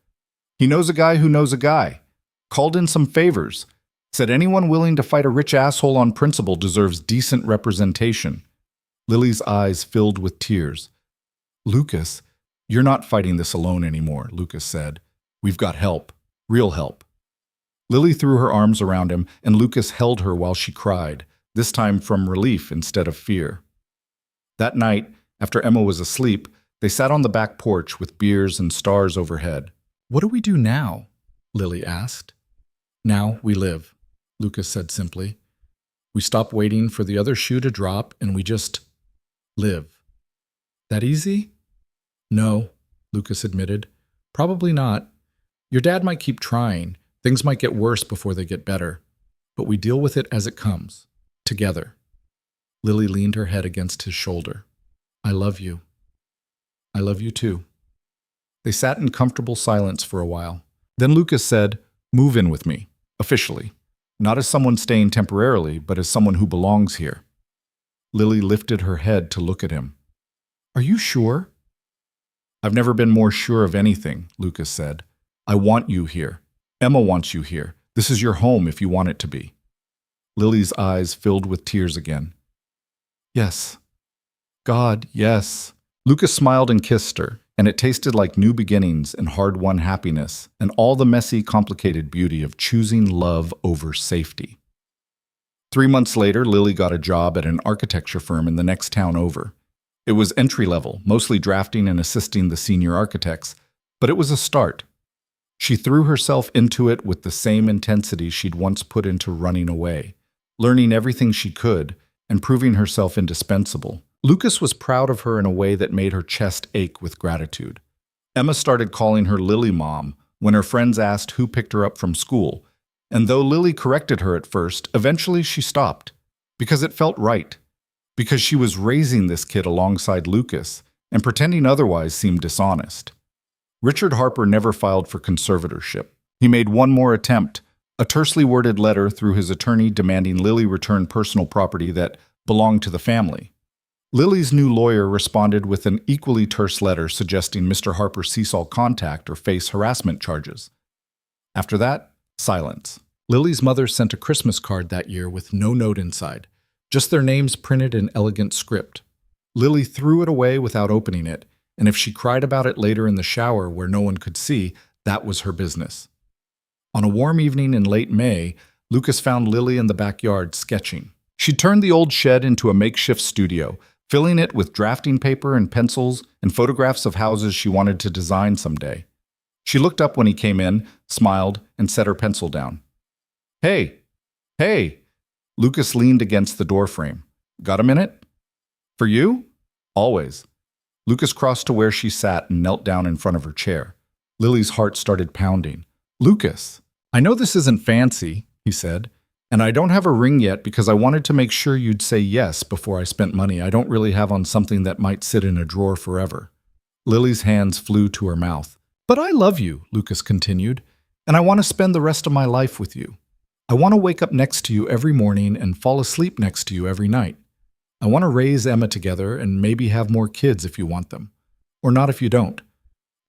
He knows a guy who knows a guy. Called in some favors. Said anyone willing to fight a rich asshole on principle deserves decent representation. Lily's eyes filled with tears. Lucas, you're not fighting this alone anymore, Lucas said. We've got help. Real help. Lily threw her arms around him, and Lucas held her while she cried, this time from relief instead of fear. That night, after Emma was asleep, they sat on the back porch with beers and stars overhead. What do we do now? Lily asked. Now we live, Lucas said simply. We stop waiting for the other shoe to drop and we just live. That easy? No, Lucas admitted. Probably not. Your dad might keep trying. Things might get worse before they get better. But we deal with it as it comes, together. Lily leaned her head against his shoulder. I love you. I love you too. They sat in comfortable silence for a while. Then Lucas said, "Move in with me, officially. Not as someone staying temporarily, but as someone who belongs here." Lily lifted her head to look at him. "Are you sure?" "I've never been more sure of anything," Lucas said. "I want you here. Emma wants you here. This is your home if you want it to be." Lily's eyes filled with tears again. "Yes. God, yes." Lucas smiled and kissed her, and it tasted like new beginnings and hard-won happiness and all the messy, complicated beauty of choosing love over safety. 3 months later, Lily got a job at an architecture firm in the next town over. It was entry-level, mostly drafting and assisting the senior architects, but it was a start. She threw herself into it with the same intensity she'd once put into running away, learning everything she could and proving herself indispensable. Lucas was proud of her in a way that made her chest ache with gratitude. Emma started calling her Lily Mom when her friends asked who picked her up from school, and though Lily corrected her at first, eventually she stopped, because it felt right, because she was raising this kid alongside Lucas, and pretending otherwise seemed dishonest. Richard Harper never filed for conservatorship. He made one more attempt, a tersely worded letter through his attorney demanding Lily return personal property that belonged to the family. Lily's new lawyer responded with an equally terse letter suggesting Mr. Harper cease all contact or face harassment charges. After that, silence. Lily's mother sent a Christmas card that year with no note inside, just their names printed in elegant script. Lily threw it away without opening it, and if she cried about it later in the shower where no one could see, that was her business. On a warm evening in late May, Lucas found Lily in the backyard sketching. She turned the old shed into a makeshift studio, filling it with drafting paper and pencils and photographs of houses she wanted to design someday. She looked up when he came in, smiled, and set her pencil down. "Hey, hey!" Lucas leaned against the doorframe. "Got a minute?" "For you?" "Always." Lucas crossed to where she sat and knelt down in front of her chair. Lily's heart started pounding. "Lucas, I know this isn't fancy," he said, "and I don't have a ring yet because I wanted to make sure you'd say yes before I spent money I don't really have on something that might sit in a drawer forever." Lily's hands flew to her mouth. "But I love you," Lucas continued, "and I want to spend the rest of my life with you. I want to wake up next to you every morning and fall asleep next to you every night. I want to raise Emma together and maybe have more kids if you want them, or not if you don't.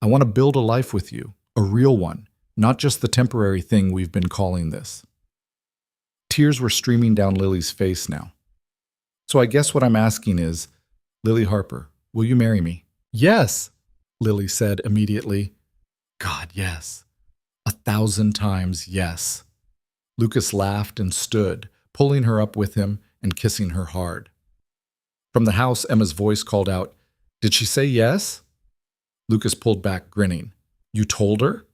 I want to build a life with you, a real one, not just the temporary thing we've been calling this." Tears were streaming down Lily's face now. "So I guess what I'm asking is, Lily Harper, will you marry me?" "Yes," Lily said immediately. "God, yes. 1,000 times yes." Lucas laughed and stood, pulling her up with him and kissing her hard. From the house, Emma's voice called out, "Did she say yes?" Lucas pulled back, grinning. "You told her?"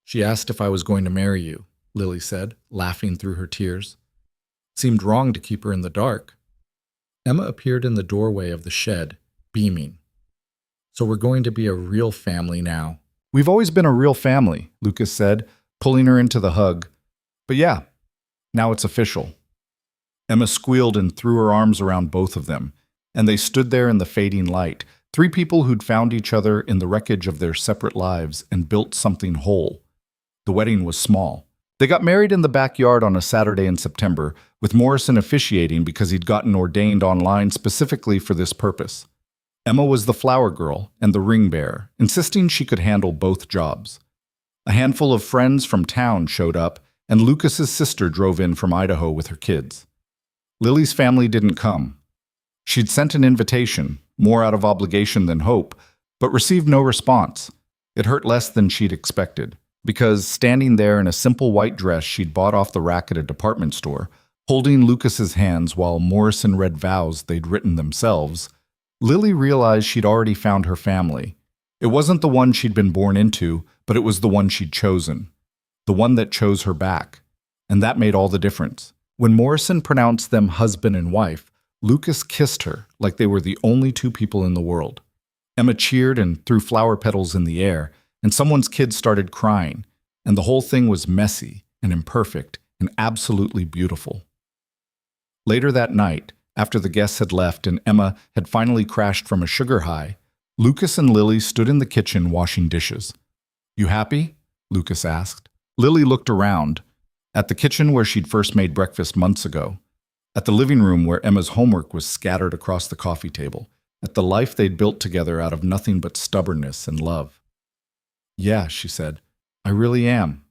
"She asked if I was going to marry you," Lily said, laughing through her tears. Seemed wrong to keep her in the dark. Emma appeared in the doorway of the shed, beaming. "So we're going to be a real family now." "We've always been a real family," Lucas said, pulling her into the hug. "But yeah, now it's official." Emma squealed and threw her arms around both of them, and they stood there in the fading light, 3 people who'd found each other in the wreckage of their separate lives and built something whole. The wedding was small. They got married in the backyard on a Saturday in September, with Morrison officiating because he'd gotten ordained online specifically for this purpose. Emma was the flower girl and the ring bearer, insisting she could handle both jobs. A handful of friends from town showed up, and Lucas's sister drove in from Idaho with her kids. Lily's family didn't come. She'd sent an invitation, more out of obligation than hope, but received no response. It hurt less than she'd expected, because standing there in a simple white dress she'd bought off the rack at a department store, holding Lucas's hands while Morrison read vows they'd written themselves, Lily realized she'd already found her family. It wasn't the one she'd been born into, but it was the one she'd chosen. The one that chose her back. And that made all the difference. When Morrison pronounced them husband and wife, Lucas kissed her like they were the only 2 people in the world. Emma cheered and threw flower petals in the air, and someone's kid started crying, and the whole thing was messy and imperfect and absolutely beautiful. Later that night, after the guests had left and Emma had finally crashed from a sugar high, Lucas and Lily stood in the kitchen washing dishes. "You happy?" Lucas asked. Lily looked around, at the kitchen where she'd first made breakfast months ago, at the living room where Emma's homework was scattered across the coffee table, at the life they'd built together out of nothing but stubbornness and love. "Yeah," she said, "I really am."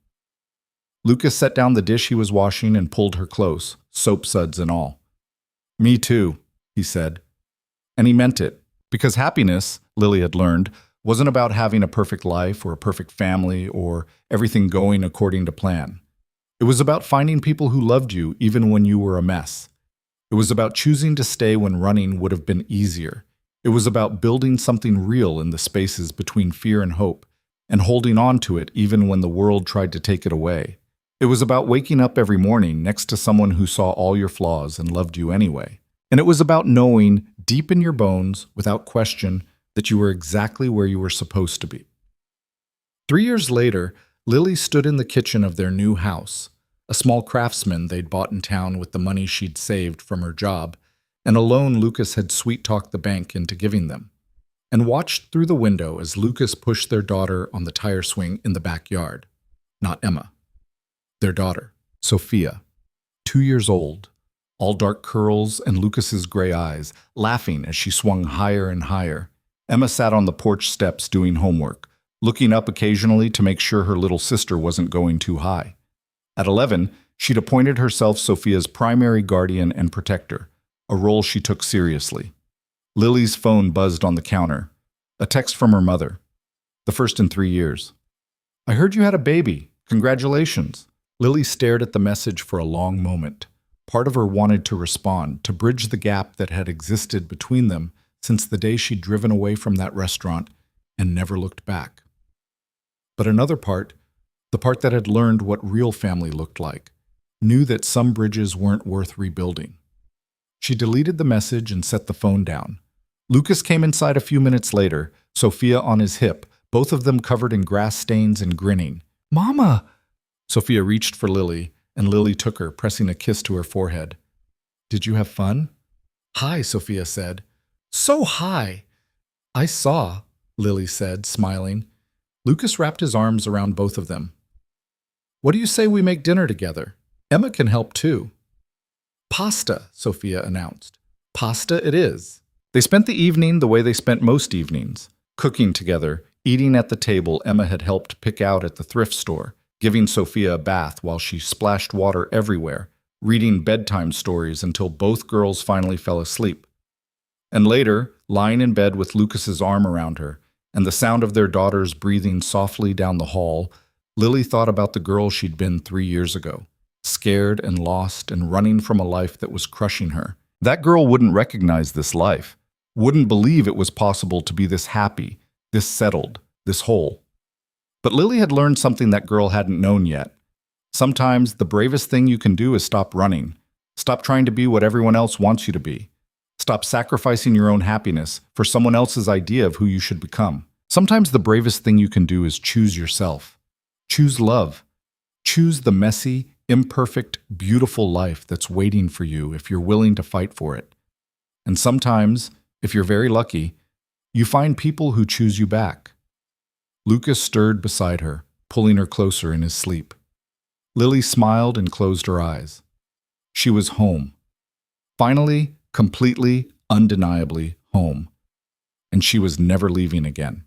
Lucas set down the dish he was washing and pulled her close, soap suds and all. "Me too," he said. And he meant it, because happiness, Lily had learned, wasn't about having a perfect life or a perfect family or everything going according to plan. It was about finding people who loved you even when you were a mess. It was about choosing to stay when running would have been easier. It was about building something real in the spaces between fear and hope, and holding on to it even when the world tried to take it away. It was about waking up every morning next to someone who saw all your flaws and loved you anyway. And it was about knowing, deep in your bones, without question, that you were exactly where you were supposed to be. 3 years later, Lily stood in the kitchen of their new house, a small craftsman they'd bought in town with the money she'd saved from her job, and a loan Lucas had sweet-talked the bank into giving them, and watched through the window as Lucas pushed their daughter on the tire swing in the backyard. Not Emma. Their daughter, Sophia, 2 years old, all dark curls and Lucas's gray eyes, laughing as she swung higher and higher. Emma sat on the porch steps doing homework, looking up occasionally to make sure her little sister wasn't going too high. At 11, she'd appointed herself Sophia's primary guardian and protector, a role she took seriously. Lily's phone buzzed on the counter. A text from her mother. The first in 3 years. "I heard you had a baby. Congratulations." Lily stared at the message for a long moment. Part of her wanted to respond, to bridge the gap that had existed between them since the day she'd driven away from that restaurant and never looked back. But another part, the part that had learned what real family looked like, knew that some bridges weren't worth rebuilding. She deleted the message and set the phone down. Lucas came inside a few minutes later, Sophia on his hip, both of them covered in grass stains and grinning. "Mama!" Sophia reached for Lily, and Lily took her, pressing a kiss to her forehead. "Did you have fun?" "Hi," Sophia said. "So high." "I saw," Lily said, smiling. Lucas wrapped his arms around both of them. "What do you say we make dinner together? Emma can help too." "Pasta," Sophia announced. "Pasta it is." They spent the evening the way they spent most evenings, cooking together, eating at the table Emma had helped pick out at the thrift store, giving Sophia a bath while she splashed water everywhere, reading bedtime stories until both girls finally fell asleep. And later, lying in bed with Lucas's arm around her, and the sound of their daughters breathing softly down the hall, Lily thought about the girl she'd been 3 years ago, scared and lost and running from a life that was crushing her. That girl wouldn't recognize this life, wouldn't believe it was possible to be this happy, this settled, this whole. But Lily had learned something that girl hadn't known yet. Sometimes the bravest thing you can do is stop running. Stop trying to be what everyone else wants you to be. Stop sacrificing your own happiness for someone else's idea of who you should become. Sometimes the bravest thing you can do is choose yourself. Choose love. Choose the messy, imperfect, beautiful life that's waiting for you if you're willing to fight for it. And sometimes, if you're very lucky, you find people who choose you back. Lucas stirred beside her, pulling her closer in his sleep. Lily smiled and closed her eyes. She was home. Finally, completely, undeniably home. And she was never leaving again.